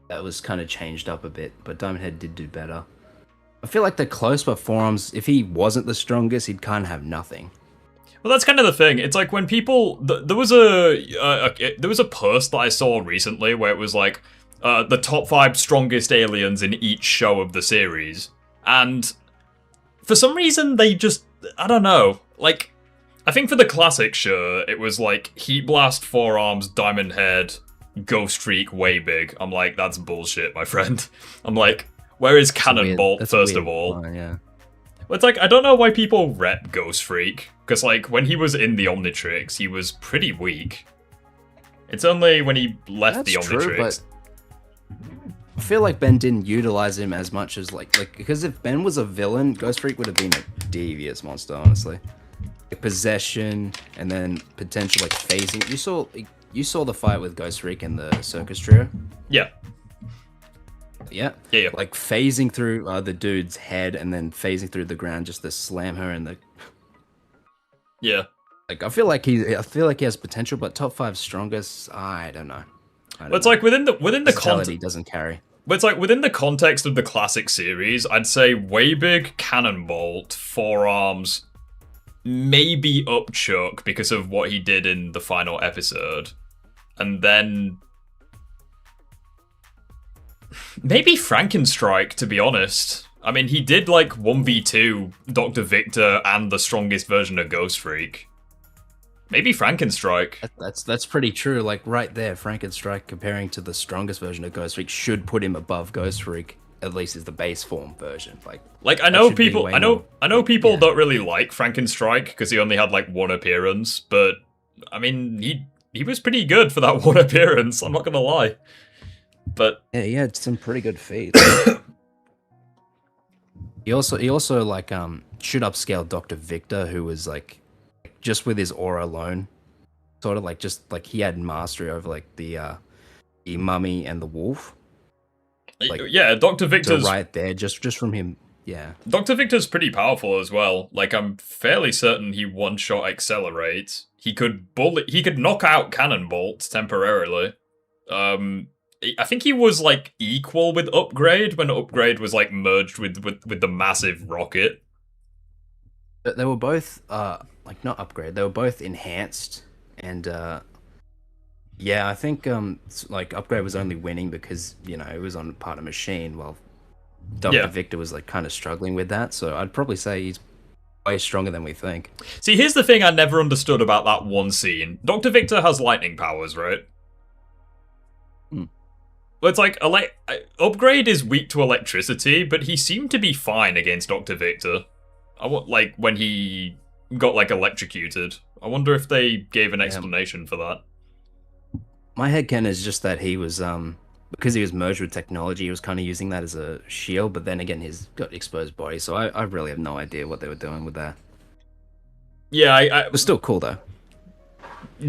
Speaker 10: That was kind of changed up a bit, but Diamond Head did do better. I feel like they're close, but Forearms, if he wasn't the strongest, he'd kind of have nothing.
Speaker 1: Well, that's kind of the thing. It's like when people... There was a post that I saw recently where it was like, the top 5 strongest aliens in each show of the series. And for some reason, they just... I don't know. Like, I think for the classic, sure, it was like Heat Blast, Forearms, Diamond Head, Ghost Freak, Way Big. I'm like, that's bullshit, my friend. I'm like, where is Cannonbolt, first of all?
Speaker 10: Yeah.
Speaker 1: Well, it's like, I don't know why people rep Ghost Freak. Because, like, when he was in the Omnitrix, he was pretty weak. It's only when he left the Omnitrix...
Speaker 10: True, but I feel like Ben didn't utilize him as much as, like, because if Ben was a villain, Ghost Freak would have been a devious monster, honestly. Like, possession, and then potential, like, phasing. You saw the fight with Ghost Freak in the Circus Trio?
Speaker 1: Yeah.
Speaker 10: Yeah?
Speaker 1: Yeah.
Speaker 10: Like, phasing through the dude's head, and then phasing through the ground just to slam her in the...
Speaker 1: Yeah.
Speaker 10: Like, I feel like he has potential, but top 5 strongest, I don't know.
Speaker 1: But it's like within the context,
Speaker 10: he doesn't carry.
Speaker 1: But it's like within the context of the classic series, I'd say Way Big, Cannonbolt, Forearms, maybe Upchuck because of what he did in the final episode, and then maybe Frankenstrike. To be honest, I mean he did like 1v2 Dr. Victor and the strongest version of Ghost Freak. Maybe Frankenstrike.
Speaker 10: That's pretty true. Like right there, Frankenstrike comparing to the strongest version of Ghost Freak should put him above Ghost Freak. At least is the base form version. Like
Speaker 1: I know people. I know people don't really like Frankenstrike because he only had like one appearance. But I mean, he was pretty good for that one appearance. I'm not gonna lie. But
Speaker 10: yeah, he had some pretty good feats. he also like should upscale Dr. Victor, who was like. Just with his aura alone, sort of like just like he had mastery over like the mummy and the wolf.
Speaker 1: Like, yeah, Dr. Victor's
Speaker 10: right there, just from him. Yeah,
Speaker 1: Dr. Victor's pretty powerful as well. Like I'm fairly certain he one-shot accelerates. He could knock out Cannonbolt temporarily. I think he was like equal with Upgrade when Upgrade was like merged with the massive rocket.
Speaker 10: But they were both like not Upgrade. They were both enhanced, and Yeah, I think like Upgrade was only winning because it was on part of machine, while Dr. Victor was like kind of struggling with that. So I'd probably say he's way stronger than we think.
Speaker 1: See, here's the thing I never understood about that one scene. Dr. Victor has lightning powers, right? Well, it's like Upgrade is weak to electricity, but he seemed to be fine against Dr. Victor. Like when he got like electrocuted. I wonder if they gave an explanation for that.
Speaker 10: My headcanon is just that he was because he was merged with technology, he was kind of using that as a shield, but then again he's got exposed body, so I really have no idea what they were doing with that.
Speaker 1: Yeah,
Speaker 10: it was still cool though.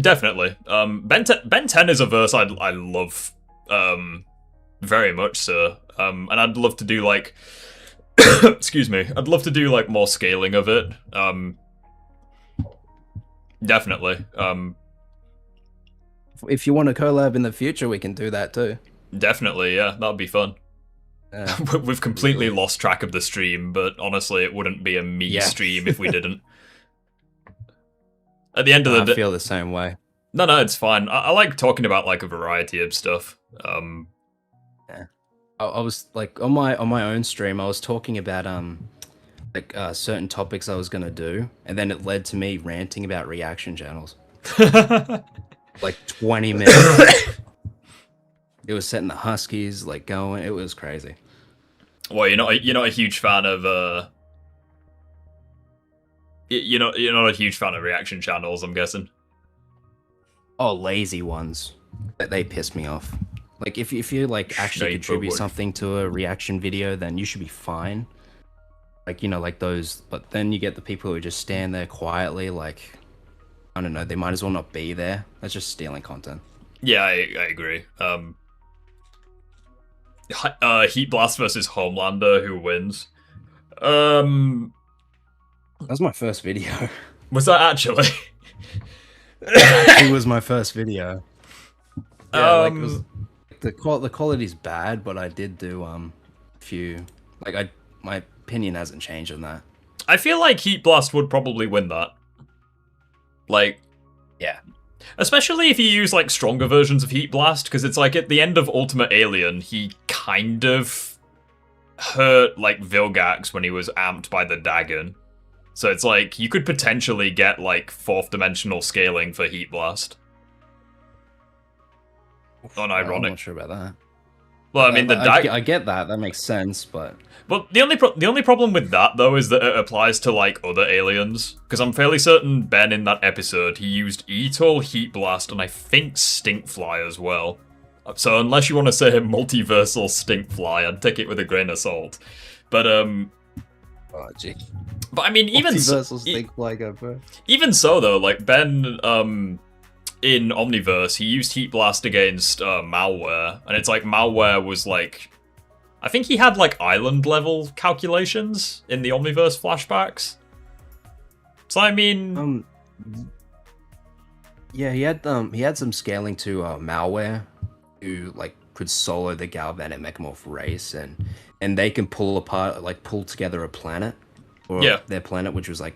Speaker 1: Definitely. Ben 10 is a verse I love very much so. And I'd love to do like excuse me. I'd love to do like more scaling of it. Definitely.
Speaker 10: If you want a collab in the future, we can do that too.
Speaker 1: Definitely, yeah, that'd be fun. We've completely lost track of the stream, but honestly, it wouldn't be a me stream if we didn't. At the end of the day,
Speaker 10: I feel the same way.
Speaker 1: No, it's fine. I like talking about like a variety of stuff.
Speaker 10: Yeah. I was like on my own stream, I was talking about like certain topics I was gonna do, and then it led to me ranting about reaction channels. Like 20 minutes. It was setting the Huskies like going. It was crazy.
Speaker 1: Well, you're not a huge fan of you're not a huge fan of reaction channels, I'm guessing.
Speaker 10: Oh, lazy ones. They piss me off. Like if you like actually contribute something to a reaction video, then you should be fine. Like like those. But then you get the people who just stand there quietly, like I don't know. They might as well not be there. That's just stealing content.
Speaker 1: Yeah, I agree. Heat Blast versus Homelander, who wins?
Speaker 10: That was my first video.
Speaker 1: Was that actually?
Speaker 10: It was my first video. Yeah, like it was, the quality's bad, but I did do few my opinion hasn't changed on that.
Speaker 1: I feel like Heat Blast would probably win that. Like,
Speaker 10: yeah.
Speaker 1: Especially if you use like stronger versions of Heat Blast, because it's like at the end of Ultimate Alien, he kind of hurt like Vilgax when he was amped by the Dagon. So it's like you could potentially get like 4th dimensional scaling for Heat Blast. Unironic.
Speaker 10: I'm not sure about that.
Speaker 1: Well, I mean,
Speaker 10: I get that. That makes sense, but
Speaker 1: the only problem with that though is that it applies to like other aliens. Because I'm fairly certain Ben in that episode he used Etol, Heat Blast, and I think Stinkfly as well. So unless you want to say multiversal Stinkfly, I'd take it with a grain of salt. But
Speaker 10: oh gee.
Speaker 1: But I mean, even even so though, like Ben in Omniverse, he used Heat Blast against Malware, and it's like Malware was like, I think he had like island level calculations in the Omniverse flashbacks. So I mean,
Speaker 10: yeah, he had some scaling to Malware, who like could solo the Galvanic Mechamorph race, and they can pull together a planet, or their planet, which was like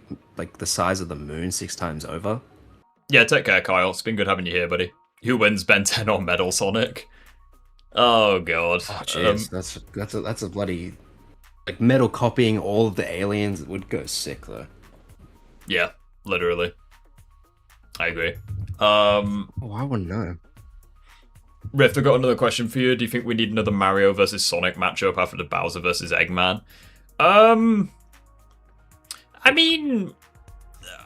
Speaker 10: the size of the moon 6 times over.
Speaker 1: Yeah, take care, Kyle. It's been good having you here, buddy. Who wins, Ben 10 or Metal Sonic? Oh god.
Speaker 10: Oh jeez, that's a bloody like Metal copying all of the aliens. It would go sick though.
Speaker 1: Yeah, literally. I agree.
Speaker 10: Oh, I wouldn't know.
Speaker 1: Rift, I've got another question for you. Do you think we need another Mario versus Sonic matchup after the Bowser versus Eggman? I mean,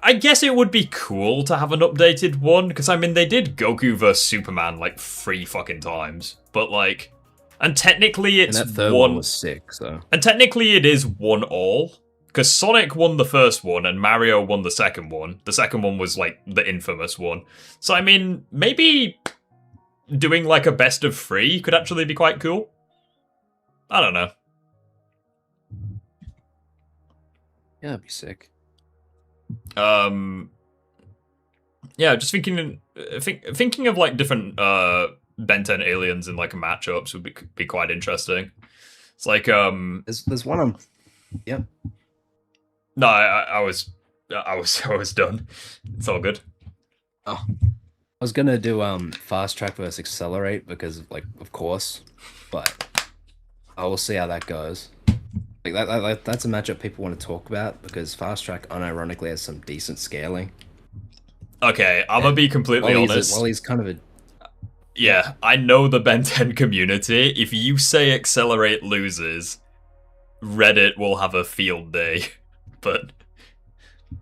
Speaker 1: I guess it would be cool to have an updated one, because I mean, they did Goku vs Superman like 3 fucking times, but like, and technically it's
Speaker 10: and that third one was sick, so.
Speaker 1: And technically it is 1-all, because Sonic won the first one and Mario won the second one. The second one was like the infamous one. So I mean, maybe doing like a best of 3 could actually be quite cool. I don't know.
Speaker 10: Yeah, that'd be sick.
Speaker 1: Yeah, just thinking of like different Ben 10 aliens in like matchups would be quite interesting. It's like
Speaker 10: there's one I'm yep.
Speaker 1: No, I was done. It's all good.
Speaker 10: Oh. was gonna do fast track versus accelerate because of course, but I will see how that goes. Like that's a matchup people want to talk about because fast track unironically has some decent scaling.
Speaker 1: Okay, I'm gonna be completely honest.
Speaker 10: While he's kind of a
Speaker 1: yeah, I know the Ben 10 community. If you say accelerate loses, Reddit will have a field day. But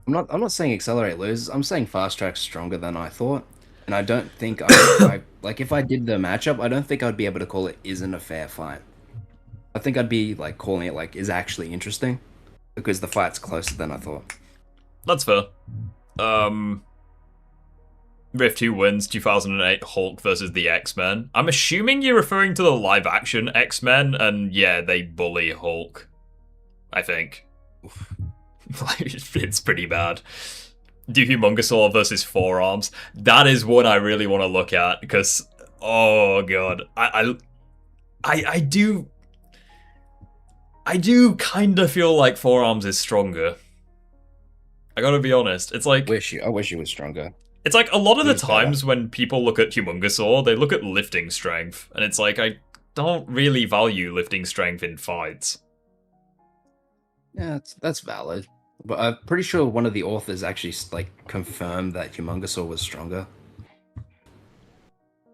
Speaker 10: I'm not saying accelerate loses. I'm saying fast track's stronger than I thought, and I don't think I like if I did the matchup, I don't think I'd be able to call it isn't a fair fight. I think I'd be like calling it like is actually interesting because the fight's closer than I thought.
Speaker 1: That's fair. Rift 2 wins 2008 Hulk versus the X-Men. I'm assuming you're referring to the live action X-Men, and yeah, they bully Hulk. I think. It's pretty bad. Do Humongosaur versus Forearms. That is what I really want to look at because, oh god, I do kind of feel like Forearms is stronger. I gotta be honest. It's like
Speaker 10: I wish he was stronger.
Speaker 1: It's like a lot of the times when people look at Humongosaur, they look at lifting strength, and it's like I don't really value lifting strength in fights.
Speaker 10: Yeah, that's valid. But I'm pretty sure one of the authors actually like confirmed that Humongosaur was stronger.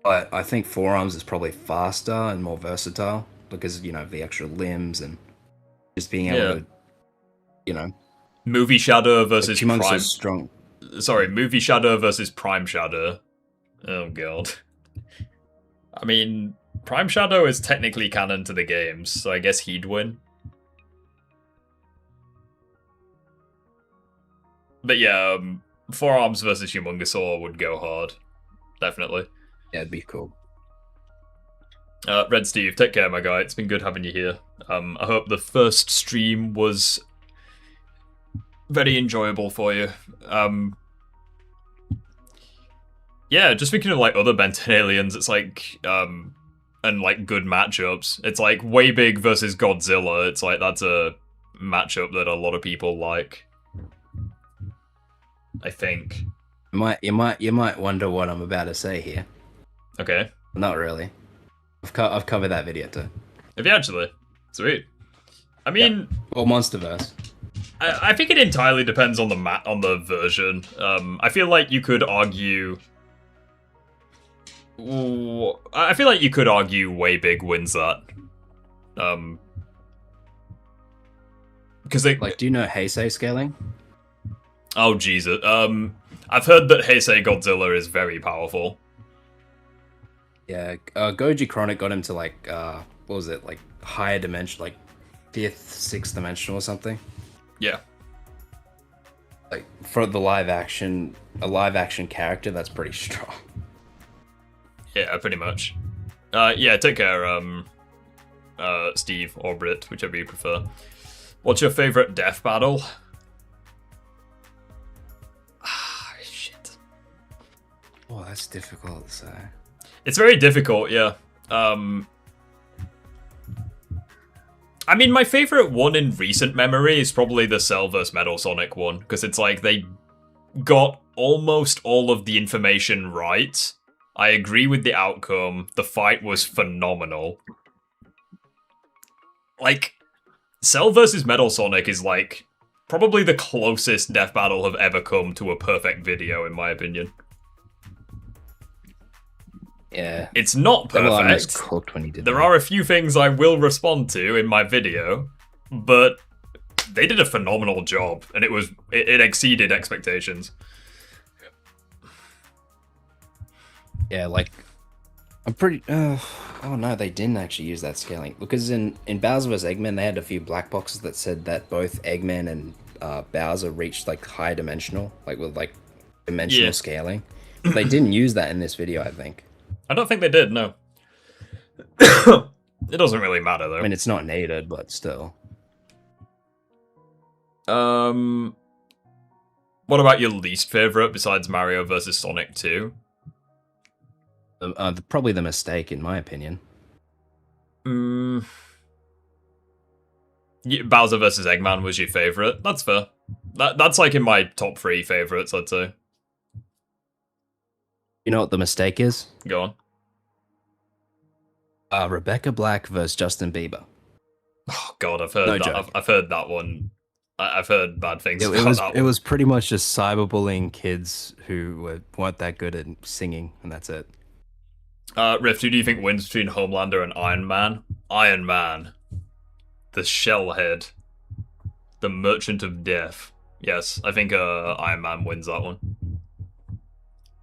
Speaker 10: But I think Forearms is probably faster and more versatile because, you know, the extra limbs and just being able to, you know.
Speaker 1: Movie Shadow versus
Speaker 10: like
Speaker 1: Prime.
Speaker 10: Strong.
Speaker 1: Sorry, Movie Shadow versus Prime Shadow. Oh god. I mean, Prime Shadow is technically canon to the games, so I guess he'd win. But yeah, Forearms versus Humongosaur would go hard. Definitely.
Speaker 10: Yeah, it'd be cool.
Speaker 1: Red Steve, take care, my guy. It's been good having you here. I hope the first stream was very enjoyable for you. Yeah, just thinking of like other Ben 10 aliens, it's like and like good matchups. It's like Way Big versus Godzilla. It's like that's a matchup that a lot of people like. I think.
Speaker 10: You might wonder what I'm about to say here.
Speaker 1: Okay.
Speaker 10: Not really. I've covered that video too.
Speaker 1: Have you actually? Sweet. I mean,
Speaker 10: Well, Monsterverse.
Speaker 1: I think it entirely depends on the version. I feel like you could argue. I feel like you could argue Way Big wins that. Because they
Speaker 10: like, do you know Heisei scaling?
Speaker 1: Oh Jesus. I've heard that Heisei Godzilla is very powerful.
Speaker 10: Yeah, Goji Chronic got him to like what was it, like higher dimension, like 5th, 6th dimension or something.
Speaker 1: Yeah.
Speaker 10: Like for the live action character, that's pretty strong.
Speaker 1: Yeah, pretty much. Yeah, take care, Steve or Brit, whichever you prefer. What's your favorite death battle? Shit.
Speaker 10: Oh, that's difficult to say.
Speaker 1: It's very difficult, yeah. I mean, my favorite one in recent memory is probably the Cell vs. Metal Sonic one, because it's like they got almost all of the information right. I agree with the outcome. The fight was phenomenal. Like, Cell vs. Metal Sonic is like probably the closest death battle have ever come to a perfect video, in my opinion.
Speaker 10: Yeah.
Speaker 1: It's not perfect.
Speaker 10: Well, I almost cooked when he did
Speaker 1: There
Speaker 10: that.
Speaker 1: are a few things I will respond to in my video, but they did a phenomenal job, and it exceeded expectations.
Speaker 10: Yeah, like I'm pretty. Oh no, they didn't actually use that scaling because in Bowser vs Eggman they had a few black boxes that said that both Eggman and Bowser reached like high dimensional, like with like dimensional scaling. They didn't use that in this video, I think.
Speaker 1: I don't think they did. No. It doesn't really matter though.
Speaker 10: I mean, it's not needed, but still.
Speaker 1: What about your least favorite besides Mario vs Sonic 2?
Speaker 10: Probably the mistake, in my opinion.
Speaker 1: Yeah, Bowser vs Eggman was your favorite. That's fair. That's like in my top 3 favorites, I'd say.
Speaker 10: You know what the mistake is?
Speaker 1: Go on.
Speaker 10: Rebecca Black versus Justin Bieber.
Speaker 1: Oh God, I've heard
Speaker 10: No
Speaker 1: that.
Speaker 10: joke.
Speaker 1: I've heard that one. I've heard bad things
Speaker 10: It
Speaker 1: about
Speaker 10: was
Speaker 1: that
Speaker 10: it
Speaker 1: one.
Speaker 10: was pretty much just cyberbullying kids who weren't that good at singing, and that's it.
Speaker 1: Rift, who do you think wins between Homelander and Iron Man? Iron Man. The Shellhead. The Merchant of Death. Yes, I think Iron Man wins that one.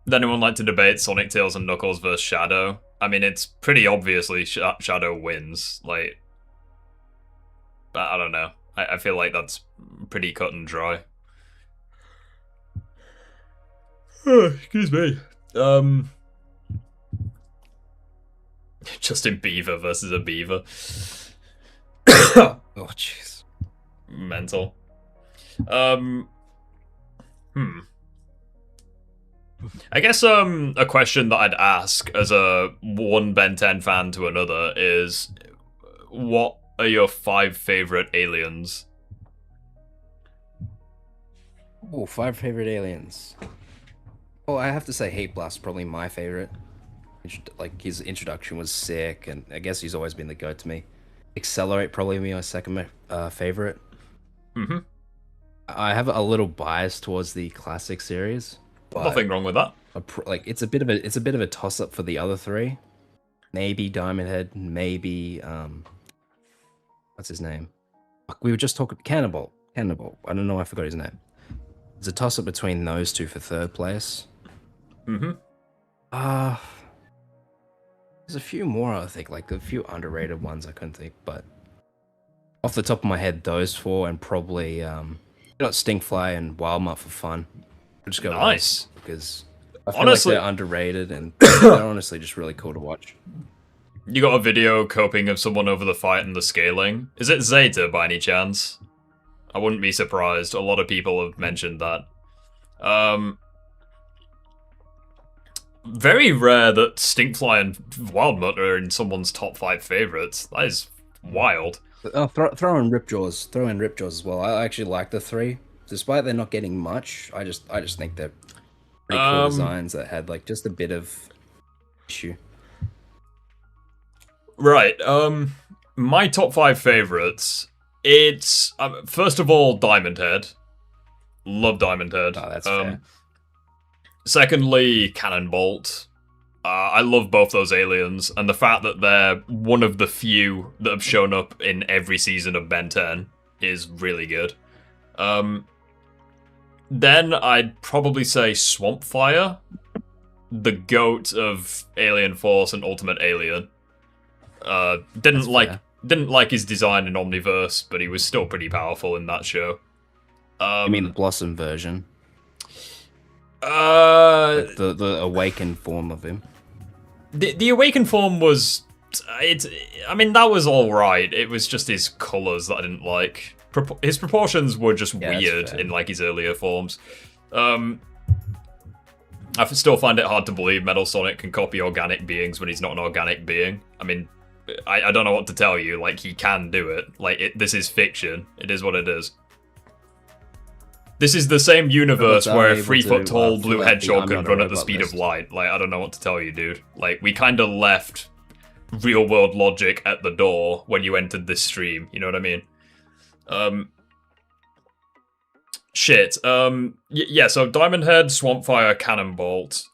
Speaker 1: Would anyone like to debate Sonic, Tails, and Knuckles versus Shadow? I mean, it's pretty obviously Shadow wins. Like, I don't know. I feel like that's pretty cut and dry. Excuse me. Justin Bieber versus a beaver.
Speaker 10: Oh, jeez.
Speaker 1: Mental. I guess a question that I'd ask as a one Ben 10 fan to another is, what are your 5 favorite aliens?
Speaker 10: Oh, 5 favorite aliens. Oh, I have to say Hate Blast probably my favorite. Like, his introduction was sick, and I guess he's always been the goat to me. Accelerate probably my second favorite.
Speaker 1: Mm-hmm.
Speaker 10: I have a little bias towards the classic series.
Speaker 1: Nothing wrong with that.
Speaker 10: Like, it's a bit of a toss up for the other 3. Maybe Diamond Head, maybe what's his name? We were just talking Cannibal. I don't know, I forgot his name. There's a toss up between those 2 for 3rd place.
Speaker 1: Mm-hmm.
Speaker 10: There's a few more, I think, like a few underrated ones I couldn't think, but off the top of my head, those 4 and probably Stinkfly and Wildmutt for fun. I'll just go
Speaker 1: nice
Speaker 10: because I feel
Speaker 1: honestly,
Speaker 10: like they're underrated and they're honestly just really cool to watch.
Speaker 1: You got a video coping of someone over the fight and the scaling. Is it Zeta by any chance? I wouldn't be surprised. A lot of people have mentioned that. Very rare that Stinkfly and Wildmutt are in someone's top 5 favorites. That is wild.
Speaker 10: Throw in Ripjaws. Throw in Ripjaws as well. I actually like the 3. Despite they're not getting much, I just think they're pretty cool designs that had like just a bit of issue.
Speaker 1: Right. My top 5 favorites. It's first of all Diamond Head. Love Diamond Head.
Speaker 10: Oh, that's fair.
Speaker 1: Secondly, Cannonbolt. I love both those aliens, and the fact that they're one of the few that have shown up in every season of Ben 10 is really good. Then I'd probably say Swampfire, the goat of Alien Force and Ultimate Alien. Didn't like his design in Omniverse, but he was still pretty powerful in that show.
Speaker 10: You mean the Blossom version?
Speaker 1: Like
Speaker 10: the awakened form of him.
Speaker 1: The awakened form was, I mean, that was all right. It was just his colors that I didn't like. His proportions were just weird in like his earlier forms. I still find it hard to believe Metal Sonic can copy organic beings when he's not an organic being. I mean, I don't know what to tell you. Like, he can do it. Like, this is fiction. It is what it is. This is the same universe where a 3-foot-tall blue hedgehog can run at the speed of light. Like, I don't know what to tell you, dude. Like, we kind of left real-world logic at the door when you entered this stream. You know what I mean? Shit. Yeah, so Diamond Head, Swampfire, Cannonbolt.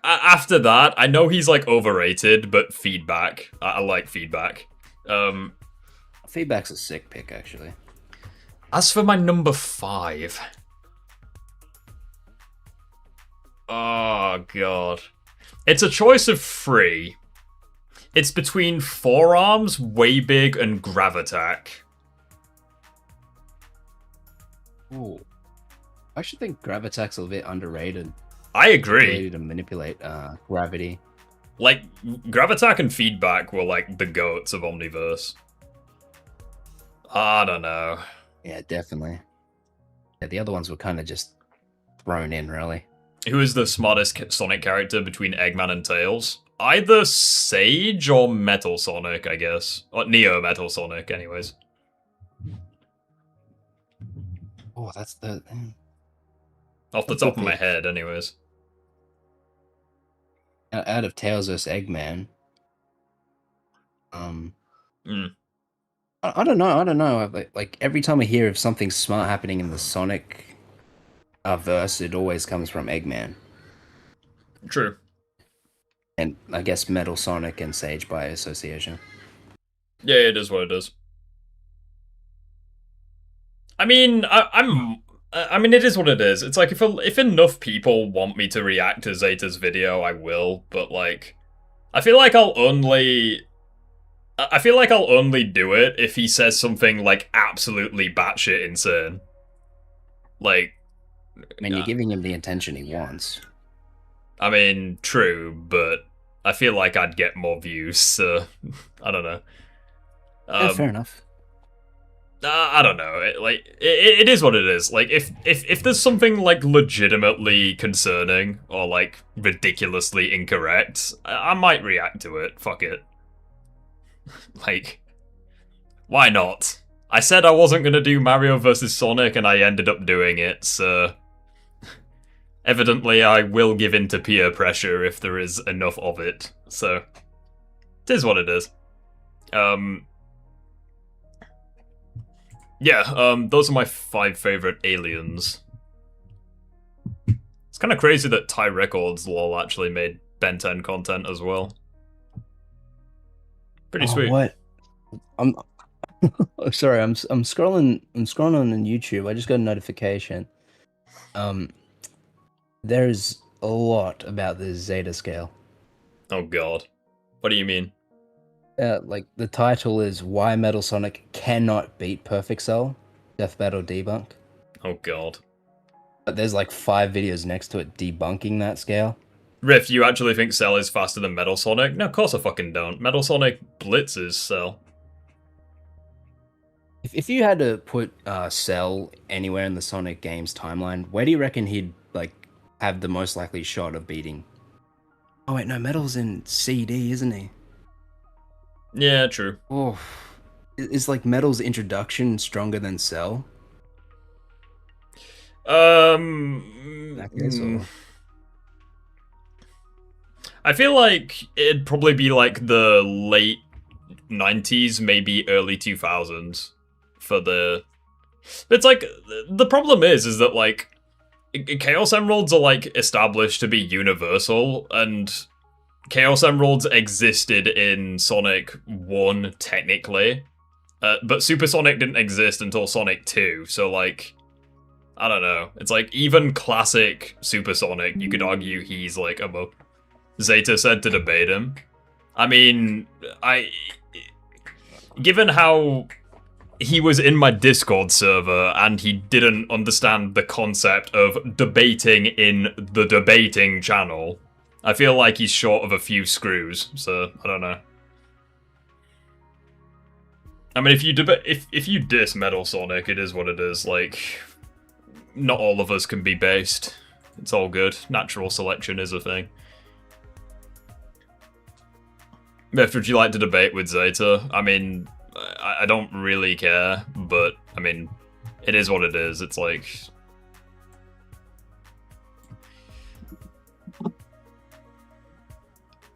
Speaker 1: After that, I know he's, like, overrated, but Feedback. I like Feedback.
Speaker 10: Feedback's a sick pick, actually.
Speaker 1: As for my number 5... Oh, God. It's a choice of 3. It's between Forearms, Waybig, and Gravitack.
Speaker 10: Ooh. I actually think Gravitack's a bit underrated.
Speaker 1: I agree.
Speaker 10: Ability to manipulate gravity.
Speaker 1: Like, Gravitack and Feedback were like the goats of Omniverse. I don't know.
Speaker 10: Yeah, definitely. Yeah, the other ones were kind of just thrown in, really.
Speaker 1: Who is the smartest Sonic character between Eggman and Tails? Either Sage or Metal Sonic, I guess. Or Neo Metal Sonic, anyways.
Speaker 10: Oh, that's the...
Speaker 1: Off the top of my head, anyways.
Speaker 10: Out of Tails vs. Eggman. I don't know. Like every time I hear of something smart happening in the Sonic verse, it always comes from Eggman.
Speaker 1: True.
Speaker 10: And I guess Metal Sonic and Sage by association.
Speaker 1: Yeah, it is what it is. I mean, I mean, it is what it is. It's like, if enough people want me to react to Zeta's video, I will, but, like, I feel like I'll only do it if he says something, like, absolutely batshit insane. Like...
Speaker 10: I mean, you're giving him the attention he wants.
Speaker 1: I mean, true, but I feel like I'd get more views, so... I don't know.
Speaker 10: Yeah, fair enough.
Speaker 1: I don't know. It is what it is. Like, if there's something, like, legitimately concerning or, like, ridiculously incorrect, I might react to it. Fuck it. Like, why not? I said I wasn't gonna do Mario vs. Sonic, and I ended up doing it, so... Evidently, I will give in to peer pressure if there is enough of it, so... It is what it is. Yeah, those are my 5 favorite aliens. It's kind of crazy that Thai Records lol actually made Ben 10 content as well. Pretty sweet.
Speaker 10: What? I'm sorry. I'm scrolling on YouTube. I just got a notification. There's a lot about this Zeta scale.
Speaker 1: Oh god. What do you mean?
Speaker 10: Like, the title is Why Metal Sonic Cannot Beat Perfect Cell, Death Battle Debunk.
Speaker 1: Oh god.
Speaker 10: But there's like 5 videos next to it debunking that scale.
Speaker 1: Riff, you actually think Cell is faster than Metal Sonic? No, of course I fucking don't. Metal Sonic blitzes Cell.
Speaker 10: If you had to put Cell anywhere in the Sonic games timeline, where do you reckon he'd, like, have the most likely shot of beating? Oh wait, no, Metal's in CD, isn't he?
Speaker 1: Yeah, true.
Speaker 10: Oh, is like Metal's introduction stronger than Cell?
Speaker 1: I feel like it'd probably be like the late 90s, maybe early 2000s for the... It's like, the problem is that, like, Chaos Emeralds are, like, established to be universal, and Chaos Emeralds existed in Sonic 1, technically, but Super Sonic didn't exist until Sonic 2, so, like, I don't know. It's like, even classic Super Sonic, you could argue he's, like, above. Zeta said to debate him. I mean, given how he was in my Discord server and he didn't understand the concept of debating in the debating channel, I feel like he's short of a few screws, so I don't know. I mean, if you diss Metal Sonic, it is what it is. Like, not all of us can be based. It's all good. Natural selection is a thing. If would you like to debate with Zeta? I mean, I don't really care, but I mean, it is what it is. It's like...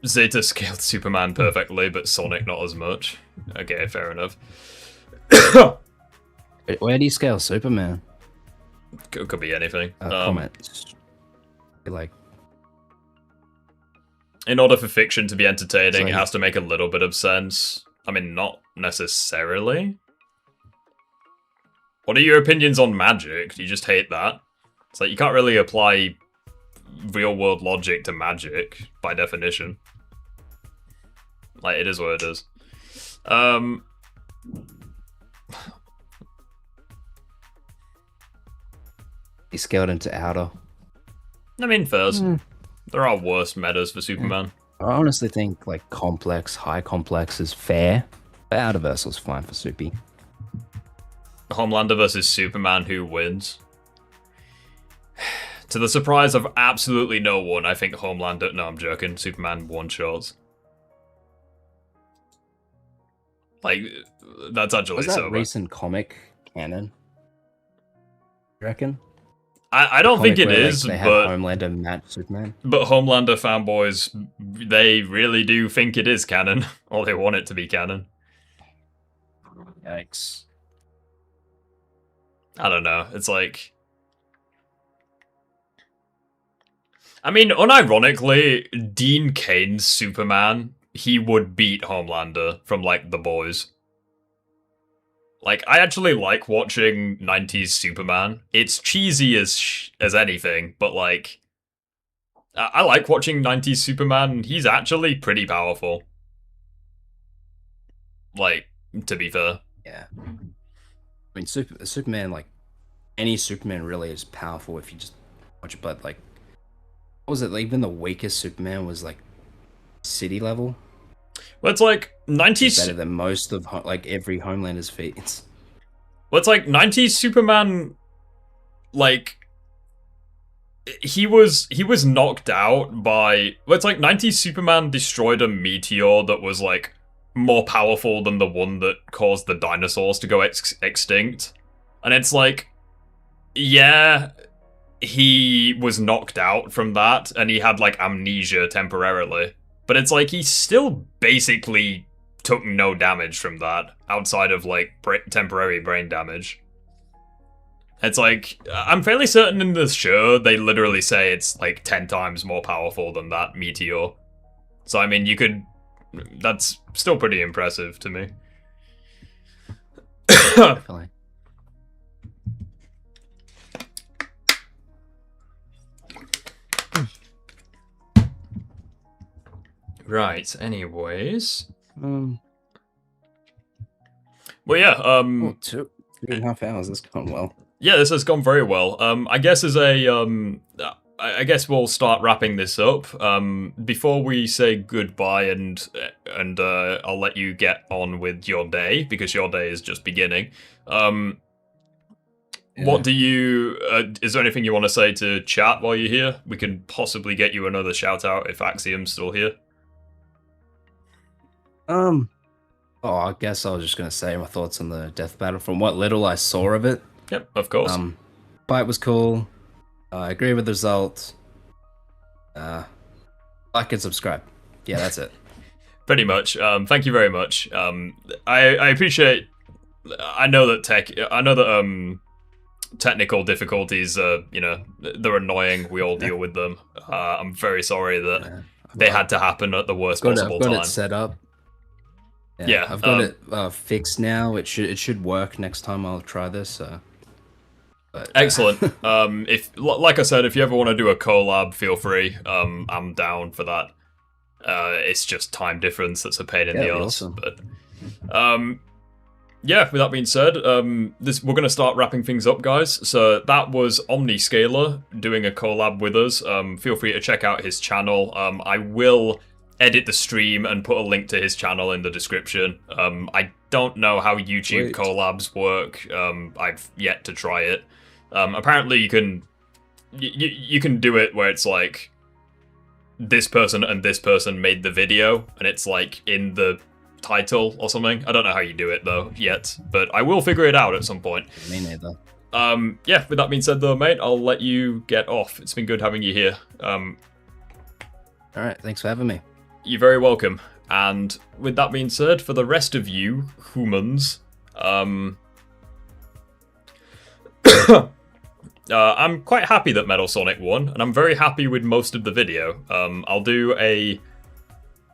Speaker 1: Zeta scaled Superman perfectly, but Sonic not as much. Okay, fair enough.
Speaker 10: Where do you scale Superman?
Speaker 1: Could be anything.
Speaker 10: Comments. Like,
Speaker 1: in order for fiction to be entertaining, it has to make a little bit of sense. I mean, not necessarily. What are your opinions on magic? Do you just hate that? It's like, you can't really apply real-world logic to magic, by definition. Like, it is what it is.
Speaker 10: He scaled into outer.
Speaker 1: I mean, first, there are worse metas for Superman.
Speaker 10: I honestly think, like, complex, high complex is fair. But Outerversal's fine for Soupy.
Speaker 1: Homelander versus Superman, who wins? To the surprise of absolutely no one, I think Homelander... No, I'm joking. Superman one-shots. Like, that's actually
Speaker 10: Was that
Speaker 1: so
Speaker 10: recent comic canon? You reckon?
Speaker 1: I don't think
Speaker 10: comic
Speaker 1: it
Speaker 10: where,
Speaker 1: is,
Speaker 10: they
Speaker 1: but
Speaker 10: have Homelander match Superman.
Speaker 1: But Homelander fanboys, they really do think it is canon, or they want it to be canon.
Speaker 10: Yikes.
Speaker 1: I don't know. It's like, I mean, unironically, Dean Cain's Superman, he would beat Homelander from like The Boys. Like, I actually like watching 90s Superman. It's cheesy as anything, but like, I like watching 90s Superman. He's actually pretty powerful. Like, to be fair.
Speaker 10: Yeah. I mean, Superman, like, any Superman really is powerful if you just watch it, but like, what was it? Like, even the weakest Superman was like city level.
Speaker 1: Well, it's like 90s...
Speaker 10: better than most of, like, every Homelander's feats.
Speaker 1: Well, it's like 90s Superman, like, he was knocked out by... Well, it's like 90s Superman destroyed a meteor that was, like, more powerful than the one that caused the dinosaurs to go extinct. And it's like, yeah, he was knocked out from that, and he had, like, amnesia temporarily. But it's like, he still basically took no damage from that, outside of, like, temporary brain damage. It's like, I'm fairly certain in the show, they literally say it's, like, 10 times more powerful than that meteor. So, I mean, you could... That's still pretty impressive to me.
Speaker 10: Definitely.
Speaker 1: Right, anyways.
Speaker 10: Well,
Speaker 1: yeah,
Speaker 10: 2.5 hours, that's gone well.
Speaker 1: Yeah, this has gone very well. I guess as a, I guess we'll start wrapping this up. Before we say goodbye and I'll let you get on with your day, because your day is just beginning. What do you, is there anything you want to say to chat while you're here? We can possibly get you another shout out if Axiom's still here.
Speaker 10: Oh, I guess I was just gonna say my thoughts on the death battle from what little I saw of it.
Speaker 1: Yep, of course.
Speaker 10: Fight was cool. I agree with the result. Like and subscribe. Yeah, that's it.
Speaker 1: Pretty much. Thank you very much. I appreciate. I know that technical difficulties. You know, they're annoying. We all deal with them. I'm very sorry that they had to happen at the worst possible time.
Speaker 10: I've got it set up. Yeah, I've got it fixed now. It should work next time I'll try this. But,
Speaker 1: excellent. If, like I said, if you ever want to do a collab, feel free. I'm down for that. It's just time difference that's a pain in the arse.
Speaker 10: Awesome.
Speaker 1: But yeah, with that being said, we're going to start wrapping things up, guys. So that was Omniscaler doing a collab with us. Feel free to check out his channel. I will edit the stream and put a link to his channel in the description. I don't know how YouTube collabs work. I've yet to try it. Apparently you can do it where it's like this person and this person made the video and it's like in the title or something. I don't know how you do it though yet, but I will figure it out at some point.
Speaker 10: Me neither.
Speaker 1: Yeah, with that being said though, mate, I'll let you get off. It's been good having you here.
Speaker 10: Alright, thanks for having me.
Speaker 1: You're very welcome. And with that being said, for the rest of you humans, I'm quite happy that Metal Sonic won, and I'm very happy with most of the video. I'll do a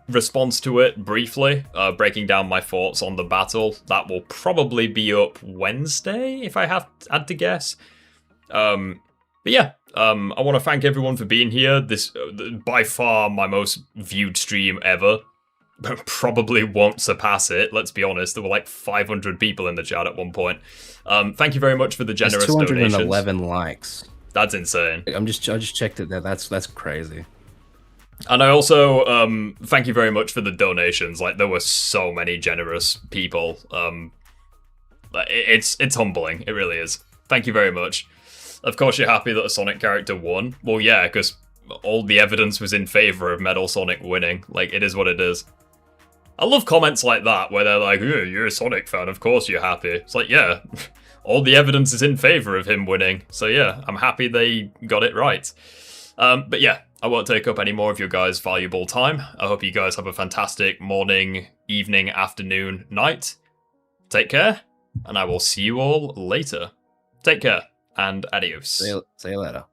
Speaker 1: response to it briefly, breaking down my thoughts on the battle. That will probably be up Wednesday, if I had to guess. But yeah, I want to thank everyone for being here. This, by far, my most viewed stream ever. Probably won't surpass it, let's be honest. There were like 500 people in the chat at one point. Thank you very much for the generous donations.
Speaker 10: 211 likes.
Speaker 1: That's insane.
Speaker 10: I just checked it there. That's crazy.
Speaker 1: And I also thank you very much for the donations. Like, there were so many generous people. It's humbling. It really is. Thank you very much. Of course, you're happy that a Sonic character won. Well, yeah, because all the evidence was in favor of Metal Sonic winning. Like, it is what it is. I love comments like that, where they're like, "You're a Sonic fan, of course you're happy." It's like, yeah, all the evidence is in favor of him winning. So yeah, I'm happy they got it right. But yeah, I won't take up any more of your guys' valuable time. I hope you guys have a fantastic morning, evening, afternoon, night. Take care, and I will see you all later. Take care, and adios.
Speaker 10: See you later.